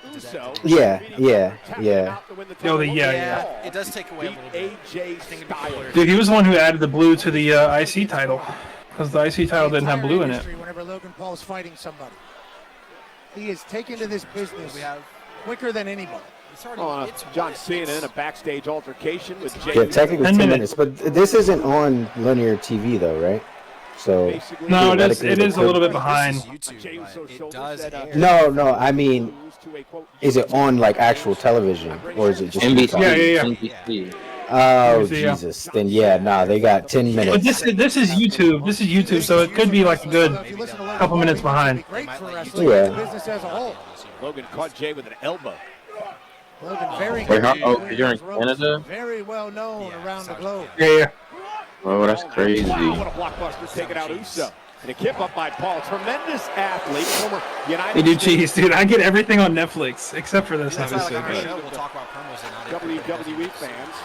Speaker 2: Yeah.
Speaker 4: It does take away a little bit.
Speaker 2: Dude, he was the one who added the blue to the IC title, because the IC title didn't have blue in it.
Speaker 5: Whenever Logan Paul's fighting somebody, he is taken to this business quicker than anybody.
Speaker 1: John Cena in a backstage altercation with Jey.
Speaker 8: Yeah, technically 10 minutes, but this isn't on linear TV though, right? So
Speaker 2: no, it is a little bit behind.
Speaker 8: No, I mean, is it on like actual television or is it just
Speaker 14: NBC?
Speaker 2: Yeah.
Speaker 14: NBC.
Speaker 8: Oh Jesus! Then they got 10 minutes.
Speaker 2: But this is YouTube. This is YouTube, so it could be like a good couple minutes behind.
Speaker 5: Business as a whole.
Speaker 1: Logan caught Jey with an elbow.
Speaker 5: Logan very
Speaker 14: you're in Canada?
Speaker 5: very well known around the globe.
Speaker 2: Yeah.
Speaker 14: Oh, that's crazy.
Speaker 1: What a blockbuster taking out Uso. And a kip up by Paul. Tremendous athlete. Former United
Speaker 2: They do cheese, dude. I get everything on Netflix except for this, obviously.
Speaker 4: We'll talk about promos and
Speaker 1: WWE fans.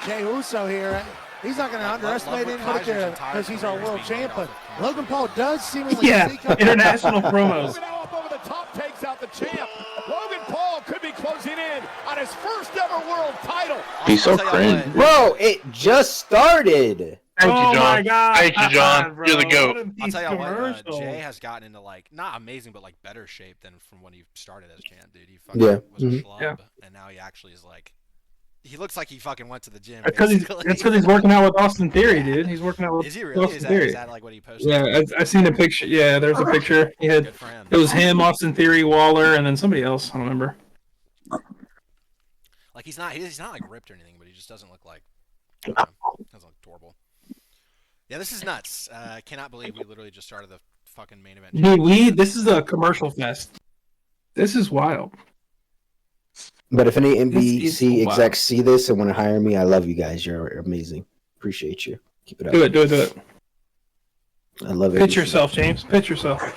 Speaker 5: Jey Uso here. He's not going to underestimate anybody because he's our world champ. But Logan Paul does seemingly
Speaker 2: international promos.
Speaker 1: Logan up over the top takes out the champ. Logan Paul could be closing in on his first ever world title.
Speaker 14: He's so crazy.
Speaker 8: Bro, it just started.
Speaker 9: Thank you, John.
Speaker 2: My God.
Speaker 9: Thank you, John. You're the GOAT.
Speaker 4: I'll tell you what, Jey has gotten into like not amazing, but like better shape than from when he started as champ, dude. He fucking was a schlub, and now he actually is like. He looks like he fucking went to the gym.
Speaker 2: It's because he's working out with Austin Theory, dude. He's working out with
Speaker 4: Is he really?
Speaker 2: Austin Theory.
Speaker 4: Is that like what he posted?
Speaker 2: Yeah, I seen a picture. Yeah, there's a picture. He had. It was him, Austin Theory, Waller, and then somebody else. I don't remember.
Speaker 4: Like he's not like ripped or anything, but he just doesn't look like. Doesn't look adorable. Yeah, this is nuts. I cannot believe we literally just started the fucking main event.
Speaker 2: Dude, this is a commercial fest. This is wild.
Speaker 8: But if any NBC execs see this and want to hire me, I love you guys. You're amazing. Appreciate you. Keep it up.
Speaker 2: Do it.
Speaker 8: I love it.
Speaker 2: Pitch yourself, James. Pitch yourself.
Speaker 7: I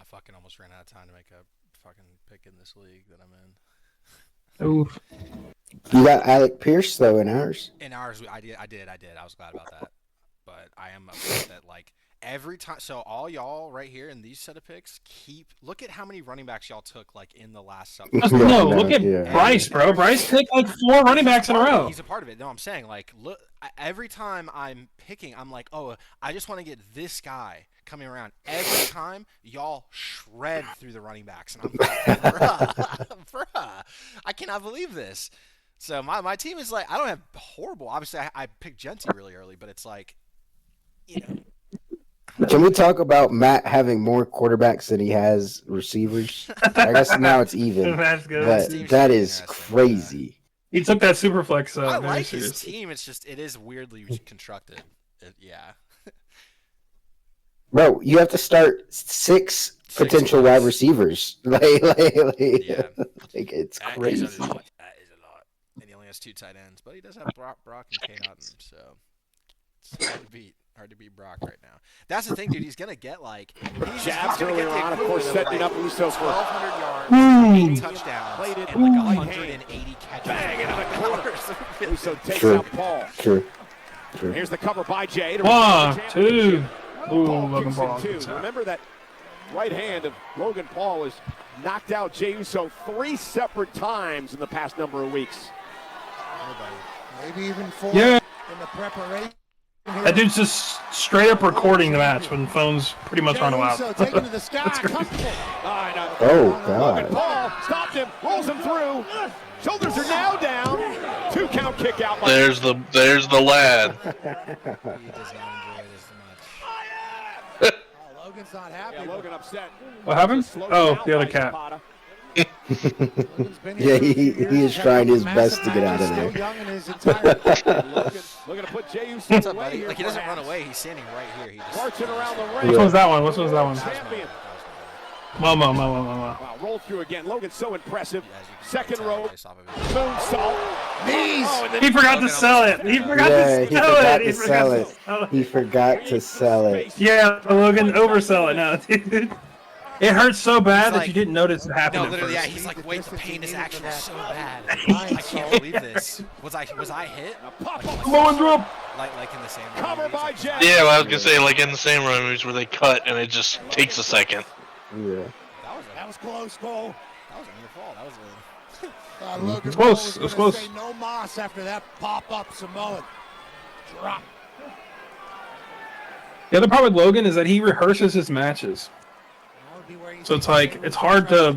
Speaker 7: fucking almost ran out of time to make a fucking pick in this league that I'm in.
Speaker 2: Oof.
Speaker 8: You got Alec Pierce though in ours.
Speaker 7: In ours, I did. I was glad about that. But I am upset that like every time. So all y'all right here in these set of picks, look at how many running backs y'all took like in the last sub.
Speaker 2: No, look at Bryce, bro. Bryce picked like 4 running backs in a row.
Speaker 7: He's a part of it. No, I'm saying like look. Every time I'm picking, I'm like, oh, I just want to get this guy coming around. Every time, y'all shred through the running backs, and I'm like, bruh, I cannot believe this. So my team is like, I don't have horrible. Obviously, I picked Genty really early, but it's like, you know.
Speaker 8: Can we talk about Matt having more quarterbacks than he has receivers? I guess now it's even.
Speaker 2: That's good.
Speaker 8: That is crazy.
Speaker 2: He took that super flex.
Speaker 7: I like his team. It's just it is weirdly constructed. Yeah.
Speaker 8: Bro, you have to start 6 potential wide receivers. Like it's crazy.
Speaker 7: That is a lot. And he only has 2 tight ends, but he does have Brock and Kane on him, so it's hard to beat Brock right now. That's the thing, dude. He's gonna get like
Speaker 1: jabs earlier on, of course, setting up Uso for
Speaker 7: 1,200 yards, 8 touchdowns, and like 180 catches.
Speaker 1: Bang into the corner. Uso takes out Paul.
Speaker 8: True.
Speaker 1: Here's the cover by Jay.
Speaker 2: 1, 2. Ooh, Logan Paul.
Speaker 1: Remember that right hand of Logan Paul has knocked out Jey Uso 3 separate times in the past number of weeks.
Speaker 5: Maybe even 4
Speaker 2: Yeah.
Speaker 5: in the preparation.
Speaker 2: That dude's just straight up recording the match when phones pretty much aren't allowed.
Speaker 5: Taken to the sky,
Speaker 8: Oh, God.
Speaker 1: Paul stopped him, rolls him through. Shoulders are now down. 2 count kick out.
Speaker 9: There's the lad.
Speaker 7: He does not enjoy it as much.
Speaker 5: Logan's not happy.
Speaker 1: Yeah, Logan upset.
Speaker 2: What happened? Oh, the other cat.
Speaker 8: Yeah, he is trying his best to get out of there.
Speaker 1: Looking to put Jey Uso
Speaker 7: What's up,
Speaker 1: away
Speaker 7: buddy?
Speaker 1: here,
Speaker 7: Like he doesn't
Speaker 1: perhaps.
Speaker 7: run away. He's standing right here. He just
Speaker 1: Marching around the ring.
Speaker 2: Which one's that one? Which one's that one?
Speaker 1: Champion.
Speaker 2: Mama.
Speaker 1: Wow, roll through again. Logan's so impressive. Second row. Moonsault.
Speaker 5: Knees.
Speaker 1: Oh, and then
Speaker 2: He forgot to sell it. He forgot to sell it.
Speaker 8: He forgot to sell it.
Speaker 2: Yeah, Logan oversell it now, dude. It hurts so bad that you didn't notice it happened
Speaker 7: No,
Speaker 2: at
Speaker 7: literally,
Speaker 2: first.
Speaker 7: yeah. He's like, wait, the pain is actually so bad. I can't believe this. Was I hit?
Speaker 2: Low drop.
Speaker 7: Like in the same.
Speaker 1: Cover by Jay.
Speaker 9: Yeah, well, I was gonna say like in the same run movies where they cut and it just takes a second.
Speaker 8: Yeah.
Speaker 5: That was close, Cole.
Speaker 7: That wasn't your fault. That was
Speaker 5: Logan
Speaker 2: It's close.
Speaker 5: Paul
Speaker 2: It was
Speaker 5: gonna
Speaker 2: close.
Speaker 5: say no moss after that pop-up Samoan drop.
Speaker 2: The other part with Logan is that he rehearses his matches. So it's like, it's hard to,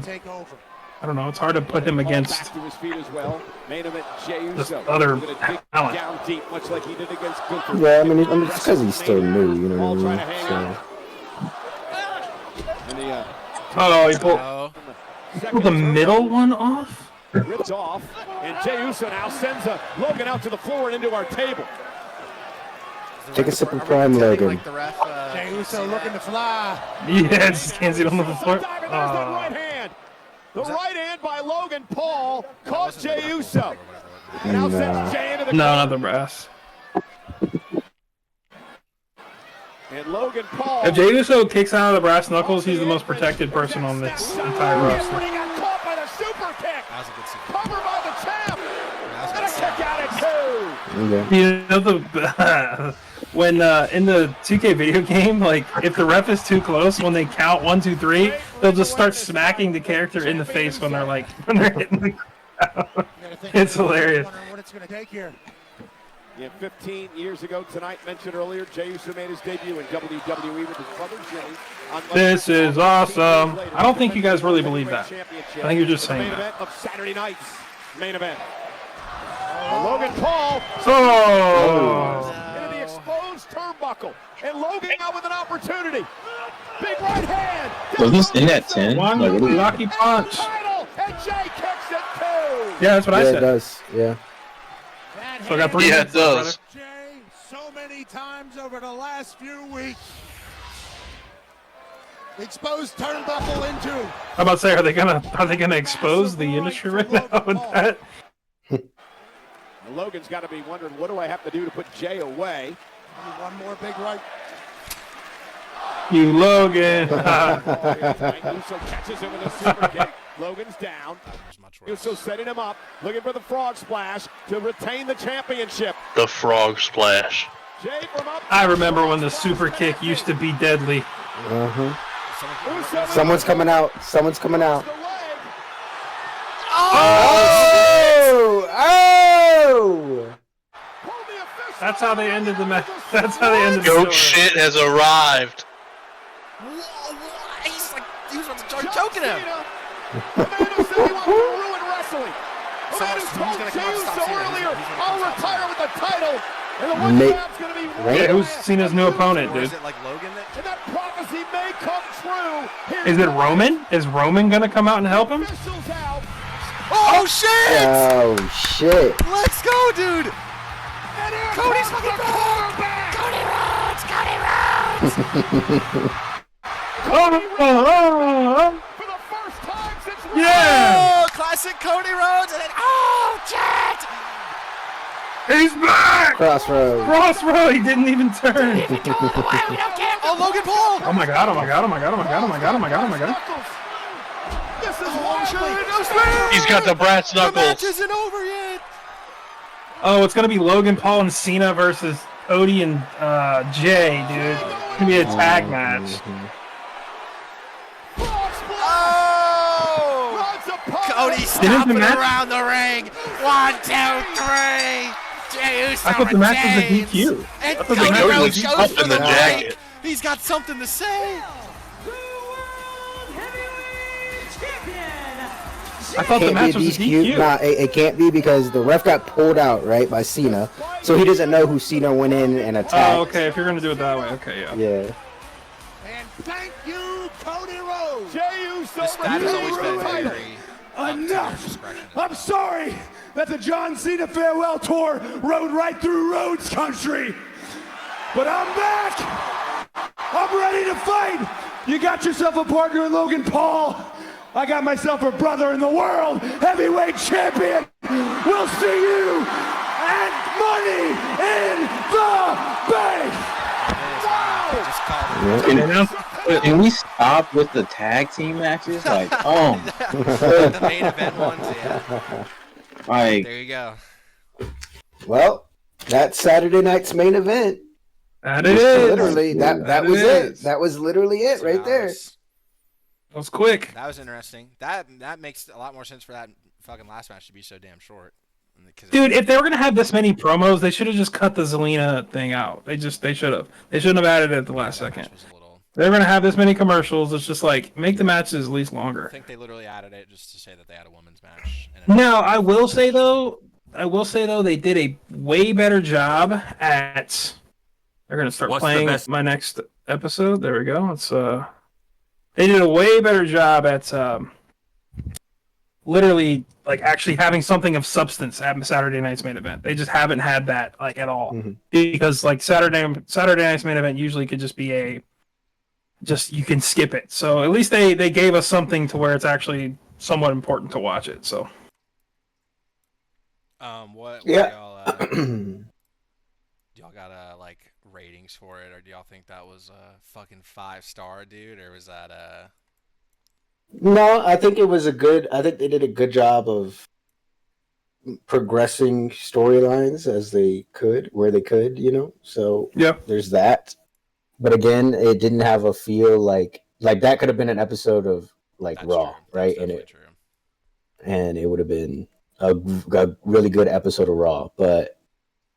Speaker 2: I don't know, it's hard to put him against
Speaker 1: Back to his feet as well. Main event, Jey
Speaker 2: this
Speaker 1: Uso.
Speaker 2: other
Speaker 1: Gonna dig
Speaker 2: talent.
Speaker 1: down deep, much like he did against Gunther.
Speaker 8: Yeah, I mean, it's because he's still new, you know
Speaker 1: Paul
Speaker 8: what
Speaker 1: trying to
Speaker 8: I
Speaker 1: hang
Speaker 8: mean?
Speaker 1: on. And the
Speaker 2: Oh, he pulled the middle one off?
Speaker 1: ripped off. And Jey Uso now sends Logan out to the floor and into our table.
Speaker 8: Take a sip of Prime, Logan.
Speaker 5: Jey Uso looking to fly.
Speaker 2: Yeah, just can't see it on the floor.
Speaker 1: There's that right hand. The right hand by Logan Paul caught Jey Uso. Now sends Jey into the
Speaker 2: No,
Speaker 1: corner.
Speaker 2: not the brass.
Speaker 1: And Logan Paul.
Speaker 2: If Jey Uso kicks out of the brass knuckles, he's the most protected person on this entire
Speaker 1: But
Speaker 2: roster.
Speaker 1: he got caught by the super kick.
Speaker 7: That was a good super
Speaker 1: Cover by the champ. And a kick out at 2.
Speaker 8: Okay.
Speaker 2: You know when in the 2K video game, like if the ref is too close, when they count 1, 2, 3, they'll just start smacking the character in the face when they're hitting the crowd. It's hilarious.
Speaker 5: What it's going to take here.
Speaker 1: Yeah, 15 years ago tonight, mentioned earlier, Jey Uso made his debut in WWE with his brother Jimmy.
Speaker 2: This is awesome. I don't think you guys really believe that. I think you're just saying
Speaker 1: Main
Speaker 2: that.
Speaker 1: event of Saturday night's main event. Logan Paul
Speaker 2: Oh!
Speaker 1: into the exposed turnbuckle, and Logan out with an opportunity. Big right hand.
Speaker 14: Was this in at 10?
Speaker 2: One
Speaker 14: Like, what is-
Speaker 2: lucky punch.
Speaker 1: Title, and Jey kicks it 2.
Speaker 2: Yeah, that's what I
Speaker 8: Yeah, it
Speaker 2: said.
Speaker 8: does. Yeah.
Speaker 2: So I got 3
Speaker 9: Yeah, it
Speaker 2: minutes left,
Speaker 9: does.
Speaker 5: Jey, so many times over the last few weeks. Exposed turnbuckle into.
Speaker 2: How about to say, are they gonna expose the industry right now with that?
Speaker 1: And Logan's got to be wondering, what do I have to do to put Jey away?
Speaker 5: One more big right.
Speaker 2: You Logan.
Speaker 1: Uso catches him with a super kick. Logan's down. Uso setting him up, looking for the frog splash to retain the championship.
Speaker 9: The frog splash.
Speaker 2: I remember when the super kick used to be deadly.
Speaker 8: Someone's coming out. Someone's coming out.
Speaker 2: Oh!
Speaker 8: Oh!
Speaker 2: That's how they ended the match. That's how they ended the
Speaker 9: Goat
Speaker 2: story.
Speaker 9: shit has arrived.
Speaker 4: He was about to start choking him.
Speaker 1: The man who said he wanted to ruin wrestling. The man who told Jey Uso earlier, I'll retire with the title. And the one job's going to be
Speaker 2: Right? Who's Cena's new opponent, dude?
Speaker 4: Is it like Logan?
Speaker 1: And that prophecy may come true.
Speaker 2: Is it Roman? Is Roman gonna come out and help him?
Speaker 4: Oh shit!
Speaker 8: Oh shit!
Speaker 4: Let's go, dude! Cody's fucking back! Cody Rhodes! Cody Rhodes!
Speaker 1: For the first time since
Speaker 2: Yeah!
Speaker 4: Oh, classic Cody Rhodes, and then shit!
Speaker 2: He's back!
Speaker 8: Crossroads.
Speaker 2: Crossroad. He didn't even turn.
Speaker 4: Oh, Logan Paul!
Speaker 2: Oh my god! Oh my god! Oh my god! Oh my god! Oh my god! Oh my god! Oh my god!
Speaker 1: This is
Speaker 9: He's got the brass
Speaker 4: The match
Speaker 9: knuckles.
Speaker 4: isn't over yet.
Speaker 2: Oh, it's gonna be Logan Paul and Cena versus Odie and Jay, dude. It's gonna be a tag match.
Speaker 4: Oh! Cody stomping
Speaker 2: match-
Speaker 4: around the ring. 1, 2, 3. Jey Uso
Speaker 2: I thought the match was a
Speaker 4: retains.
Speaker 2: DQ.
Speaker 4: And
Speaker 2: I thought the
Speaker 4: Cody
Speaker 2: match was a
Speaker 4: Rhodes
Speaker 2: DQ.
Speaker 4: goes for
Speaker 9: in
Speaker 4: the
Speaker 9: the jacket.
Speaker 4: win. He's got something to say.
Speaker 2: I thought the
Speaker 8: Can't
Speaker 2: match
Speaker 8: be a
Speaker 2: was a
Speaker 8: DQ.
Speaker 2: DQ.
Speaker 8: Nah, it can't be because the ref got pulled out, right, by Cena. So he doesn't know who Cena went in and attacked.
Speaker 2: Oh, okay. If you're gonna do it that way, okay, yeah.
Speaker 8: Yeah.
Speaker 5: And thank you, Cody Rhodes.
Speaker 1: Jey Uso
Speaker 4: That has always been very
Speaker 5: Enough! I'm sorry that the John Cena farewell tour rode right through Rhodes country. But I'm back! I'm ready to fight! You got yourself a partner in Logan Paul. I got myself a brother in the world heavyweight champion. We'll see you at Money in the Bank!
Speaker 14: Can we stop with the tag team matches? Like,
Speaker 4: The main event ones, yeah.
Speaker 14: like,
Speaker 4: There you go.
Speaker 8: Well, that's Saturday night's main event.
Speaker 2: That it is.
Speaker 8: Literally, that was it. That was literally it right there.
Speaker 2: That was quick.
Speaker 4: That was interesting. That makes a lot more sense for that fucking last match to be so damn short.
Speaker 2: Dude, if they were gonna have this many promos, they should have just cut the Zelina thing out. They should have. They shouldn't have added it at the last second. They're gonna have this many commercials. It's just like make the matches at least longer.
Speaker 4: I think they literally added it just to say that they had a women's match.
Speaker 2: Now, I will say though, they did a way better job at. They're gonna start playing my next episode. There we go. It's they did a way better job at literally like actually having something of substance at Saturday night's main event. They just haven't had that like at all because like Saturday night's main event usually could just be just you can skip it. So at least they gave us something to where it's actually somewhat important to watch it. So
Speaker 4: what
Speaker 8: Yeah.
Speaker 4: y'all got like ratings for it, or do y'all think that was a fucking 5-star, dude, or was that
Speaker 8: No, I think it was I think they did a good job of progressing storylines as they could, where they could, So
Speaker 2: yeah,
Speaker 8: there's that. But again, it didn't have a feel like that could have been an episode of like Raw, right? And it would have been a really good episode of Raw. But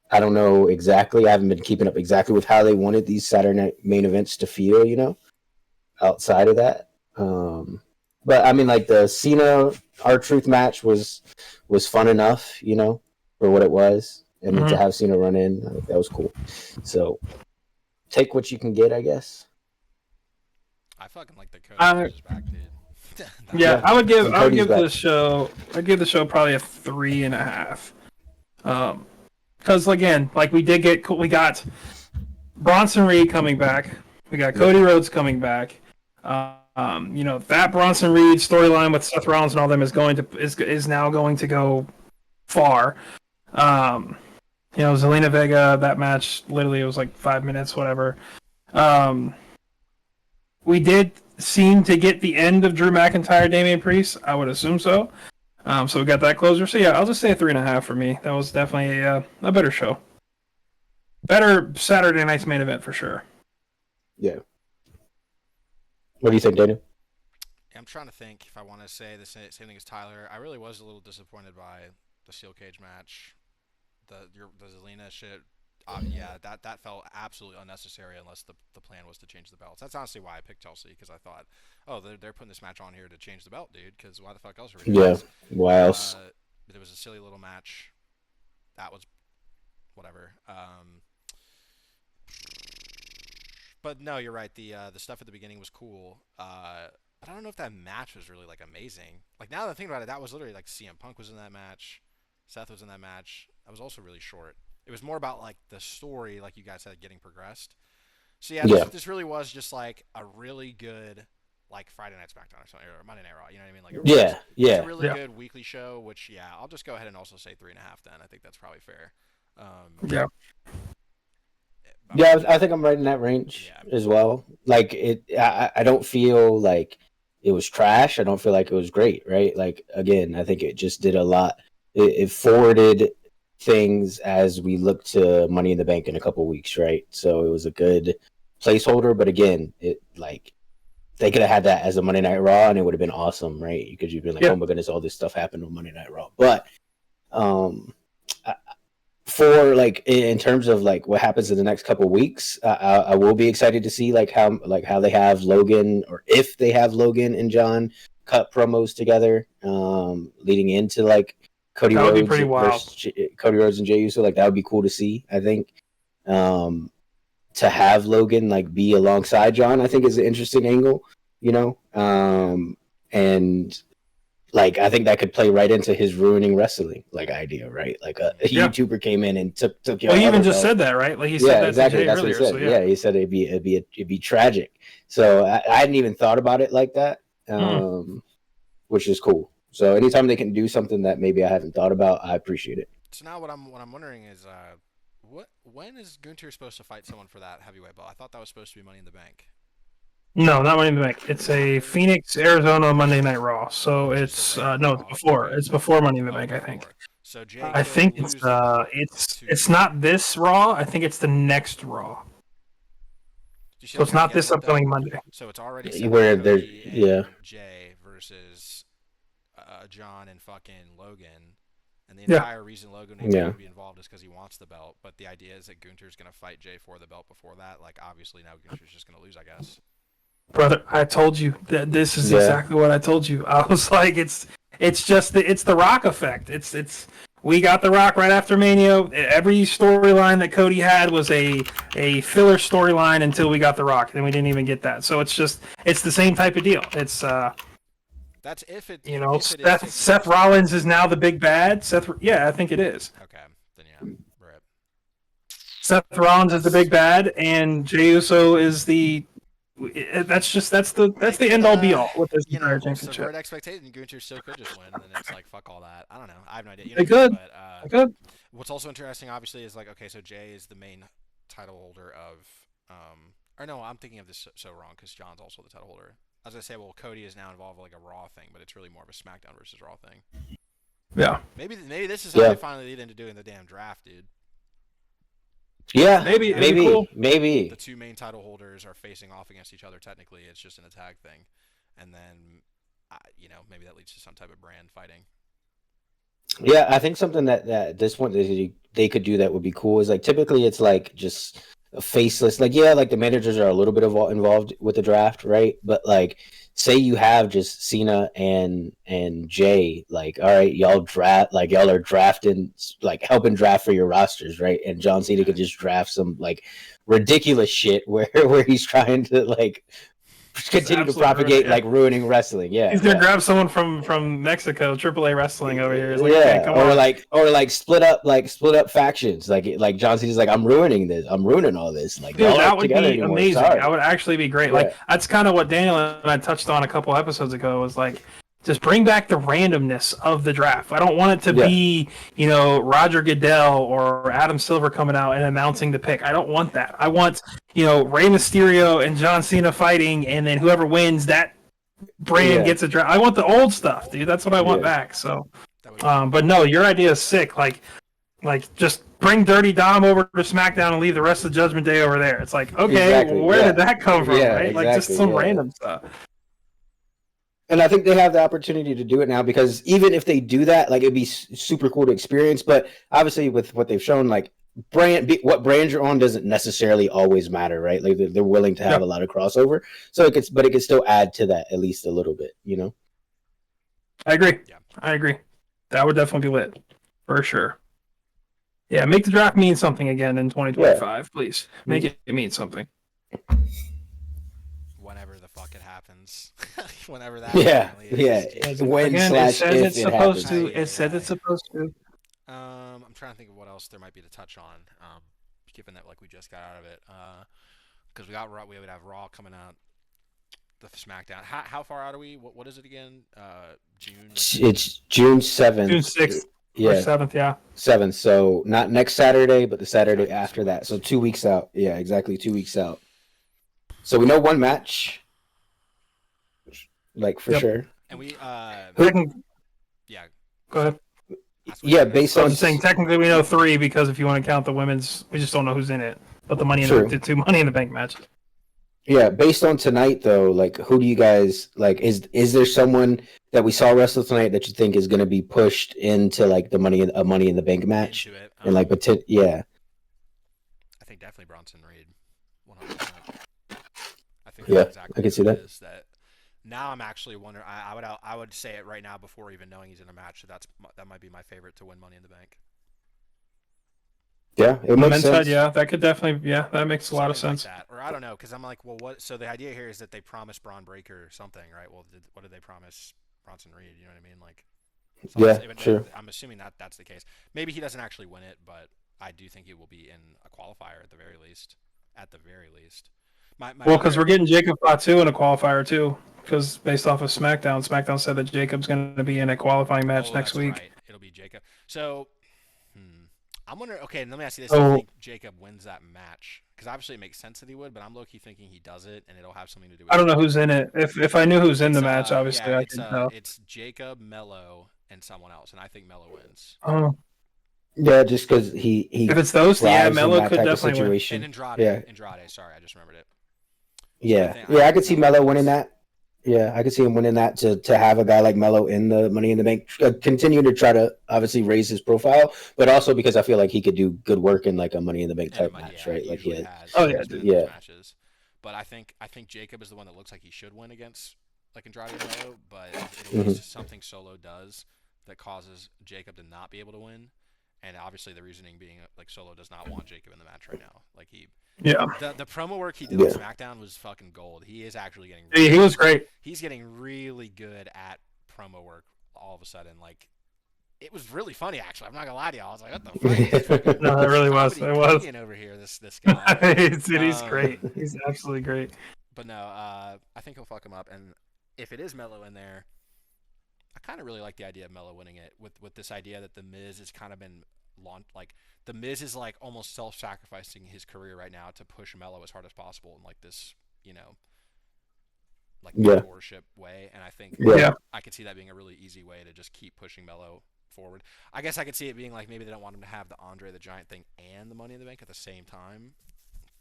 Speaker 8: I don't know exactly. I haven't been keeping up exactly with how they wanted these Saturday night main events to feel, outside of that. But I mean, like the Cena R-Truth match was fun enough, for what it was, and to have Cena run in, that was cool. So take what you can get, I guess.
Speaker 4: I fucking like the Cody back, dude.
Speaker 2: Yeah, I would give
Speaker 8: back.
Speaker 2: the show. I'd give the show probably a 3.5. Because again, like we got Bronson Reed coming back. We got Cody Rhodes coming back. That Bronson Reed storyline with Seth Rollins and all them is now going to go far. You know, Zelina Vega, that match, literally it was like 5 minutes, whatever. We did seem to get the end of Drew McIntyre, Damian Priest. I would assume so. So we got that closer. So yeah, I'll just say a 3.5 for me. That was definitely a better show. Better Saturday night's main event for sure.
Speaker 8: Yeah. What do you think, Daniel?
Speaker 7: I'm trying to think if I want to say the same thing as Tyler. I really was a little disappointed by the steel cage match. The Zelina shit. Yeah, that felt absolutely unnecessary unless the plan was to change the belts. That's honestly why I picked Chelsea, because I thought, oh, they're putting this match on here to change the belt, dude, because why the fuck else are we doing this?
Speaker 8: Why else?
Speaker 7: But it was a silly little match. That was whatever. But no, you're right. The stuff at the beginning was cool. But I don't know if that match was really like amazing. Like now that I think about it, that was literally like CM Punk was in that match, Seth was in that match. That was also really short. It was more about like the story, like you guys said, getting progressed. So yeah, this really was just like a really good like Friday Night SmackDown or something, or Monday Night Raw. You know what I mean? Like a really good weekly show. Which I'll just go ahead and also say 3.5. Then I think that's probably fair.
Speaker 8: Yeah, I think I'm right in that range as well. Like I don't feel like it was trash. I don't feel like it was great, right? Like again, I think it just did a lot. It forwarded things as we look to Money in the Bank in a couple weeks, right? So it was a good placeholder, but again, it like they could have had that as a Monday Night Raw and it would have been awesome, right? Because you'd be like, oh my goodness, all this stuff happened on Monday Night Raw. But for like in terms of like what happens in the next couple weeks, I will be excited to see like how they have Logan, or if they have Logan and John cut promos together, leading into like Cody Rhodes and Jey Uso. Like that would be cool to see. I think to have Logan like be alongside John, I think is an interesting angle. You know, and like I think that could play right into his ruining wrestling like idea, right? Like a YouTuber came in and took your.
Speaker 2: Well, he even just said that, right? Like he said that
Speaker 8: exactly.
Speaker 2: to Jay
Speaker 8: That's
Speaker 2: earlier.
Speaker 8: what he said.
Speaker 2: So,
Speaker 8: he said it'd be tragic. So I hadn't even thought about it like that, which is cool. So anytime they can do something that maybe I haven't thought about, I appreciate it.
Speaker 7: So now what I'm wondering is, when is Gunther supposed to fight someone for that heavyweight belt? I thought that was supposed to be Money in the Bank.
Speaker 2: No, not Money in the Bank. It's a Phoenix, Arizona Monday Night Raw. So it's before. It's before Money in the Bank, I think.
Speaker 7: So Jay
Speaker 2: I think it's not this Raw. I think it's the next Raw. So it's not this upcoming Monday.
Speaker 7: So it's already
Speaker 8: where there's
Speaker 7: Jay versus John and fucking Logan, and the entire reason Logan needs to be involved is because he wants the belt. But the idea is that Gunther's gonna fight Jay for the belt before that. Like obviously now Gunther's just gonna lose, I guess.
Speaker 2: Brother, I told you that this is exactly what I told you. I was like, it's the Rock effect. We got the Rock right after Mania. Every storyline that Cody had was a filler storyline until we got the Rock, and we didn't even get that. So it's the same type of deal. It's
Speaker 7: that's if it.
Speaker 2: You know, Seth Rollins is now the big bad. I think it is.
Speaker 7: Okay, then yeah, right.
Speaker 2: Seth Rollins is the big bad, and Jey Uso is the. That's the end all be all with this entire championship.
Speaker 7: Subvert expectation. Gunther still could just win, and then it's like fuck all that. I don't know. I have no idea.
Speaker 2: They could. But,
Speaker 7: what's also interesting, obviously, is like okay, so Jay is the main title holder of. Or no, I'm thinking of this so wrong because John's also the title holder. I was gonna say, well, Cody is now involved with like a Raw thing, but it's really more of a SmackDown versus Raw thing.
Speaker 2: Yeah.
Speaker 7: Maybe this is how they finally lead into doing the damn draft, dude.
Speaker 8: Yeah,
Speaker 2: maybe
Speaker 8: cool. Maybe
Speaker 7: the two main title holders are facing off against each other. Technically, it's just in a tag thing, and then maybe that leads to some type of brand fighting.
Speaker 8: Yeah, I think something that at this point they could do that would be cool is like typically it's like just a faceless. Like like the managers are a little bit involved with the draft, right? But like say you have just Cena and Jay, like, all right, y'all are drafting, like helping draft for your rosters, right? And John Cena could just draft some like ridiculous shit where he's trying to like continue to propagate like ruining wrestling. Yeah,
Speaker 2: he's gonna grab someone from Mexico, AAA wrestling over here. Like,
Speaker 8: or split up factions. Like John Cena's like, I'm ruining all this. Like,
Speaker 2: dude, that would be amazing. That would actually be great. Like that's kind of what Daniel and I touched on a couple episodes ago. Was like just bring back the randomness of the draft. I don't want it to be, Roger Goodell or Adam Silver coming out and announcing the pick. I don't want that. I want, Rey Mysterio and John Cena fighting, and then whoever wins, that brand gets a draft. I want the old stuff, dude. That's what I want back. So, but no, your idea is sick. Like just bring Dirty Dom over to SmackDown and leave the rest of Judgment Day over there. It's like, okay, where did that come from, right? Like just some random stuff.
Speaker 8: And I think they have the opportunity to do it now, because even if they do that, like, it'd be super cool to experience. But obviously, with what they've shown, like, what brand you're on doesn't necessarily always matter, right? Like, they're willing to have a lot of crossover, so it can still add to that at least a little bit,
Speaker 2: I agree. Yeah, I agree. That would definitely be lit for sure. Yeah, make the draft mean something again in 2025, please. Make it mean something.
Speaker 4: Whenever the fuck it happens. Whenever that
Speaker 8: When
Speaker 2: again,
Speaker 8: /
Speaker 2: it says
Speaker 8: if
Speaker 2: it's
Speaker 8: it
Speaker 2: supposed
Speaker 8: happens.
Speaker 2: to. It said it's supposed to.
Speaker 4: I'm trying to think of what else there might be to touch on. Given that we just got out of it, because we would have Raw coming out, the SmackDown. How far out are we? What is it again? June.
Speaker 8: It's June 7th.
Speaker 2: June 6th.
Speaker 8: Yeah.
Speaker 2: Or 7th, yeah.
Speaker 8: 7th. So not next Saturday, but the Saturday after that. So 2 weeks out. Yeah, exactly 2 weeks out. So we know one match, for sure.
Speaker 4: And we
Speaker 2: Go ahead.
Speaker 8: Yeah, based on
Speaker 2: saying technically we know 3, because if you want to count the women's, we just don't know who's in it. But the the 2 Money in the Bank matches.
Speaker 8: Yeah, based on tonight though, who do you guys like? Is there someone that we saw wrestle tonight that you think is going to be pushed into the Money in the Bank match? And
Speaker 4: I think definitely Bronson Reed, 100%. I think that's exactly
Speaker 8: I can see that.
Speaker 4: That now I'm actually wondering. I would say it right now before even knowing he's in a match. So that might be my favorite to win Money in the Bank.
Speaker 8: Yeah, it makes sense.
Speaker 2: Side, that could definitely, that makes a lot of sense.
Speaker 4: Or I don't know, because I'm like, well, what? So the idea here is that they promised Braun Breaker or something, right? Well, what did they promise Bronson Reed? You know what I mean?
Speaker 8: Sure.
Speaker 4: I'm assuming that's the case. Maybe he doesn't actually win it, but I do think he will be in a qualifier at the very least. At the very least.
Speaker 2: Because we're getting Jacob Fatu in a qualifier too. Because based off of SmackDown said that Jacob's going to be in a qualifying match next week.
Speaker 4: Right. It'll be Jacob. So, I'm wondering. Okay, let me ask you this: I think Jacob wins that match, because obviously it makes sense that he would, but I'm low-key thinking he does it, and it'll have something to do with.
Speaker 2: I don't know who's in it. If I knew who's in the match, obviously I can tell.
Speaker 4: It's Jacob, Mello, and someone else, and I think Mello wins.
Speaker 2: Oh.
Speaker 8: Yeah, just because he.
Speaker 2: If it's those, Mello could definitely win.
Speaker 4: And Andrade. Sorry, I just remembered it.
Speaker 8: I could see Mello winning that. Yeah, I could see him winning that to have a guy like Mello in the Money in the Bank, continue to try to obviously raise his profile, but also because I feel like he could do good work in a Money in the Bank type match, right? Like he has.
Speaker 4: Matches. But I think Jacob is the one that looks like he should win against Andrade and Mello, but it'll be something Solo does that causes Jacob to not be able to win, and obviously the reasoning being Solo does not want Jacob in the match right now. The promo work he did on SmackDown was fucking gold. He is actually getting.
Speaker 2: He was great.
Speaker 4: He's getting really good at promo work. All of a sudden, it was really funny. Actually, I'm not gonna lie to you. I was like, "What the fuck?"
Speaker 2: No, it really was. It was
Speaker 4: over here. This guy.
Speaker 2: He's great. He's absolutely great.
Speaker 4: But no, I think he'll fuck him up. And if it is Mello in there, I kind of really like the idea of Mello winning it with this idea that the Miz has kind of been launched. The Miz is almost self-sacrificing his career right now to push Mello as hard as possible in this, mentorship way. And I think I could see that being a really easy way to just keep pushing Mello forward. I guess I could see it being maybe they don't want him to have the Andre the Giant thing and the Money in the Bank at the same time.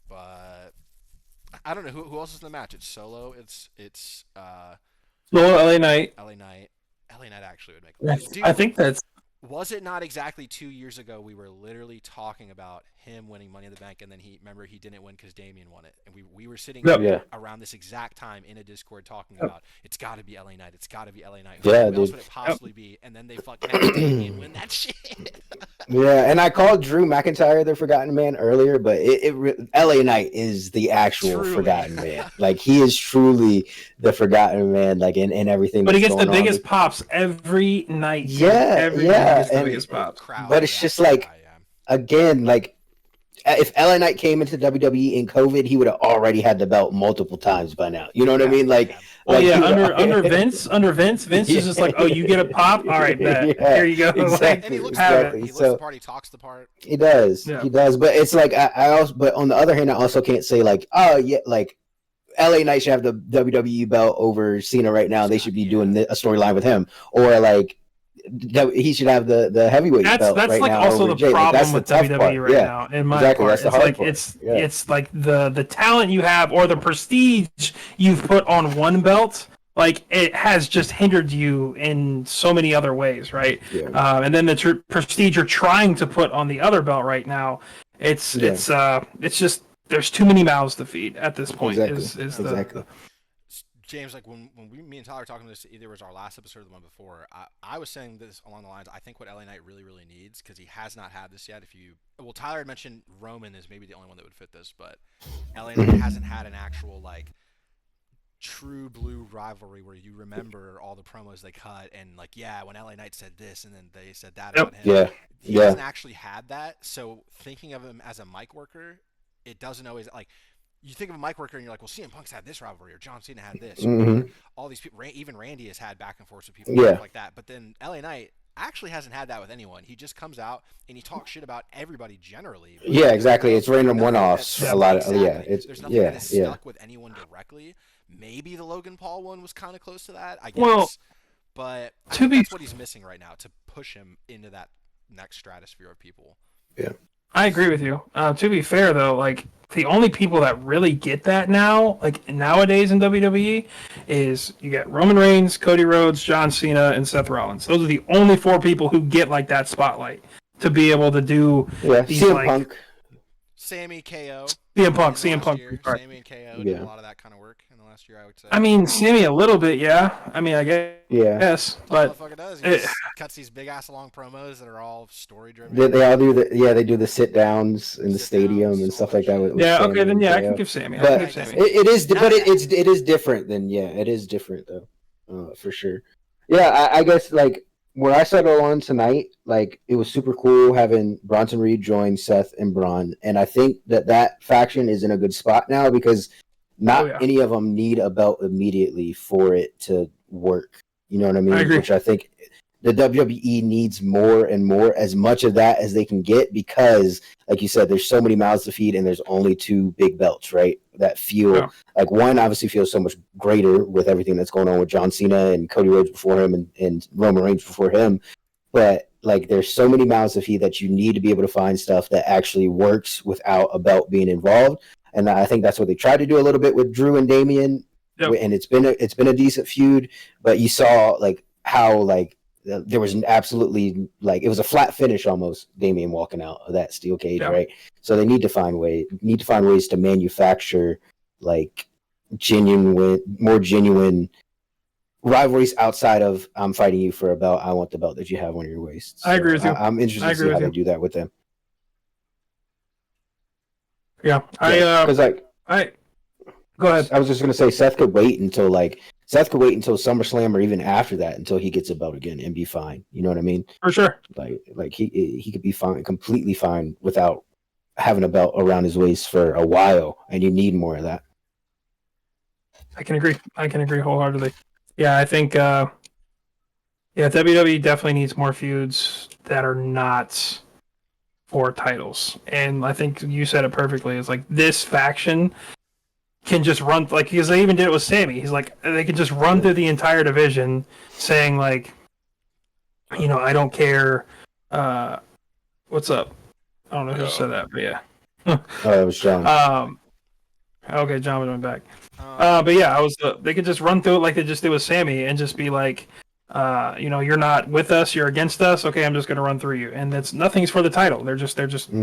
Speaker 4: But I don't know who else is in the match. It's Solo. It's
Speaker 2: Solo, LA Knight.
Speaker 4: LA Knight actually would make.
Speaker 2: Dude, I think that's.
Speaker 4: Was it not exactly 2 years ago we were literally talking about him winning Money in the Bank, and then he didn't win because Damian won it, and we were sitting around this exact time in a Discord talking about it's got to be LA Knight, it's got to be LA Knight. Who else would it possibly be? And then they fucking had Damian win that shit.
Speaker 8: And I called Drew McIntyre the Forgotten Man earlier, but LA Knight is the actual Forgotten Man. He is truly the Forgotten Man, in everything.
Speaker 2: But he gets the biggest pops every night.
Speaker 8: But it's just again, if LA Knight came into WWE in COVID, he would have already had the belt multiple times by now. You know what I mean?
Speaker 2: Well,
Speaker 8: Like,
Speaker 2: yeah,
Speaker 8: dude,
Speaker 2: under Vince is just like, oh, you get a pop, all right, bet.
Speaker 8: Yeah,
Speaker 2: Here you go.
Speaker 8: exactly,
Speaker 4: And he looks
Speaker 2: have
Speaker 4: the part.
Speaker 2: it.
Speaker 4: He looks
Speaker 8: So-
Speaker 4: the part. He talks the part.
Speaker 8: He does.
Speaker 2: Yeah.
Speaker 8: He does. But it's like I also. But on the other hand, I also can't say like, oh yeah, like LA Knight should have the WWE belt over Cena right now. They should be doing a storyline with him, or like he should have the heavyweight belt
Speaker 2: That's
Speaker 8: right
Speaker 2: like
Speaker 8: now
Speaker 2: also
Speaker 8: over
Speaker 2: the
Speaker 8: Jay. Like,
Speaker 2: problem
Speaker 8: that's
Speaker 2: with
Speaker 8: the tough
Speaker 2: WWE
Speaker 8: part.
Speaker 2: right
Speaker 8: Yeah,
Speaker 2: now. In my
Speaker 8: exactly.
Speaker 2: part,
Speaker 8: That's the
Speaker 2: it's
Speaker 8: hard
Speaker 2: like
Speaker 8: part. Yeah.
Speaker 2: it's like the talent you have or the prestige you've put on one belt. Like it has just hindered you in so many other ways, right?
Speaker 8: Yeah.
Speaker 2: And then the prestige you're trying to put on the other belt right now, it's just there's too many mouths to feed at this point.
Speaker 8: Exactly.
Speaker 2: Exactly.
Speaker 4: James, like when me and Tyler were talking this, either it was our last episode or the one before, I was saying this along the lines, I think what LA Knight really, really needs, because he has not had this yet. Tyler had mentioned Roman is maybe the only one that would fit this, but LA Knight hasn't had an actual, like, true blue rivalry where you remember all the promos they cut and, like, yeah, when LA Knight said this and then they said that about him.
Speaker 8: Yeah.
Speaker 4: He hasn't actually had that, so thinking of him as a mic worker, it doesn't always, like, you think of a mic worker and you're like, well, CM Punk's had this rivalry, or John Cena had this, or all these people, even Randy has had back and forth with people like that. But then LA Knight actually hasn't had that with anyone. He just comes out and he talks shit about everybody generally.
Speaker 8: Yeah, exactly. It's random one-offs. A lot of
Speaker 4: there's nothing that is stuck with anyone directly. Maybe the Logan Paul one was kind of close to that, I guess. Well, but that's what he's missing right now to push him into that next stratosphere of people.
Speaker 8: Yeah.
Speaker 2: I agree with you. To be fair, though, like the only people that really get that now, like nowadays in WWE, is you get Roman Reigns, Cody Rhodes, John Cena, and Seth Rollins. Those are the only 4 people who get like that spotlight to be able to do these
Speaker 8: CM
Speaker 2: like
Speaker 8: Punk.
Speaker 4: Sammy KO.
Speaker 2: CM Punk. Sammy
Speaker 4: and KO did a lot of that kind of work in the last year, I would say.
Speaker 2: I mean, Sammy a little bit, yeah. I mean, I guess.
Speaker 8: Yeah.
Speaker 2: Yes, but
Speaker 4: motherfucker does. He cuts these big ass long promos that are all story driven.
Speaker 8: They all do they do the sit downs in the stadium and stuff like that. With
Speaker 2: yeah.
Speaker 8: Sammy
Speaker 2: Okay. Then yeah, I can
Speaker 8: KO.
Speaker 2: give Sammy.
Speaker 8: But it is different than it is different though, for sure. Yeah, I guess like where I settled on tonight, like it was super cool having Bronson Reed join Seth and Braun, and I think that faction is in a good spot now because not any of them need a belt immediately for it to work. You know what I mean?
Speaker 2: I agree.
Speaker 8: Which I think the WWE needs more and more, as much of that as they can get, because, like you said, there's so many mouths to feed, and there's only 2 big belts, right? That feel like one obviously feels so much greater with everything that's going on with John Cena and Cody Rhodes before him and Roman Reigns before him. But like, there's so many mouths to feed that you need to be able to find stuff that actually works without a belt being involved. And I think that's what they tried to do a little bit with Drew and Damian. Yep. And it's been a decent feud, but you saw like how like there was absolutely like it was a flat finish almost. Damian walking out of that steel cage, right? So they need to find ways to manufacture like more genuine rivalries outside of I'm fighting you for a belt. I want the belt that you have on your waist. So
Speaker 2: I agree with you.
Speaker 8: I'm interested to see how they do that with them.
Speaker 2: Yeah, Go ahead.
Speaker 8: I was just gonna say Seth could wait until SummerSlam or even after that until he gets a belt again and be fine. You know what I mean?
Speaker 2: For sure.
Speaker 8: Like he could be fine, completely fine without having a belt around his waist for a while, and you need more of that.
Speaker 2: I can agree wholeheartedly. Yeah, I think WWE definitely needs more feuds that are not for titles. And I think you said it perfectly. It's like this faction can just run, like, because they even did it with Sammy. He's like, they can just run through the entire division saying, like, you know, I don't care. What's up? I don't know who said that, but yeah.
Speaker 8: It was John.
Speaker 2: Okay, John went back. But yeah, they could just run through it like they just did with Sammy and just be like, you know, you're not with us, you're against us. Okay, I'm just going to run through you, and nothing's for the title. They're just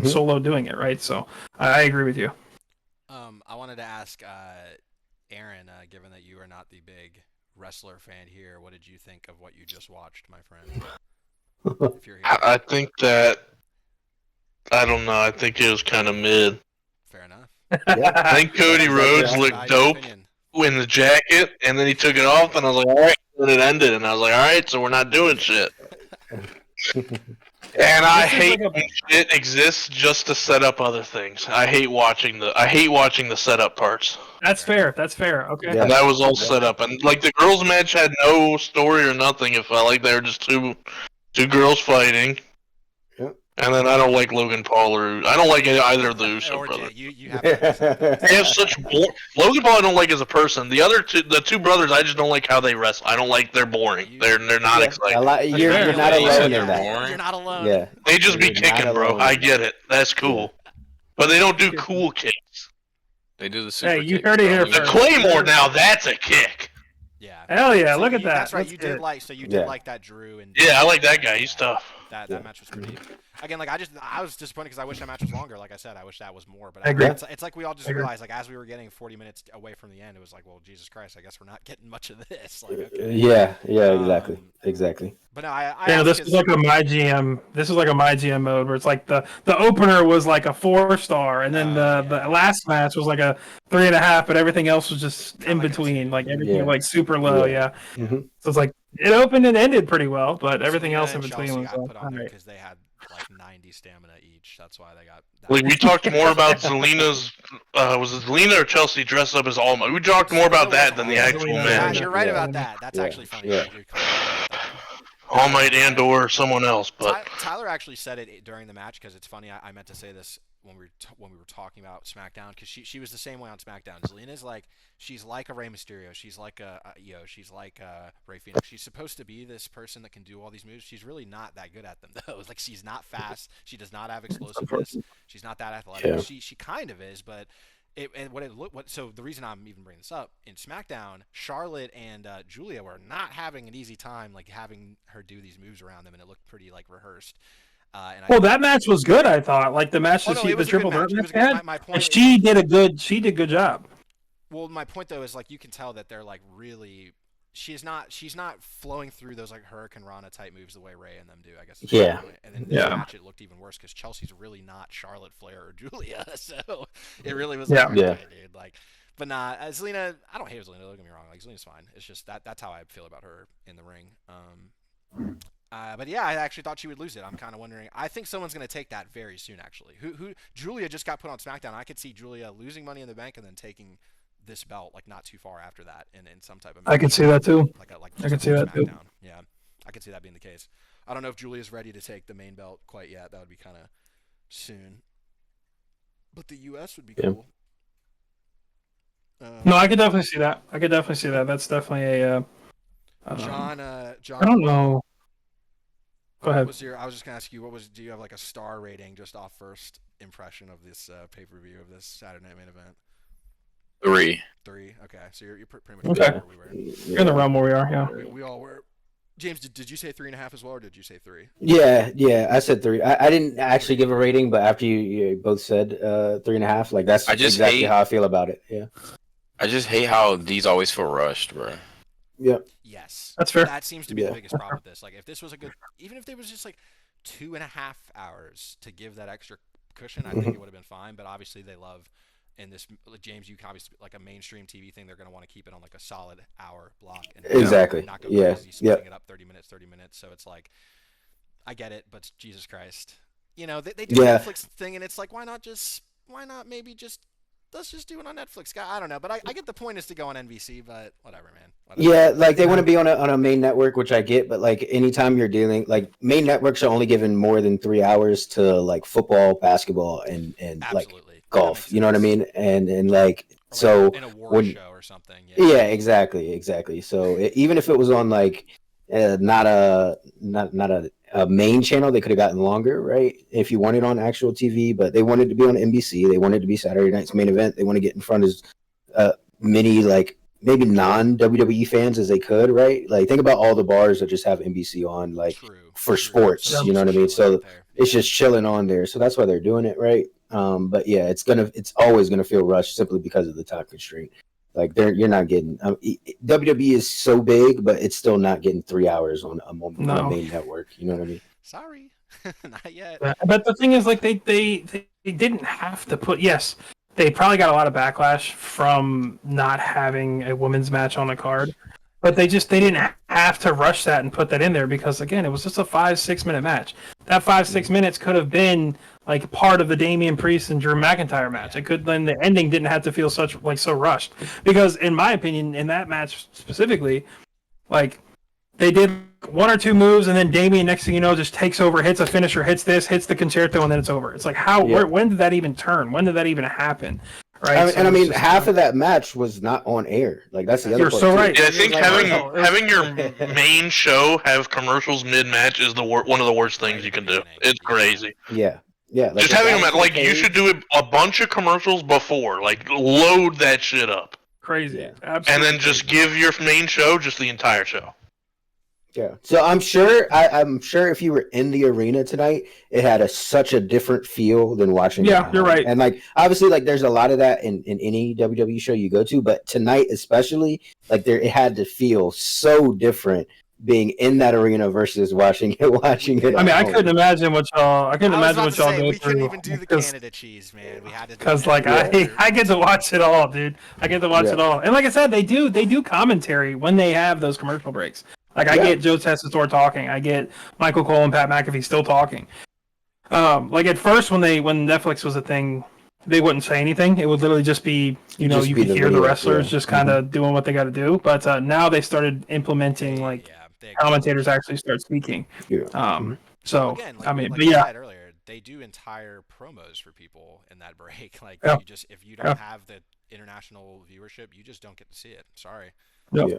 Speaker 2: solo doing it, right? So I agree with you.
Speaker 4: I wanted to ask Aaron, given that you are not the big wrestler fan here, what did you think of what you just watched, my friend? If you're here.
Speaker 9: I think that I don't know. I think it was kind of mid.
Speaker 4: Fair enough.
Speaker 9: I think Cody Rhodes looked dope in the jacket, and then he took it off, and I was like, all right. And it ended, and I was like, all right, so we're not doing shit. And I hate when shit exists just to set up other things. I hate watching the setup parts.
Speaker 2: That's fair. That's fair. Okay.
Speaker 9: Yeah. And that was all set up. And like the girls' match had no story or nothing. It felt like they were just two girls fighting.
Speaker 8: Yep.
Speaker 9: And then I don't like Logan Paul I don't like either of the Uso brothers.
Speaker 4: You have to
Speaker 9: they have such Logan Paul I don't like as a person. The two brothers I just don't like how they wrestle. I don't like they're boring. They're not exciting.
Speaker 8: You're not alone in that.
Speaker 4: You're not alone.
Speaker 8: Yeah.
Speaker 9: They just be kicking, bro. I get it. That's cool. But they don't do cool kicks.
Speaker 15: They do the super
Speaker 2: Hey, you
Speaker 15: kick.
Speaker 2: heard it here
Speaker 9: The
Speaker 2: first.
Speaker 9: Claymore now, that's a kick.
Speaker 4: Yeah.
Speaker 2: Hell yeah,
Speaker 4: So
Speaker 2: look at
Speaker 4: you-
Speaker 2: that.
Speaker 4: That's right.
Speaker 2: Let's
Speaker 4: You
Speaker 2: get
Speaker 4: did
Speaker 2: it.
Speaker 4: like you did like that Drew and
Speaker 9: Yeah, I like that guy. He's tough.
Speaker 4: That match was pretty. Again, like I was disappointed because I wish that match was longer. Like I said, I wish that was more. But
Speaker 2: I agree.
Speaker 4: It's like we all just realized, like as we were getting 40 minutes away from the end, it was like, well, Jesus Christ, I guess we're not getting much of this. Like, okay.
Speaker 8: Yeah, exactly.
Speaker 4: But no, I
Speaker 2: This is like a my GM. This is like a my GM mode where it's like the opener was like a 4-star, and then the last match was like a 3.5, but everything else was just in between, like everything like super low. Yeah.
Speaker 8: Mm-hmm.
Speaker 2: So it's like it opened and ended pretty well, but everything
Speaker 4: Selena
Speaker 2: else in
Speaker 4: and
Speaker 2: between
Speaker 4: Chelsea
Speaker 2: was
Speaker 4: got
Speaker 2: like,
Speaker 4: put on there
Speaker 2: alright.
Speaker 4: because they had like 90 stamina each. That's why they got.
Speaker 9: Like we talked more about Zelina's was it Zelina or Chelsea dressed up as All Might? We talked more about that than the actual
Speaker 4: Yeah,
Speaker 9: match.
Speaker 4: you're right about that. That's actually funny.
Speaker 8: Yeah.
Speaker 4: You're correct about that.
Speaker 9: All Might and or someone else, but
Speaker 4: Tyler actually said it during the match because it's funny. I meant to say this when we were talking about SmackDown because she was the same way on SmackDown. Zelina's like she's like a Rey Mysterio. She's like a she's like Rey Phoenix. She's supposed to be this person that can do all these moves. She's really not that good at them though. Like she's not fast. She does not have explosiveness. She's not that athletic.
Speaker 8: Yeah.
Speaker 4: She kind of is, but. So the reason I'm even bringing this up in SmackDown, Charlotte and Julia were not having an easy time, like having her do these moves around them, and it looked pretty like rehearsed.
Speaker 2: That match was good. I thought like the match that the triple threat match had, and she did a good job.
Speaker 4: Well, my point though is like you can tell that they're like really. She's not flowing through those like Hurricane Rana type moves the way Ray and them do, I guess.
Speaker 8: Yeah.
Speaker 4: And then this match it looked even worse because Chelsea's really not Charlotte Flair or Julia, so it really was like, okay, dude. Like, but nah, Zelina, I don't hate Zelina. Don't get me wrong, like Zelina's fine. It's just that's how I feel about her in the ring. But yeah, I actually thought she would lose it. I'm kind of wondering. I think someone's going to take that very soon. Actually, who Julia just got put on SmackDown. I could see Julia losing Money in the Bank and then taking this belt like not too far after that in some type of
Speaker 2: I could see that too.
Speaker 4: I could see that too. Yeah, I could see that being the case. I don't know if Julia's ready to take the main belt quite yet. That would be kind of soon. But the U.S. would be cool.
Speaker 2: No, I could definitely see that. That's definitely a.
Speaker 4: John.
Speaker 2: I don't know. Go ahead.
Speaker 4: I was just gonna ask you, do you have like a star rating just off first impression of this pay-per-view of this Saturday Night Main Event?
Speaker 15: 3.
Speaker 4: 3. Okay, so you're pretty much
Speaker 2: okay.
Speaker 4: where we were.
Speaker 2: You're in the realm where we are. Yeah.
Speaker 4: We all were. James, did you say 3.5 as well, or did you say 3?
Speaker 8: Yeah, I said 3. I didn't actually give a rating, but after you both said 3.5, like that's exactly how I feel about it. Yeah.
Speaker 15: I just hate how these always feel rushed, bro.
Speaker 8: Yep.
Speaker 4: Yes,
Speaker 2: that's fair.
Speaker 4: That seems to be the biggest problem with this. Like, if this was a good, even if there was just like 2.5 hours to give that extra cushion, I think it would have been fine. But obviously, they love. And this, like, James, you can obviously like a mainstream TV thing. They're going to want to keep it on like a solid hour block. And
Speaker 8: exactly.
Speaker 4: Not go crazy, splitting it up 30 minutes. So it's like, I get it, but Jesus Christ, they do the Netflix thing, and it's like, why not maybe just let's just do it on Netflix. I don't know, but I get the point is to go on NBC, but whatever, man. Whatever.
Speaker 8: Yeah, like they want to be on a main network, which I get, but like anytime you're dealing, like main networks are only given more than 3 hours to like football, basketball, and like golf. You know what I mean? And like so
Speaker 4: in a war show or something.
Speaker 8: Yeah, exactly. So even if it was on like not a main channel, they could have gotten longer, right? If you wanted on actual TV, but they wanted to be on NBC. They wanted to be Saturday night's main event. They want to get in front of many like maybe non-WWE fans as they could, right? Like think about all the bars that just have NBC on, like for sports. You know what I mean? So it's just chilling on there. So that's why they're doing it, right? But yeah, it's always gonna feel rushed simply because of the time constraint. Like you're not getting WWE is so big, but it's still not getting 3 hours on a main network. You know what I mean?
Speaker 4: Sorry, not yet.
Speaker 2: But the thing is, like they didn't have to put. Yes, they probably got a lot of backlash from not having a women's match on the card. But they didn't have to rush that and put that in there because again, it was just a 5-6 minute match. That 5-6 minutes could have been like part of the Damian Priest and Drew McIntyre match. It could then the ending didn't have to feel so rushed because in my opinion, in that match specifically, like they did 1 or 2 moves and then Damian next thing you know just takes over, hits a finisher, hits the concerto, and then it's over. It's like when did that even turn? When did that even happen? Right.
Speaker 8: I mean, half of that match was not on air. Like that's the other
Speaker 2: You're
Speaker 8: part
Speaker 2: so
Speaker 8: too.
Speaker 2: right.
Speaker 9: Yeah, I think having your main show have commercials mid match is one of the worst things you can do. It's crazy.
Speaker 8: Yeah. Like
Speaker 9: just having them like you should do a bunch of commercials before, like load that shit up.
Speaker 2: Crazy.
Speaker 9: And then just give your main show just the entire show.
Speaker 8: Yeah. So I'm sure if you were in the arena tonight, it had such a different feel than watching.
Speaker 2: Yeah, you're right.
Speaker 8: And like obviously, like there's a lot of that in any WWE show you go to, but tonight especially, like it had to feel so different being in that arena versus watching it.
Speaker 2: I mean, I couldn't imagine what y'all. I couldn't imagine what y'all go through.
Speaker 7: We couldn't even do the Canada cheese, man. We had to.
Speaker 2: Because like I get to watch it all, dude. I get to watch it all, and like I said, they do commentary when they have those commercial breaks. Like I get Joe Tessitore talking, I get Michael Cole and Pat McAfee still talking. Like at first when Netflix was a thing, they wouldn't say anything. It would literally just be you could hear the wrestlers just kind of doing what they got to do. But now they started implementing commentators actually start speaking. So
Speaker 7: again,
Speaker 2: I mean,
Speaker 7: like
Speaker 2: but
Speaker 7: I said earlier, they do entire promos for people in that break. Like if you don't have the international viewership, you just don't get to see it. Sorry.
Speaker 8: Yeah.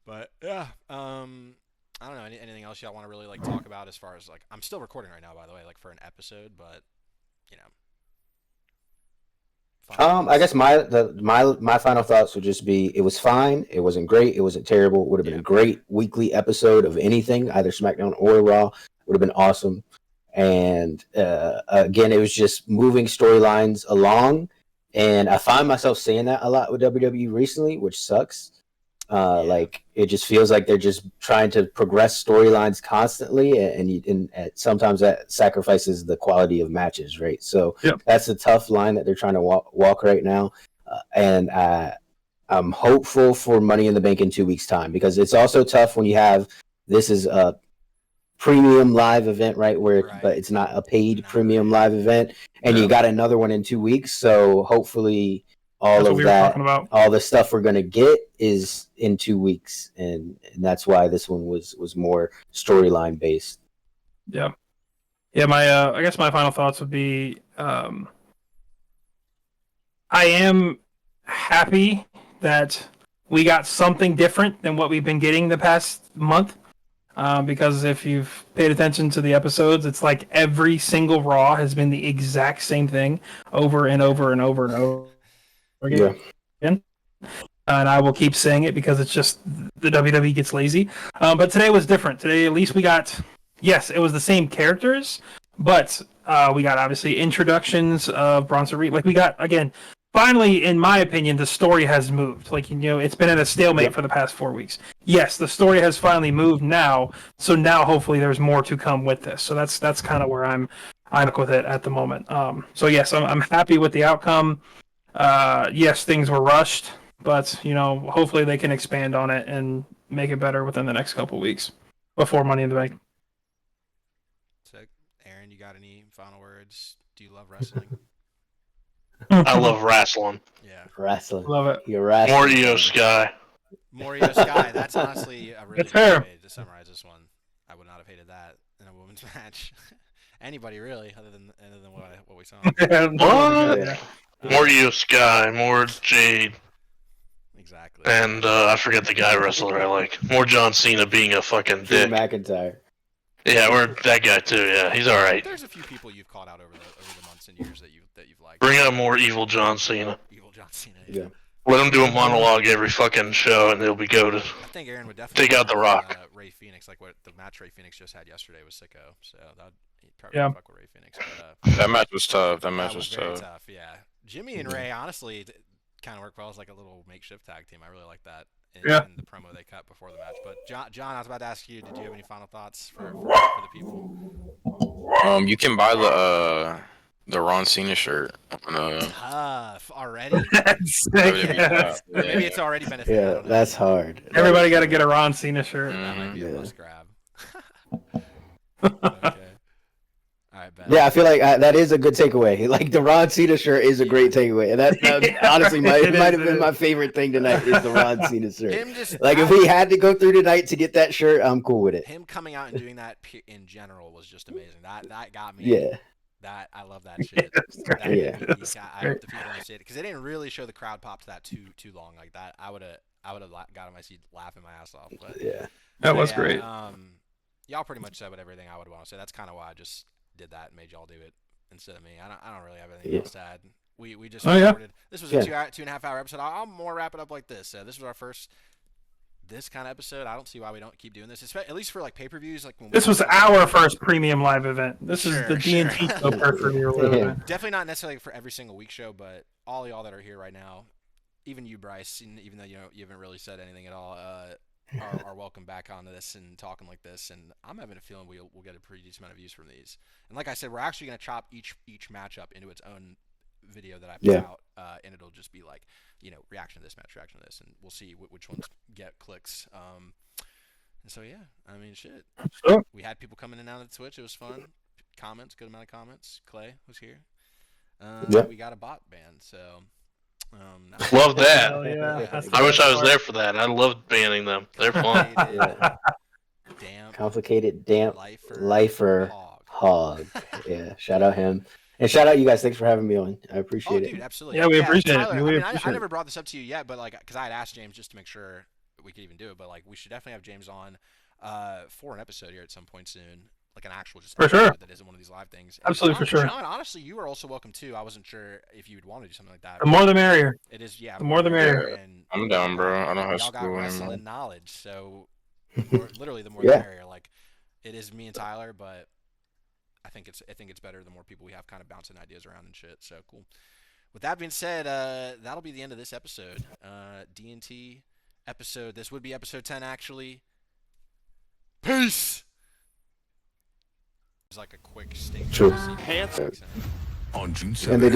Speaker 7: But yeah, I don't know. Anything else y'all want to really like talk about as far as like I'm still recording right now, by the way, like for an episode, but you know.
Speaker 8: I guess my final thoughts would just be it was fine. It wasn't great. It wasn't terrible. It would have been a great weekly episode of anything, either SmackDown or Raw. Would have been awesome. And again, it was just moving storylines along. And I find myself saying that a lot with WWE recently, which sucks. Like it just feels like they're just trying to progress storylines constantly, and sometimes that sacrifices the quality of matches, right? So that's a tough line that they're trying to walk right now, and I'm hopeful for Money in the Bank in 2 weeks' time because it's also tough when you have this is a premium live event, right? But it's not a paid premium live event, and you got another one in 2 weeks, so hopefully. All the stuff we're gonna get is in 2 weeks, and that's why this one was more storyline based.
Speaker 2: Yeah. My I guess my final thoughts would be I am happy that we got something different than what we've been getting the past month. Because if you've paid attention to the episodes, it's like every single Raw has been the exact same thing over and over and over and over. Again. And I will keep saying it because it's just the WWE gets lazy. But today was different. Today, at least we got, it was the same characters, but we got obviously introductions of Bronson Reed. Like we got, again, finally, in my opinion, the story has moved. Like, it's been at a stalemate for the past 4 weeks. Yes, the story has finally moved now. So now hopefully there's more to come with this. So that's kind of where I'm with it at the moment. So yes, I'm happy with the outcome. Yes, things were rushed, but hopefully they can expand on it and make it better within the next couple weeks before Money in the Bank.
Speaker 7: So, Aaron, you got any final words? Do you love wrestling?
Speaker 9: I love wrestling.
Speaker 7: Yeah,
Speaker 8: wrestling.
Speaker 2: Love it.
Speaker 8: You're wrestling.
Speaker 9: Morio Sky.
Speaker 7: Morio Sky. That's honestly a really
Speaker 2: good
Speaker 7: way to summarize this one. I would not have hated that in a women's match. Anybody really, other than what we saw.
Speaker 9: What? Morio Sky, more Jade.
Speaker 7: Exactly.
Speaker 9: And I forget the guy wrestler I like. More John Cena being a fucking
Speaker 8: Drew
Speaker 9: dick.
Speaker 8: McIntyre.
Speaker 9: Yeah, or that guy too. Yeah, he's all right.
Speaker 7: There's a few people you've called out over the months and years that you've liked.
Speaker 9: Bring out more evil John Cena.
Speaker 7: Evil John Cena.
Speaker 8: Yeah.
Speaker 9: Let him do a monologue every fucking show, and he'll be goated.
Speaker 7: I think Aaron would definitely
Speaker 9: take out The Rock.
Speaker 7: Ray Phoenix, like what the match Ray Phoenix just had yesterday was sicko. So he'd probably fuck with Ray Phoenix. But,
Speaker 15: that match was tough. That match was
Speaker 7: very
Speaker 15: tough.
Speaker 7: Yeah. Jimmy and Ray honestly kind of work well as like a little makeshift tag team. I really like that in the promo they cut before the match. But John, I was about to ask you, did you have any final thoughts for the people?
Speaker 15: You can buy the Ron Cena shirt.
Speaker 7: Tough already.
Speaker 2: That's sick, yeah.
Speaker 7: Or maybe it's already been a thing.
Speaker 8: Yeah, that's hard.
Speaker 2: Everybody got to get a Ron Cena shirt.
Speaker 7: That might be a must grab. Okay. All right, Ben.
Speaker 8: Yeah, I feel like that is a good takeaway. Like the Ron Cena shirt is a great takeaway, and that honestly might have been my favorite thing tonight is the Ron Cena shirt. Like if we had to go through tonight to get that shirt, I'm cool with it.
Speaker 7: Him coming out and doing that in general was just amazing. That got me.
Speaker 8: Yeah.
Speaker 7: That I love that shit.
Speaker 8: Yeah.
Speaker 7: I hope the people understand it because they didn't really show the crowd pop to that too long like that. I would have got on my seat laughing my ass off. But
Speaker 8: yeah,
Speaker 2: that was great.
Speaker 7: Y'all pretty much said everything I would want to say. That's kind of why I just did that and made y'all do it instead of me. I don't really have anything else to add. We just recorded. This was a 2.5 hour episode. I'll more wrap it up like this. This was our first this kind of episode. I don't see why we don't keep doing this, at least for like pay-per-views. Like when
Speaker 2: this was our first premium live event. This is the D&T show premiere event.
Speaker 7: Definitely not necessarily for every single week show, but all y'all that are here right now, even you, Bryce, even though you haven't really said anything at all, are welcome back onto this and talking like this. And I'm having a feeling we'll get a pretty decent amount of views from these. And like I said, we're actually going to chop each matchup into its own video that I put out, and it'll just be like, reaction to this match, reaction to this, and we'll see which ones get clicks. And so yeah, I mean, shit.
Speaker 2: Sure.
Speaker 7: We had people coming in and out of the Twitch. It was fun. Comments, good amount of comments. Clay was here. We got a bot ban, so.
Speaker 9: Love that.
Speaker 2: Yeah.
Speaker 9: I wish I was there for that. I loved banning them. They're fun.
Speaker 8: Complicated, damp, lifer, hog. Yeah, shout out him. And shout out you guys. Thanks for having me on. I appreciate it.
Speaker 7: Dude, absolutely.
Speaker 2: Yeah, we appreciate
Speaker 7: Tyler,
Speaker 2: it.
Speaker 7: I never brought this up to you yet, but because I had asked James just to make sure we could even do it, but we should definitely have James on for an episode here at some point soon, like an actual
Speaker 2: for sure
Speaker 7: that isn't one of these live things.
Speaker 2: Absolutely,
Speaker 7: John,
Speaker 2: for sure.
Speaker 7: John, honestly, you are also welcome too. I wasn't sure if you would want to do something like that.
Speaker 2: The more the merrier.
Speaker 7: It is, yeah.
Speaker 2: The more the merrier.
Speaker 7: And
Speaker 15: I'm down, bro. I don't have
Speaker 7: y'all got
Speaker 15: school
Speaker 7: wrestling
Speaker 15: anymore.
Speaker 7: knowledge, so literally the more the merrier. Like it is me and Tyler, but I think it's better the more people we have kind of bouncing ideas around and shit. So cool. With that being said, that'll be the end of this episode. D&T episode. This would be episode 10 actually. Peace. It was like a quick statement.
Speaker 8: True.
Speaker 12: On June 7th.
Speaker 8: And they